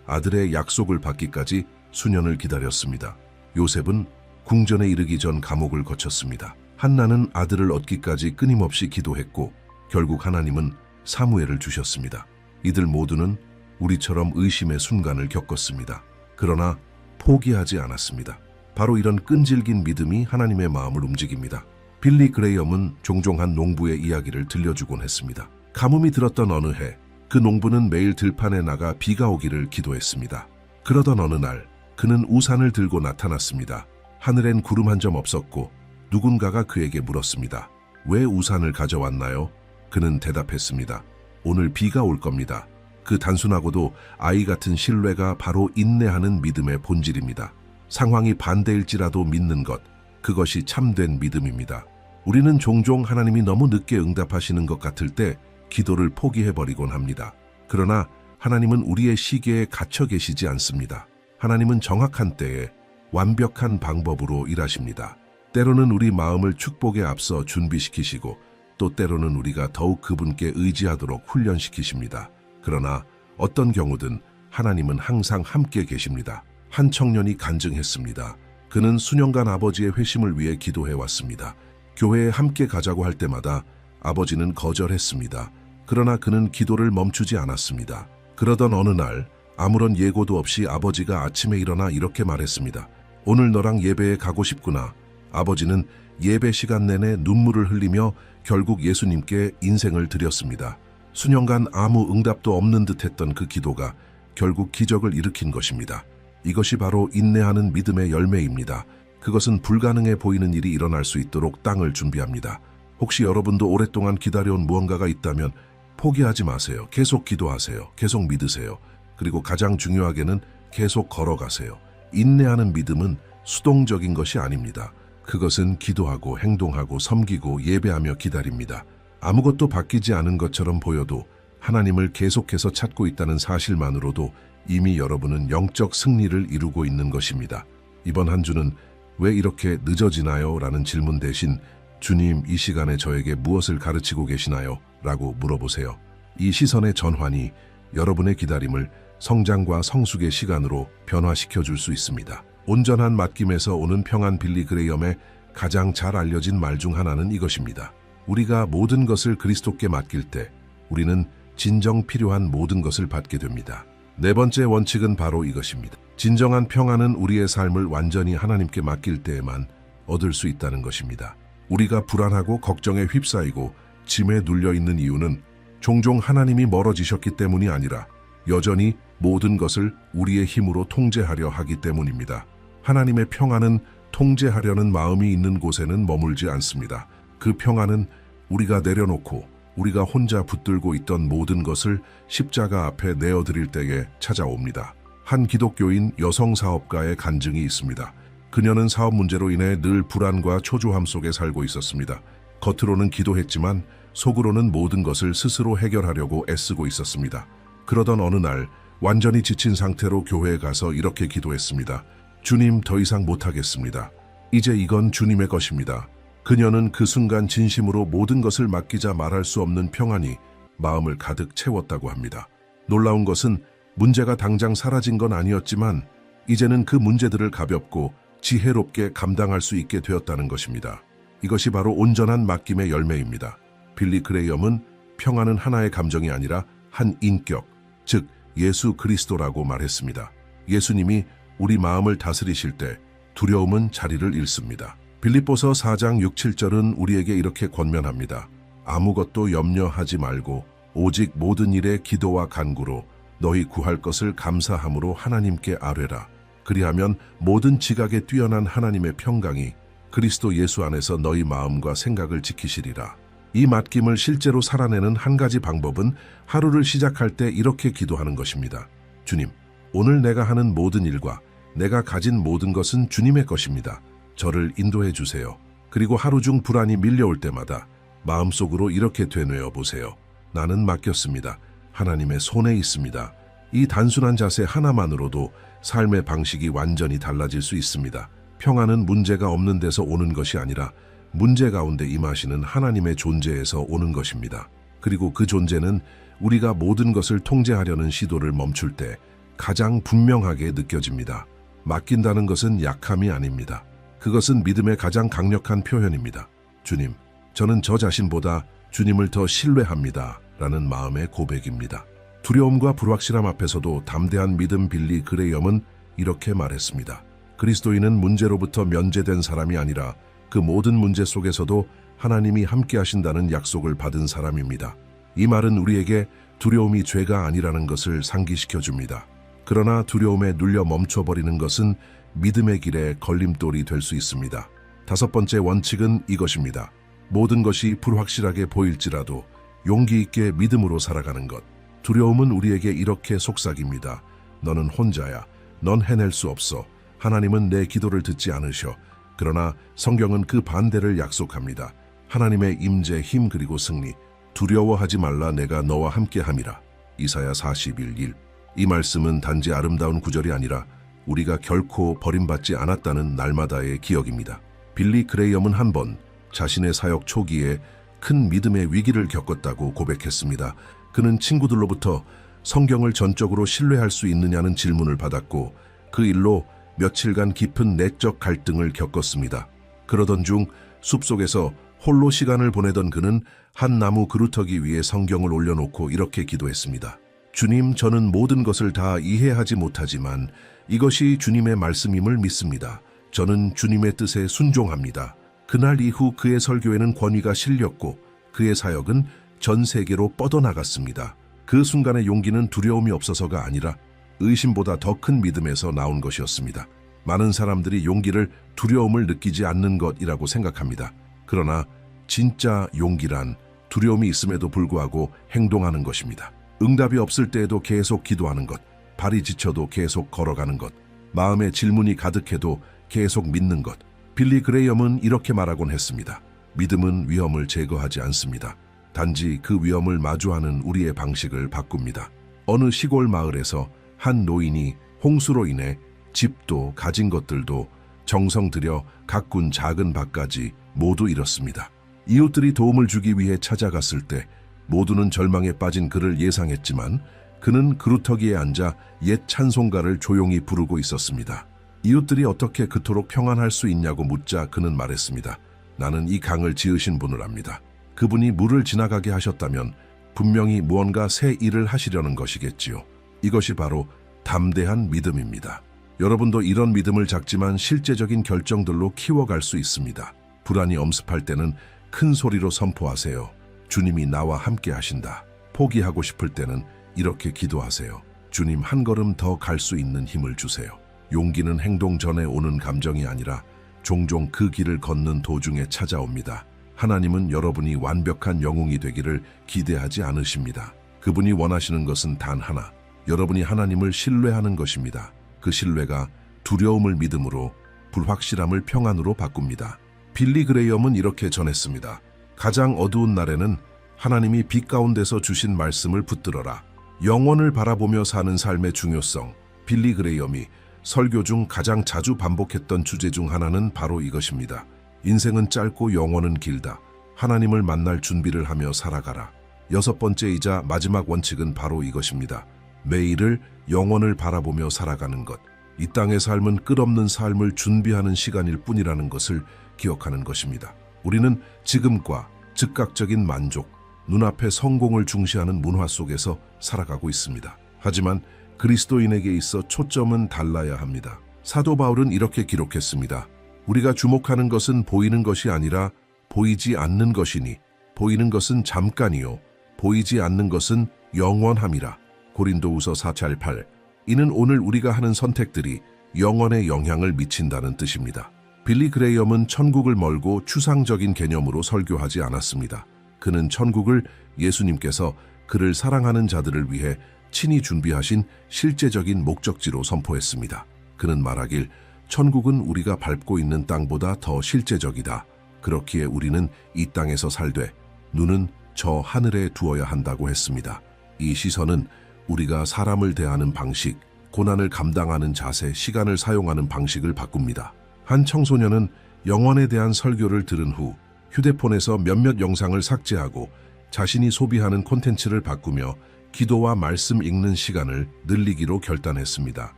아들의 약속을 받기까지 수년을 기다렸습니다. 요셉은 궁전에 이르기 전 감옥을 거쳤습니다. 한나는 아들을 얻기까지 끊임없이 기도했고 결국 하나님은 사무엘을 주셨습니다. 이들 모두는 우리처럼 의심의 순간을 겪었습니다. 그러나 포기하지 않았습니다. 바로 이런 끈질긴 믿음이 하나님의 마음을 움직입니다. 빌리 그레이엄은 종종 한 농부의 이야기를 들려주곤 했습니다. 가뭄이 들었던 어느 해, 그 농부는 매일 들판에 나가 비가 오기를 기도했습니다. 그러던 어느 날, 그는 우산을 들고 나타났습니다. 하늘엔 구름 한 점 없었고 누군가가 그에게 물었습니다. 왜 우산을 가져왔나요? 그는 대답했습니다. 오늘 비가 올 겁니다. 그 단순하고도 아이 같은 신뢰가 바로 인내하는 믿음의 본질입니다. 상황이 반대일지라도 믿는 것, 그것이 참된 믿음입니다. 우리는 종종 하나님이 너무 늦게 응답하시는 것 같을 때 기도를 포기해버리곤 합니다. 그러나 하나님은 우리의 시계에 갇혀 계시지 않습니다. 하나님은 정확한 때에 완벽한 방법으로 일하십니다. 때로는 우리 마음을 축복에 앞서 준비시키시고 또 때로는 우리가 더욱 그분께 의지하도록 훈련시키십니다. 그러나 어떤 경우든 하나님은 항상 함께 계십니다. 한 청년이 간증했습니다. 그는 수년간 아버지의 회심을 위해 기도해왔습니다. 교회에 함께 가자고 할 때마다 아버지는 거절했습니다. 그러나 그는 기도를 멈추지 않았습니다. 그러던 어느 날 아무런 예고도 없이 아버지가 아침에 일어나 이렇게 말했습니다. 오늘 너랑 예배에 가고 싶구나. 아버지는 예배 시간 내내 눈물을 흘리며 결국 예수님께 인생을 드렸습니다. 수년간 아무 응답도 없는 듯했던 그 기도가 결국 기적을 일으킨 것입니다. 이것이 바로 인내하는 믿음의 열매입니다. 그것은 불가능해 보이는 일이 일어날 수 있도록 땅을 준비합니다. 혹시 여러분도 오랫동안 기다려온 무언가가 있다면 포기하지 마세요. 계속 기도하세요. 계속 믿으세요. 그리고 가장 중요하게는 계속 걸어가세요. 인내하는 믿음은 수동적인 것이 아닙니다. 그것은 기도하고 행동하고 섬기고 예배하며 기다립니다. 아무것도 바뀌지 않은 것처럼 보여도 하나님을 계속해서 찾고 있다는 사실만으로도 이미 여러분은 영적 승리를 이루고 있는 것입니다. 이번 한 주는 왜 이렇게 늦어지나요? 라는 질문 대신 주님, 이 시간에 저에게 무엇을 가르치고 계시나요? 라고 물어보세요. 이 시선의 전환이 여러분의 기다림을 성장과 성숙의 시간으로 변화시켜 줄 수 있습니다. 온전한 맡김에서 오는 평안. 빌리 그레이엄의 가장 잘 알려진 말 중 하나는 이것입니다. 우리가 모든 것을 그리스도께 맡길 때 우리는 진정 필요한 모든 것을 받게 됩니다. 네 번째 원칙은 바로 이것입니다. 진정한 평안은 우리의 삶을 완전히 하나님께 맡길 때에만 얻을 수 있다는 것입니다. 우리가 불안하고 걱정에 휩싸이고 짐에 눌려 있는 이유는 종종 하나님이 멀어지셨기 때문이 아니라 여전히 모든 것을 우리의 힘으로 통제하려 하기 때문입니다. 하나님의 평안은 통제하려는 마음이 있는 곳에는 머물지 않습니다. 그 평안은 우리가 내려놓고 우리가 혼자 붙들고 있던 모든 것을 십자가 앞에 내어드릴 때에 찾아옵니다. 한 기독교인 여성 사업가의 간증이 있습니다. 그녀는 사업 문제로 인해 늘 불안과 초조함 속에 살고 있었습니다. 겉으로는 기도했지만 속으로는 모든 것을 스스로 해결하려고 애쓰고 있었습니다. 그러던 어느 날 완전히 지친 상태로 교회에 가서 이렇게 기도했습니다. 주님, 더 이상 못하겠습니다. 이제 이건 주님의 것입니다. 그녀는 그 순간 진심으로 모든 것을 맡기자 말할 수 없는 평안이 마음을 가득 채웠다고 합니다. 놀라운 것은 문제가 당장 사라진 건 아니었지만 이제는 그 문제들을 가볍고 지혜롭게 감당할 수 있게 되었다는 것입니다. 이것이 바로 온전한 맡김의 열매입니다. 빌리 그레이엄은 평안은 하나의 감정이 아니라 한 인격, 즉 예수 그리스도라고 말했습니다. 예수님이 우리 마음을 다스리실 때 두려움은 자리를 잃습니다. 빌립보서 4장 6, 7절은 우리에게 이렇게 권면합니다. 아무것도 염려하지 말고 오직 모든 일에 기도와 간구로 너희 구할 것을 감사함으로 하나님께 아뢰라. 그리하면 모든 지각에 뛰어난 하나님의 평강이 그리스도 예수 안에서 너희 마음과 생각을 지키시리라. 이 맡김을 실제로 살아내는 한 가지 방법은 하루를 시작할 때 이렇게 기도하는 것입니다. 주님, 오늘 내가 하는 모든 일과 내가 가진 모든 것은 주님의 것입니다. 저를 인도해 주세요. 그리고 하루 중 불안이 밀려올 때마다 마음속으로 이렇게 되뇌어 보세요. 나는 맡겼습니다. 하나님의 손에 있습니다. 이 단순한 자세 하나만으로도 삶의 방식이 완전히 달라질 수 있습니다. 평안은 문제가 없는 데서 오는 것이 아니라 문제 가운데 임하시는 하나님의 존재에서 오는 것입니다. 그리고 그 존재는 우리가 모든 것을 통제하려는 시도를 멈출 때 가장 분명하게 느껴집니다. 맡긴다는 것은 약함이 아닙니다. 그것은 믿음의 가장 강력한 표현입니다. 주님, 저는 저 자신보다 주님을 더 신뢰합니다. 라는 마음의 고백입니다. 두려움과 불확실함 앞에서도 담대한 믿음 빌리 그레이엄은 이렇게 말했습니다. 그리스도인은 문제로부터 면제된 사람이 아니라 그 모든 문제 속에서도 하나님이 함께 하신다는 약속을 받은 사람입니다. 이 말은 우리에게 두려움이 죄가 아니라는 것을 상기시켜 줍니다. 그러나 두려움에 눌려 멈춰버리는 것은 믿음의 길에 걸림돌이 될 수 있습니다. 5번째 원칙은 이것입니다. 모든 것이 불확실하게 보일지라도 용기 있게 믿음으로 살아가는 것. 두려움은 우리에게 이렇게 속삭입니다. 너는 혼자야. 넌 해낼 수 없어. 하나님은 내 기도를 듣지 않으셔. 그러나 성경은 그 반대를 약속합니다. 하나님의 임재, 힘 그리고 승리. 두려워하지 말라, 내가 너와 함께함이라. 이사야 41:1. 이 말씀은 단지 아름다운 구절이 아니라 우리가 결코 버림받지 않았다는 날마다의 기억입니다. 빌리 그레이엄은 한 번 자신의 사역 초기에 큰 믿음의 위기를 겪었다고 고백했습니다. 그는 친구들로부터 성경을 전적으로 신뢰할 수 있느냐는 질문을 받았고 그 일로 며칠간 깊은 내적 갈등을 겪었습니다. 그러던 중 숲속에서 홀로 시간을 보내던 그는 한 나무 그루터기 위에 성경을 올려놓고 이렇게 기도했습니다. 주님, 저는 모든 것을 다 이해하지 못하지만 이것이 주님의 말씀임을 믿습니다. 저는 주님의 뜻에 순종합니다. 그날 이후 그의 설교에는 권위가 실렸고 그의 사역은 전 세계로 뻗어나갔습니다. 그 순간의 용기는 두려움이 없어서가 아니라 의심보다 더 큰 믿음에서 나온 것이었습니다. 많은 사람들이 용기를 두려움을 느끼지 않는 것이라고 생각합니다. 그러나 진짜 용기란 두려움이 있음에도 불구하고 행동하는 것입니다. 응답이 없을 때에도 계속 기도하는 것, 발이 지쳐도 계속 걸어가는 것, 마음에 질문이 가득해도 계속 믿는 것. 빌리 그레이엄은 이렇게 말하곤 했습니다. 믿음은 위험을 제거하지 않습니다. 단지 그 위험을 마주하는 우리의 방식을 바꿉니다. 어느 시골 마을에서 한 노인이 홍수로 인해 집도 가진 것들도 정성 들여 가꾼 작은 밭까지 모두 잃었습니다. 이웃들이 도움을 주기 위해 찾아갔을 때 모두는 절망에 빠진 그를 예상했지만 그는 그루터기에 앉아 옛 찬송가를 조용히 부르고 있었습니다. 이웃들이 어떻게 그토록 평안할 수 있냐고 묻자 그는 말했습니다. 나는 이 강을 지으신 분을 압니다. 그분이 물을 지나가게 하셨다면 분명히 무언가 새 일을 하시려는 것이겠지요. 이것이 바로 담대한 믿음입니다. 여러분도 이런 믿음을 작지만 실제적인 결정들로 키워갈 수 있습니다. 불안이 엄습할 때는 큰 소리로 선포하세요. 주님이 나와 함께 하신다. 포기하고 싶을 때는 이렇게 기도하세요. 주님, 한 걸음 더 갈 수 있는 힘을 주세요. 용기는 행동 전에 오는 감정이 아니라 종종 그 길을 걷는 도중에 찾아옵니다. 하나님은 여러분이 완벽한 영웅이 되기를 기대하지 않으십니다. 그분이 원하시는 것은 단 하나, 여러분이 하나님을 신뢰하는 것입니다. 그 신뢰가 두려움을 믿음으로, 불확실함을 평안으로 바꿉니다. 빌리 그레이엄은 이렇게 전했습니다. 가장 어두운 날에는 하나님이 빛 가운데서 주신 말씀을 붙들어라. 영원을 바라보며 사는 삶의 중요성. 빌리 그레이엄이 설교 중 가장 자주 반복했던 주제 중 하나는 바로 이것입니다. 인생은 짧고 영혼은 길다. 하나님을 만날 준비를 하며 살아가라. 6번째이자 마지막 원칙은 바로 이것입니다. 매일을 영원을 바라보며 살아가는 것. 이 땅의 삶은 끝없는 삶을 준비하는 시간일 뿐이라는 것을 기억하는 것입니다. 우리는 지금과 즉각적인 만족, 눈앞의 성공을 중시하는 문화 속에서 살아가고 있습니다. 하지만 그리스도인에게 있어 초점은 달라야 합니다. 사도 바울은 이렇게 기록했습니다. 우리가 주목하는 것은 보이는 것이 아니라 보이지 않는 것이니 보이는 것은 잠깐이요 보이지 않는 것은 영원함이라. 고린도후서 4:8. 이는 오늘 우리가 하는 선택들이 영원에 영향을 미친다는 뜻입니다. 빌리 그레이엄은 천국을 멀고 추상적인 개념으로 설교하지 않았습니다. 그는 천국을 예수님께서 그를 사랑하는 자들을 위해 친히 준비하신 실제적인 목적지로 선포했습니다. 그는 말하길 천국은 우리가 밟고 있는 땅보다 더 실제적이다. 그렇기에 우리는 이 땅에서 살되 눈은 저 하늘에 두어야 한다고 했습니다. 이 시선은 우리가 사람을 대하는 방식, 고난을 감당하는 자세, 시간을 사용하는 방식을 바꿉니다. 한 청소년은 영원에 대한 설교를 들은 후 휴대폰에서 몇몇 영상을 삭제하고 자신이 소비하는 콘텐츠를 바꾸며 기도와 말씀 읽는 시간을 늘리기로 결단했습니다.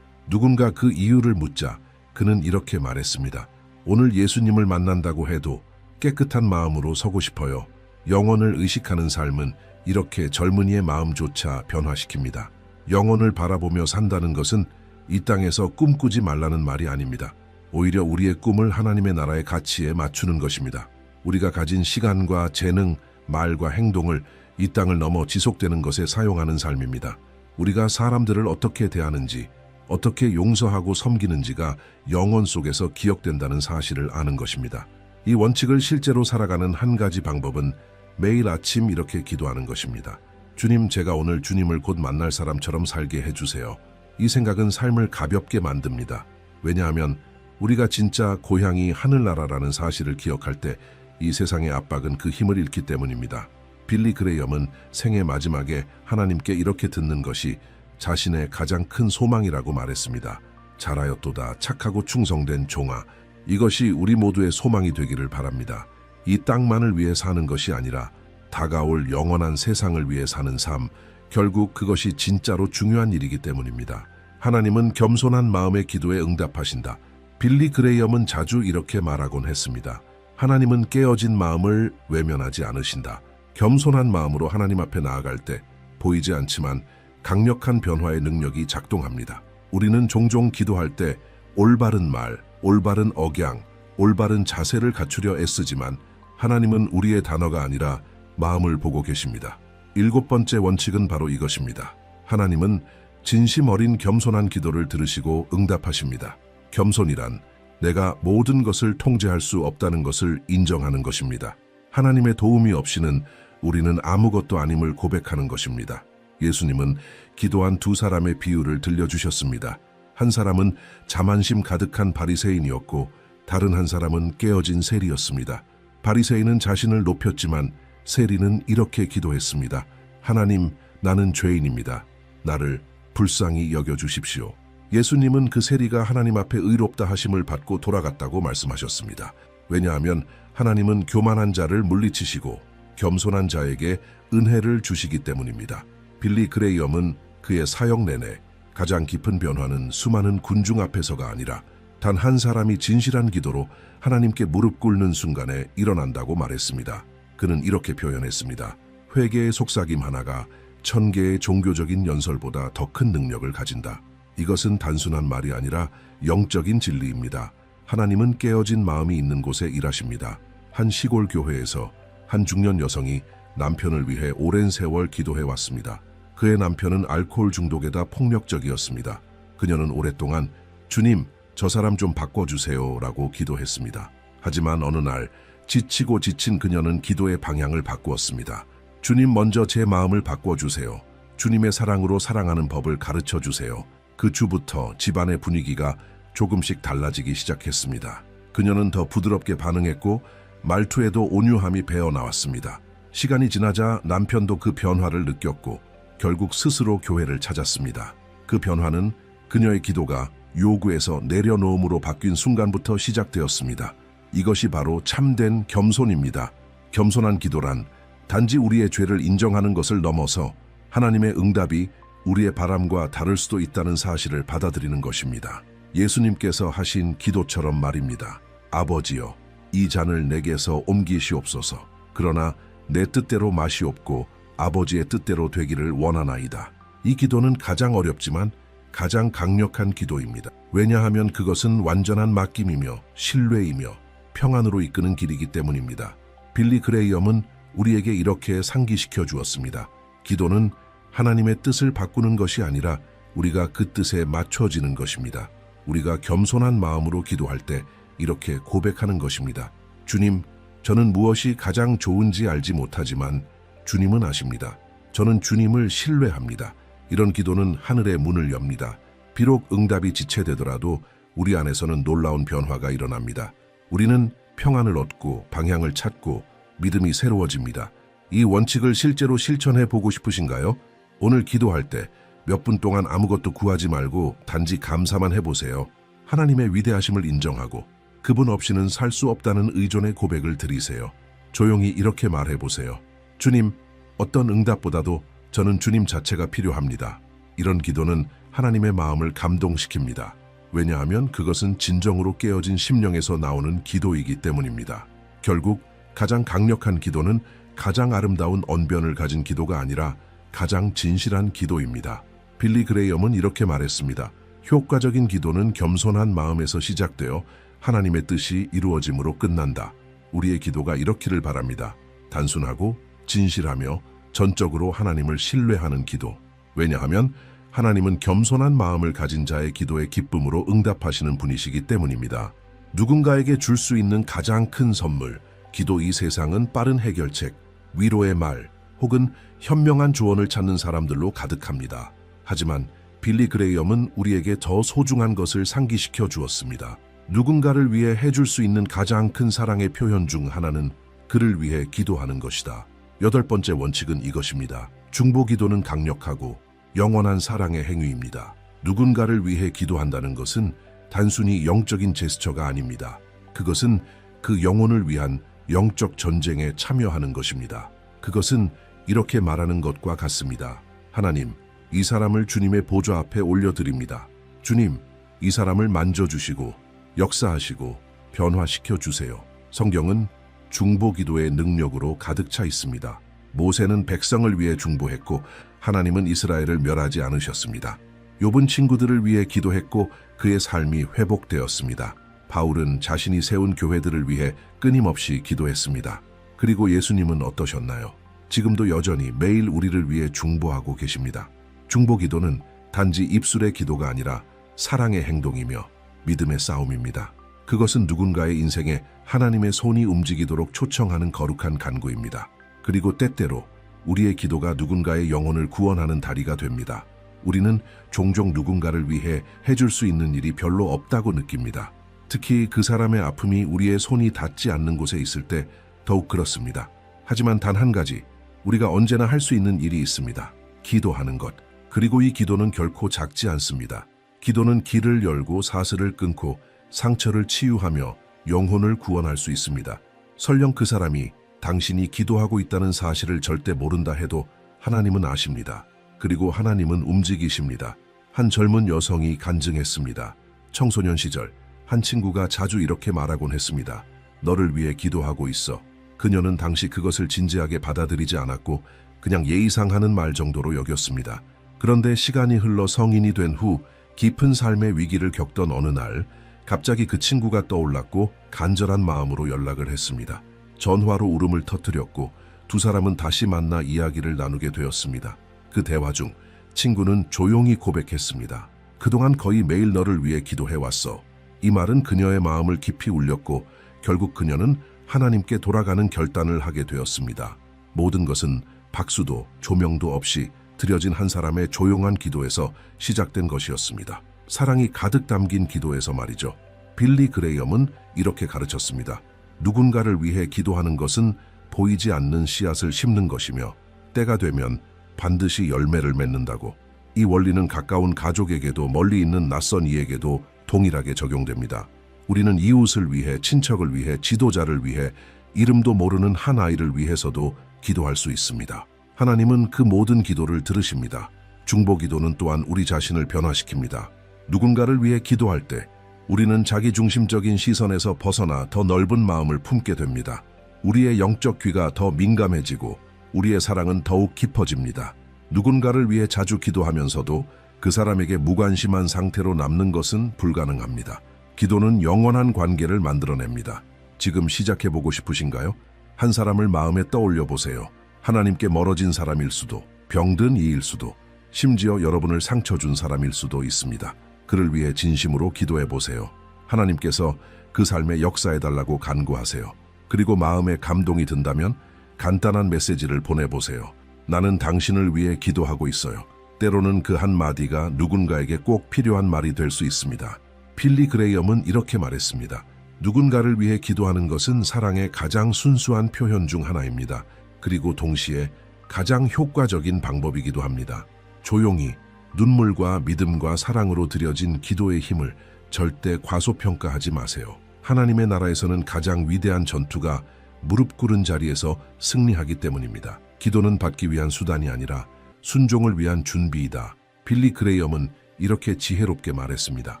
누군가 그 이유를 묻자 그는 이렇게 말했습니다. 오늘 예수님을 만난다고 해도 깨끗한 마음으로 서고 싶어요. 영혼을 의식하는 삶은 이렇게 젊은이의 마음조차 변화시킵니다. 영혼을 바라보며 산다는 것은 이 땅에서 꿈꾸지 말라는 말이 아닙니다. 오히려 우리의 꿈을 하나님의 나라의 가치에 맞추는 것입니다. 우리가 가진 시간과 재능, 말과 행동을 이 땅을 넘어 지속되는 것에 사용하는 삶입니다. 우리가 사람들을 어떻게 대하는지, 어떻게 용서하고 섬기는지가 영혼 속에서 기억된다는 사실을 아는 것입니다. 이 원칙을 실제로 살아가는 한 가지 방법은 매일 아침 이렇게 기도하는 것입니다. 주님, 제가 오늘 주님을 곧 만날 사람처럼 살게 해주세요. 이 생각은 삶을 가볍게 만듭니다. 왜냐하면 우리가 진짜 고향이 하늘나라라는 사실을 기억할 때 이 세상의 압박은 그 힘을 잃기 때문입니다. 빌리 그레이엄은 생애 마지막에 하나님께 이렇게 듣는 것이 자신의 가장 큰 소망이라고 말했습니다. 잘하였도다 착하고 충성된 종아. 이것이 우리 모두의 소망이 되기를 바랍니다. 이 땅만을 위해 사는 것이 아니라 다가올 영원한 세상을 위해 사는 삶, 결국 그것이 진짜로 중요한 일이기 때문입니다. 하나님은 겸손한 마음의 기도에 응답하신다. 빌리 그레이엄은 자주 이렇게 말하곤 했습니다. 하나님은 깨어진 마음을 외면하지 않으신다. 겸손한 마음으로 하나님 앞에 나아갈 때 보이지 않지만 강력한 변화의 능력이 작동합니다. 우리는 종종 기도할 때 올바른 말, 올바른 억양, 올바른 자세를 갖추려 애쓰지만 하나님은 우리의 단어가 아니라 마음을 보고 계십니다. 7번째 원칙은 바로 이것입니다. 하나님은 진심 어린 겸손한 기도를 들으시고 응답하십니다. 겸손이란 내가 모든 것을 통제할 수 없다는 것을 인정하는 것입니다. 하나님의 도움이 없이는 우리는 아무것도 아님을 고백하는 것입니다. 예수님은 기도한 두 사람의 비유를 들려주셨습니다. 한 사람은 자만심 가득한 바리새인이었고 다른 한 사람은 깨어진 세리였습니다. 바리새인은 자신을 높였지만 세리는 이렇게 기도했습니다. 하나님, 나는 죄인입니다. 나를 불쌍히 여겨주십시오. 예수님은 그 세리가 하나님 앞에 의롭다 하심을 받고 돌아갔다고 말씀하셨습니다. 왜냐하면 하나님은 교만한 자를 물리치시고 겸손한 자에게 은혜를 주시기 때문입니다. 빌리 그레이엄은 그의 사역 내내 가장 깊은 변화는 수많은 군중 앞에서가 아니라 단 한 사람이 진실한 기도로 하나님께 무릎 꿇는 순간에 일어난다고 말했습니다. 그는 이렇게 표현했습니다. 회개의 속삭임 하나가 1000개의 종교적인 연설보다 더 큰 능력을 가진다. 이것은 단순한 말이 아니라 영적인 진리입니다. 하나님은 깨어진 마음이 있는 곳에 일하십니다. 한 시골 교회에서 한 중년 여성이 남편을 위해 오랜 세월 기도해왔습니다. 그의 남편은 알코올 중독에다 폭력적이었습니다. 그녀는 오랫동안 주님, 저 사람 좀 바꿔주세요 라고 기도했습니다. 하지만 어느 날 지치고 지친 그녀는 기도의 방향을 바꾸었습니다. 주님, 먼저 제 마음을 바꿔주세요. 주님의 사랑으로 사랑하는 법을 가르쳐주세요. 그 주부터 집안의 분위기가 조금씩 달라지기 시작했습니다. 그녀는 더 부드럽게 반응했고 말투에도 온유함이 배어나왔습니다. 시간이 지나자 남편도 그 변화를 느꼈고 결국 스스로 교회를 찾았습니다. 그 변화는 그녀의 기도가 요구에서 내려놓음으로 바뀐 순간부터 시작되었습니다. 이것이 바로 참된 겸손입니다. 겸손한 기도란 단지 우리의 죄를 인정하는 것을 넘어서 하나님의 응답이 우리의 바람과 다를 수도 있다는 사실을 받아들이는 것입니다. 예수님께서 하신 기도처럼 말입니다. 아버지여, 이 잔을 내게서 옮기시옵소서. 그러나 내 뜻대로 마시옵고 아버지의 뜻대로 되기를 원하나이다. 이 기도는 가장 어렵지만 가장 강력한 기도입니다. 왜냐하면 그것은 완전한 맡김이며 신뢰이며 평안으로 이끄는 길이기 때문입니다. 빌리 그레이엄은 우리에게 이렇게 상기시켜 주었습니다. 기도는 하나님의 뜻을 바꾸는 것이 아니라 우리가 그 뜻에 맞춰지는 것입니다. 우리가 겸손한 마음으로 기도할 때 이렇게 고백하는 것입니다. 주님, 저는 무엇이 가장 좋은지 알지 못하지만 주님은 아십니다. 저는 주님을 신뢰합니다. 이런 기도는 하늘의 문을 엽니다. 비록 응답이 지체되더라도 우리 안에서는 놀라운 변화가 일어납니다. 우리는 평안을 얻고 방향을 찾고 믿음이 새로워집니다. 이 원칙을 실제로 실천해 보고 싶으신가요? 오늘 기도할 때 몇 분 동안 아무것도 구하지 말고 단지 감사만 해보세요. 하나님의 위대하심을 인정하고 그분 없이는 살 수 없다는 의존의 고백을 드리세요. 조용히 이렇게 말해보세요. 주님, 어떤 응답보다도 저는 주님 자체가 필요합니다. 이런 기도는 하나님의 마음을 감동시킵니다. 왜냐하면 그것은 진정으로 깨어진 심령에서 나오는 기도이기 때문입니다. 결국 가장 강력한 기도는 가장 아름다운 언변을 가진 기도가 아니라 가장 진실한 기도입니다. 빌리 그레이엄은 이렇게 말했습니다. 효과적인 기도는 겸손한 마음에서 시작되어 하나님의 뜻이 이루어짐으로 끝난다. 우리의 기도가 이렇기를 바랍니다. 단순하고 진실하며 전적으로 하나님을 신뢰하는 기도. 왜냐하면 하나님은 겸손한 마음을 가진 자의 기도에 기쁨으로 응답하시는 분이시기 때문입니다. 누군가에게 줄 수 있는 가장 큰 선물, 기도. 이 세상은 빠른 해결책, 위로의 말, 혹은 현명한 조언을 찾는 사람들로 가득합니다. 하지만 빌리 그레이엄은 우리에게 더 소중한 것을 상기시켜 주었습니다. 누군가를 위해 해줄 수 있는 가장 큰 사랑의 표현 중 하나는 그를 위해 기도하는 것이다. 8번째 원칙은 이것입니다. 중보기도는 강력하고 영원한 사랑의 행위입니다. 누군가를 위해 기도한다는 것은 단순히 영적인 제스처가 아닙니다. 그것은 그 영혼을 위한 영적 전쟁에 참여하는 것입니다. 그것은 이렇게 말하는 것과 같습니다. 하나님, 이 사람을 주님의 보좌 앞에 올려드립니다. 주님, 이 사람을 만져주시고 역사하시고 변화시켜 주세요. 성경은 중보기도의 능력으로 가득 차 있습니다. 모세는 백성을 위해 중보했고 하나님은 이스라엘을 멸하지 않으셨습니다. 욥은 친구들을 위해 기도했고 그의 삶이 회복되었습니다. 바울은 자신이 세운 교회들을 위해 끊임없이 기도했습니다. 그리고 예수님은 어떠셨나요? 지금도 여전히 매일 우리를 위해 중보하고 계십니다. 중보기도는 단지 입술의 기도가 아니라 사랑의 행동이며 믿음의 싸움입니다. 그것은 누군가의 인생에 하나님의 손이 움직이도록 초청하는 거룩한 간구입니다. 그리고 때때로 우리의 기도가 누군가의 영혼을 구원하는 다리가 됩니다. 우리는 종종 누군가를 위해 해줄 수 있는 일이 별로 없다고 느낍니다. 특히 그 사람의 아픔이 우리의 손이 닿지 않는 곳에 있을 때 더욱 그렇습니다. 하지만 단 한 가지, 우리가 언제나 할 수 있는 일이 있습니다. 기도하는 것. 그리고 이 기도는 결코 작지 않습니다. 기도는 길을 열고 사슬을 끊고 상처를 치유하며 영혼을 구원할 수 있습니다. 설령 그 사람이 당신이 기도하고 있다는 사실을 절대 모른다 해도 하나님은 아십니다. 그리고 하나님은 움직이십니다. 한 젊은 여성이 간증했습니다. 청소년 시절 한 친구가 자주 이렇게 말하곤 했습니다. 너를 위해 기도하고 있어. 그녀는 당시 그것을 진지하게 받아들이지 않았고 그냥 예의상 하는 말 정도로 여겼습니다. 그런데 시간이 흘러 성인이 된 후 깊은 삶의 위기를 겪던 어느 날 갑자기 그 친구가 떠올랐고 간절한 마음으로 연락을 했습니다. 전화로 울음을 터뜨렸고 두 사람은 다시 만나 이야기를 나누게 되었습니다. 그 대화 중 친구는 조용히 고백했습니다. 그동안 거의 매일 너를 위해 기도해왔어. 이 말은 그녀의 마음을 깊이 울렸고 결국 그녀는 하나님께 돌아가는 결단을 하게 되었습니다. 모든 것은 박수도 조명도 없이 드려진 한 사람의 조용한 기도에서 시작된 것이었습니다. 사랑이 가득 담긴 기도에서 말이죠. 빌리 그레이엄은 이렇게 가르쳤습니다. 누군가를 위해 기도하는 것은 보이지 않는 씨앗을 심는 것이며 때가 되면 반드시 열매를 맺는다고. 이 원리는 가까운 가족에게도 멀리 있는 낯선 이에게도 동일하게 적용됩니다. 우리는 이웃을 위해, 친척을 위해, 지도자를 위해, 이름도 모르는 한 아이를 위해서도 기도할 수 있습니다. 하나님은 그 모든 기도를 들으십니다. 중보기도는 또한 우리 자신을 변화시킵니다. 누군가를 위해 기도할 때 우리는 자기중심적인 시선에서 벗어나 더 넓은 마음을 품게 됩니다. 우리의 영적 귀가 더 민감해지고 우리의 사랑은 더욱 깊어집니다. 누군가를 위해 자주 기도하면서도 그 사람에게 무관심한 상태로 남는 것은 불가능합니다. 기도는 영원한 관계를 만들어냅니다. 지금 시작해보고 싶으신가요? 한 사람을 마음에 떠올려 보세요. 하나님께 멀어진 사람일 수도, 병든 이일 수도, 심지어 여러분을 상처 준 사람일 수도 있습니다. 그를 위해 진심으로 기도해 보세요. 하나님께서 그 삶에 역사해달라고 간구하세요. 그리고 마음에 감동이 든다면 간단한 메시지를 보내보세요. 나는 당신을 위해 기도하고 있어요. 때로는 그 한마디가 누군가에게 꼭 필요한 말이 될 수 있습니다. 빌리 그레이엄은 이렇게 말했습니다. 누군가를 위해 기도하는 것은 사랑의 가장 순수한 표현 중 하나입니다. 그리고 동시에 가장 효과적인 방법이기도 합니다. 조용히 눈물과 믿음과 사랑으로 드려진 기도의 힘을 절대 과소평가하지 마세요. 하나님의 나라에서는 가장 위대한 전투가 무릎 꿇은 자리에서 승리하기 때문입니다. 기도는 받기 위한 수단이 아니라 순종을 위한 준비이다. 빌리 그레이엄은 이렇게 지혜롭게 말했습니다.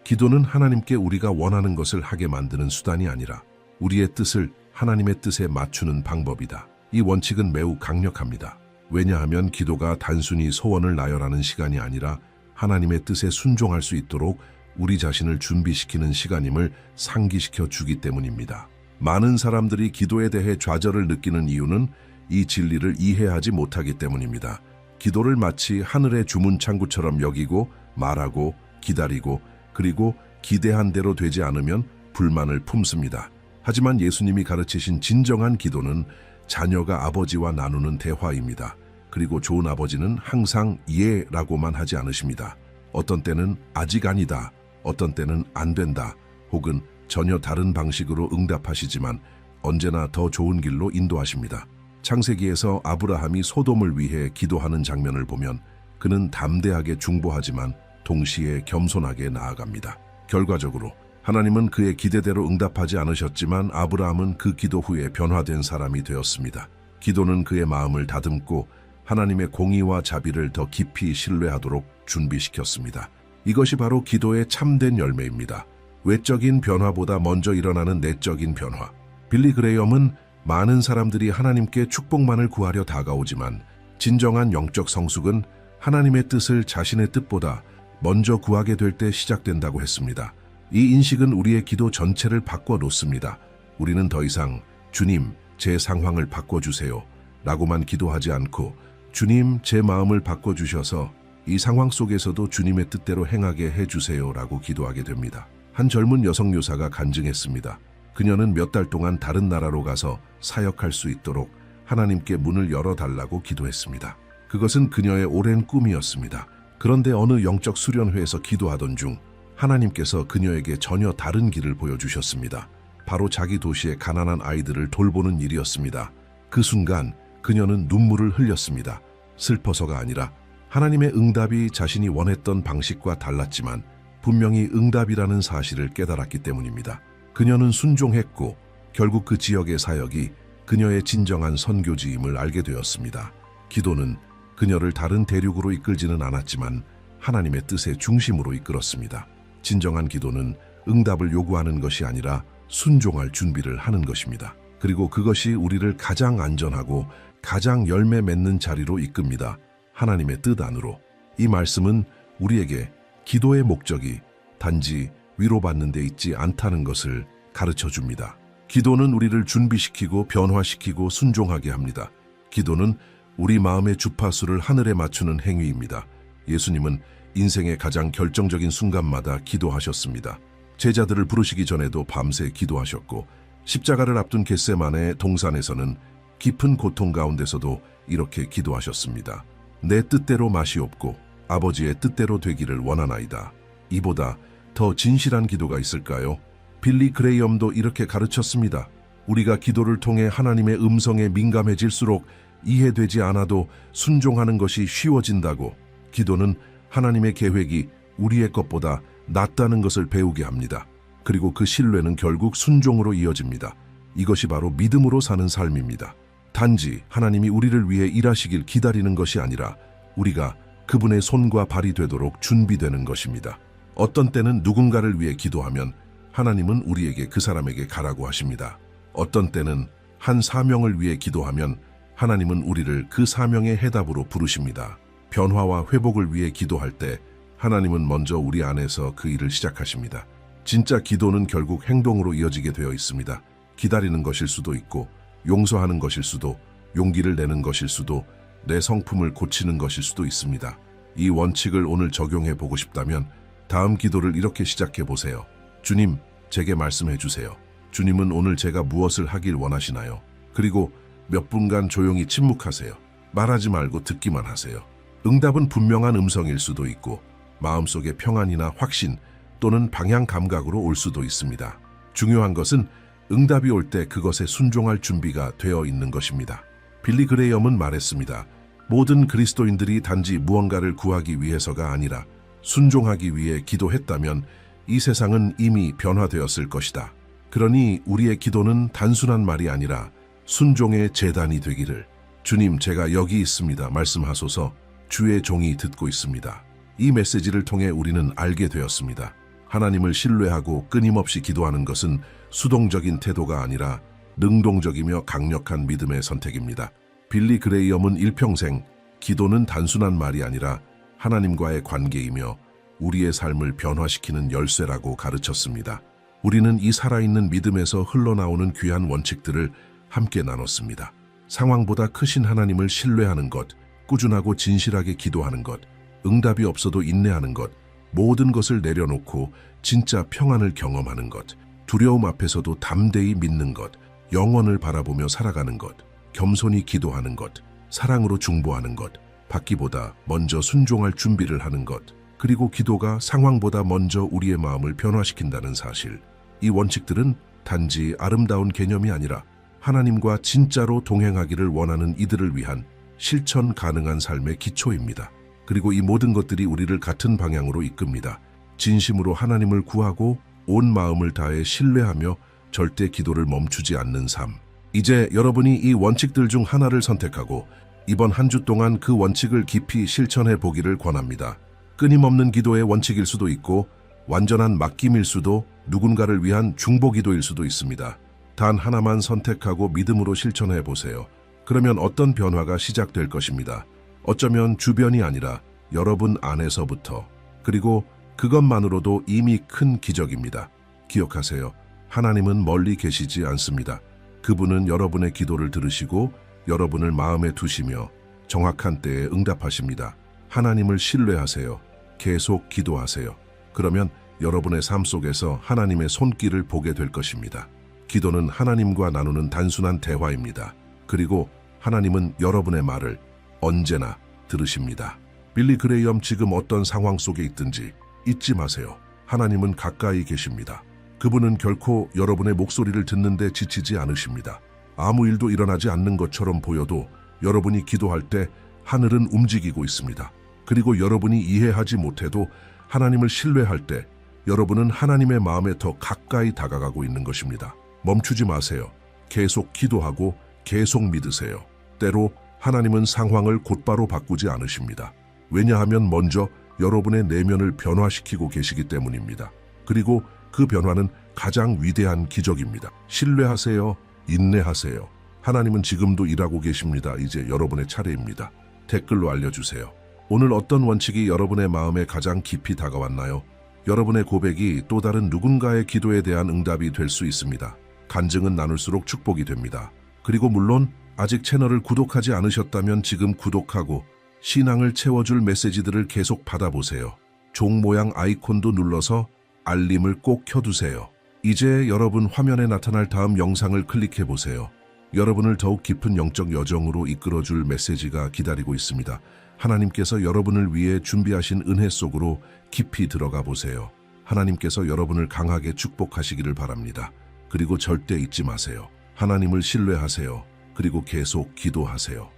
기도는 하나님께 우리가 원하는 것을 하게 만드는 수단이 아니라 우리의 뜻을 하나님의 뜻에 맞추는 방법이다. 이 원칙은 매우 강력합니다. 왜냐하면 기도가 단순히 소원을 나열하는 시간이 아니라 하나님의 뜻에 순종할 수 있도록 우리 자신을 준비시키는 시간임을 상기시켜 주기 때문입니다. 많은 사람들이 기도에 대해 좌절을 느끼는 이유는 이 진리를 이해하지 못하기 때문입니다. 기도를 마치 하늘의 주문창구처럼 여기고 말하고 기다리고 그리고 기대한 대로 되지 않으면 불만을 품습니다. 하지만 예수님이 가르치신 진정한 기도는 자녀가 아버지와 나누는 대화입니다. 그리고 좋은 아버지는 항상 예라고만 하지 않으십니다. 어떤 때는 아직 아니다, 어떤 때는 안 된다, 혹은 전혀 다른 방식으로 응답하시지만 언제나 더 좋은 길로 인도하십니다. 창세기에서 아브라함이 소돔을 위해 기도하는 장면을 보면 그는 담대하게 중보하지만 동시에 겸손하게 나아갑니다. 결과적으로 하나님은 그의 기대대로 응답하지 않으셨지만 아브라함은 그 기도 후에 변화된 사람이 되었습니다. 기도는 그의 마음을 다듬고 하나님의 공의와 자비를 더 깊이 신뢰하도록 준비시켰습니다. 이것이 바로 기도의 참된 열매입니다. 외적인 변화보다 먼저 일어나는 내적인 변화. 빌리 그레이엄은 많은 사람들이 하나님께 축복만을 구하려 다가오지만 진정한 영적 성숙은 하나님의 뜻을 자신의 뜻보다 먼저 구하게 될 때 시작된다고 했습니다. 이 인식은 우리의 기도 전체를 바꿔놓습니다. 우리는 더 이상 주님, 제 상황을 바꿔주세요 라고만 기도하지 않고 주님, 제 마음을 바꿔주셔서 이 상황 속에서도 주님의 뜻대로 행하게 해주세요 라고 기도하게 됩니다. 한 젊은 여성 요사가 간증했습니다. 그녀는 몇 달 동안 다른 나라로 가서 사역할 수 있도록 하나님께 문을 열어달라고 기도했습니다. 그것은 그녀의 오랜 꿈이었습니다. 그런데 어느 영적 수련회에서 기도하던 중 하나님께서 그녀에게 전혀 다른 길을 보여주셨습니다. 바로 자기 도시의 가난한 아이들을 돌보는 일이었습니다. 그 순간 그녀는 눈물을 흘렸습니다. 슬퍼서가 아니라 하나님의 응답이 자신이 원했던 방식과 달랐지만 분명히 응답이라는 사실을 깨달았기 때문입니다. 그녀는 순종했고 결국 그 지역의 사역이 그녀의 진정한 선교지임을 알게 되었습니다. 기도는 그녀를 다른 대륙으로 이끌지는 않았지만 하나님의 뜻의 중심으로 이끌었습니다. 진정한 기도는 응답을 요구하는 것이 아니라 순종할 준비를 하는 것입니다. 그리고 그것이 우리를 가장 안전하고 가장 열매 맺는 자리로 이끕니다. 하나님의 뜻 안으로. 이 말씀은 우리에게 기도의 목적이 단지 위로받는 데 있지 않다는 것을 가르쳐 줍니다. 기도는 우리를 준비시키고 변화시키고 순종하게 합니다. 기도는 우리 마음의 주파수를 하늘에 맞추는 행위입니다. 예수님은 인생의 가장 결정적인 순간마다 기도하셨습니다. 제자들을 부르시기 전에도 밤새 기도하셨고 십자가를 앞둔 겟세마네 동산에서는 깊은 고통 가운데서도 이렇게 기도하셨습니다. 내 뜻대로 마시옵고 아버지의 뜻대로 되기를 원하나이다. 이보다 더 진실한 기도가 있을까요? 빌리 그레이엄도 이렇게 가르쳤습니다. 우리가 기도를 통해 하나님의 음성에 민감해질수록 이해되지 않아도 순종하는 것이 쉬워진다고. 기도는 하나님의 계획이 우리의 것보다 낫다는 것을 배우게 합니다. 그리고 그 신뢰는 결국 순종으로 이어집니다. 이것이 바로 믿음으로 사는 삶입니다. 단지 하나님이 우리를 위해 일하시길 기다리는 것이 아니라 우리가 그분의 손과 발이 되도록 준비되는 것입니다. 어떤 때는 누군가를 위해 기도하면 하나님은 우리에게 그 사람에게 가라고 하십니다. 어떤 때는 한 사명을 위해 기도하면 하나님은 우리를 그 사명의 해답으로 부르십니다. 변화와 회복을 위해 기도할 때 하나님은 먼저 우리 안에서 그 일을 시작하십니다. 진짜 기도는 결국 행동으로 이어지게 되어 있습니다. 기다리는 것일 수도 있고 용서하는 것일 수도, 용기를 내는 것일 수도, 내 성품을 고치는 것일 수도 있습니다. 이 원칙을 오늘 적용해 보고 싶다면 다음 기도를 이렇게 시작해 보세요. 주님, 제게 말씀해 주세요. 주님은 오늘 제가 무엇을 하길 원하시나요? 그리고 몇 분간 조용히 침묵하세요. 말하지 말고 듣기만 하세요. 응답은 분명한 음성일 수도 있고 마음속의 평안이나 확신 또는 방향 감각으로 올 수도 있습니다. 중요한 것은 응답이 올 때 그것에 순종할 준비가 되어 있는 것입니다. 빌리 그레이엄은 말했습니다. 모든 그리스도인들이 단지 무언가를 구하기 위해서가 아니라 순종하기 위해 기도했다면 이 세상은 이미 변화되었을 것이다. 그러니 우리의 기도는 단순한 말이 아니라 순종의 제단이 되기를. 주님, 제가 여기 있습니다. 말씀하소서. 주의 종이 듣고 있습니다. 이 메시지를 통해 우리는 알게 되었습니다. 하나님을 신뢰하고 끊임없이 기도하는 것은 수동적인 태도가 아니라 능동적이며 강력한 믿음의 선택입니다. 빌리 그레이엄은 일평생 기도는 단순한 말이 아니라 하나님과의 관계이며 우리의 삶을 변화시키는 열쇠라고 가르쳤습니다. 우리는 이 살아있는 믿음에서 흘러나오는 귀한 원칙들을 함께 나눴습니다. 상황보다 크신 하나님을 신뢰하는 것, 꾸준하고 진실하게 기도하는 것, 응답이 없어도 인내하는 것, 모든 것을 내려놓고 진짜 평안을 경험하는 것, 두려움 앞에서도 담대히 믿는 것, 영원을 바라보며 살아가는 것, 겸손히 기도하는 것, 사랑으로 중보하는 것, 받기보다 먼저 순종할 준비를 하는 것, 그리고 기도가 상황보다 먼저 우리의 마음을 변화시킨다는 사실. 이 원칙들은 단지 아름다운 개념이 아니라 하나님과 진짜로 동행하기를 원하는 이들을 위한 실천 가능한 삶의 기초입니다. 그리고 이 모든 것들이 우리를 같은 방향으로 이끕니다. 진심으로 하나님을 구하고 온 마음을 다해 신뢰하며 절대 기도를 멈추지 않는 삶. 이제 여러분이 이 원칙들 중 하나를 선택하고 이번 한 주 동안 그 원칙을 깊이 실천해 보기를 권합니다. 끊임없는 기도의 원칙일 수도 있고 완전한 맡김일 수도, 누군가를 위한 중보 기도일 수도 있습니다. 단 하나만 선택하고 믿음으로 실천해 보세요. 그러면 어떤 변화가 시작될 것입니다. 어쩌면 주변이 아니라 여러분 안에서부터, 그리고 그것만으로도 이미 큰 기적입니다. 기억하세요. 하나님은 멀리 계시지 않습니다. 그분은 여러분의 기도를 들으시고 여러분을 마음에 두시며 정확한 때에 응답하십니다. 하나님을 신뢰하세요. 계속 기도하세요. 그러면 여러분의 삶 속에서 하나님의 손길을 보게 될 것입니다. 기도는 하나님과 나누는 단순한 대화입니다. 그리고 하나님은 여러분의 말을 언제나 들으십니다. 빌리 그레이엄, 지금 어떤 상황 속에 있든지 잊지 마세요. 하나님은 가까이 계십니다. 그분은 결코 여러분의 목소리를 듣는데 지치지 않으십니다. 아무 일도 일어나지 않는 것처럼 보여도 여러분이 기도할 때 하늘은 움직이고 있습니다. 그리고 여러분이 이해하지 못해도 하나님을 신뢰할 때 여러분은 하나님의 마음에 더 가까이 다가가고 있는 것입니다. 멈추지 마세요. 계속 기도하고 계속 믿으세요. 때로 하나님은 상황을 곧바로 바꾸지 않으십니다. 왜냐하면 먼저 여러분의 내면을 변화시키고 계시기 때문입니다. 그리고 그 변화는 가장 위대한 기적입니다. 신뢰하세요. 인내하세요. 하나님은 지금도 일하고 계십니다. 이제 여러분의 차례입니다. 댓글로 알려주세요. 오늘 어떤 원칙이 여러분의 마음에 가장 깊이 다가왔나요? 여러분의 고백이 또 다른 누군가의 기도에 대한 응답이 될 수 있습니다. 간증은 나눌수록 축복이 됩니다. 그리고 물론 아직 채널을 구독하지 않으셨다면 지금 구독하고 신앙을 채워줄 메시지들을 계속 받아보세요. 종 모양 아이콘도 눌러서 알림을 꼭 켜두세요. 이제 여러분 화면에 나타날 다음 영상을 클릭해보세요. 여러분을 더욱 깊은 영적 여정으로 이끌어줄 메시지가 기다리고 있습니다. 하나님께서 여러분을 위해 준비하신 은혜 속으로 깊이 들어가 보세요. 하나님께서 여러분을 강하게 축복하시기를 바랍니다. 그리고 절대 잊지 마세요. 하나님을 신뢰하세요. 그리고 계속 기도하세요.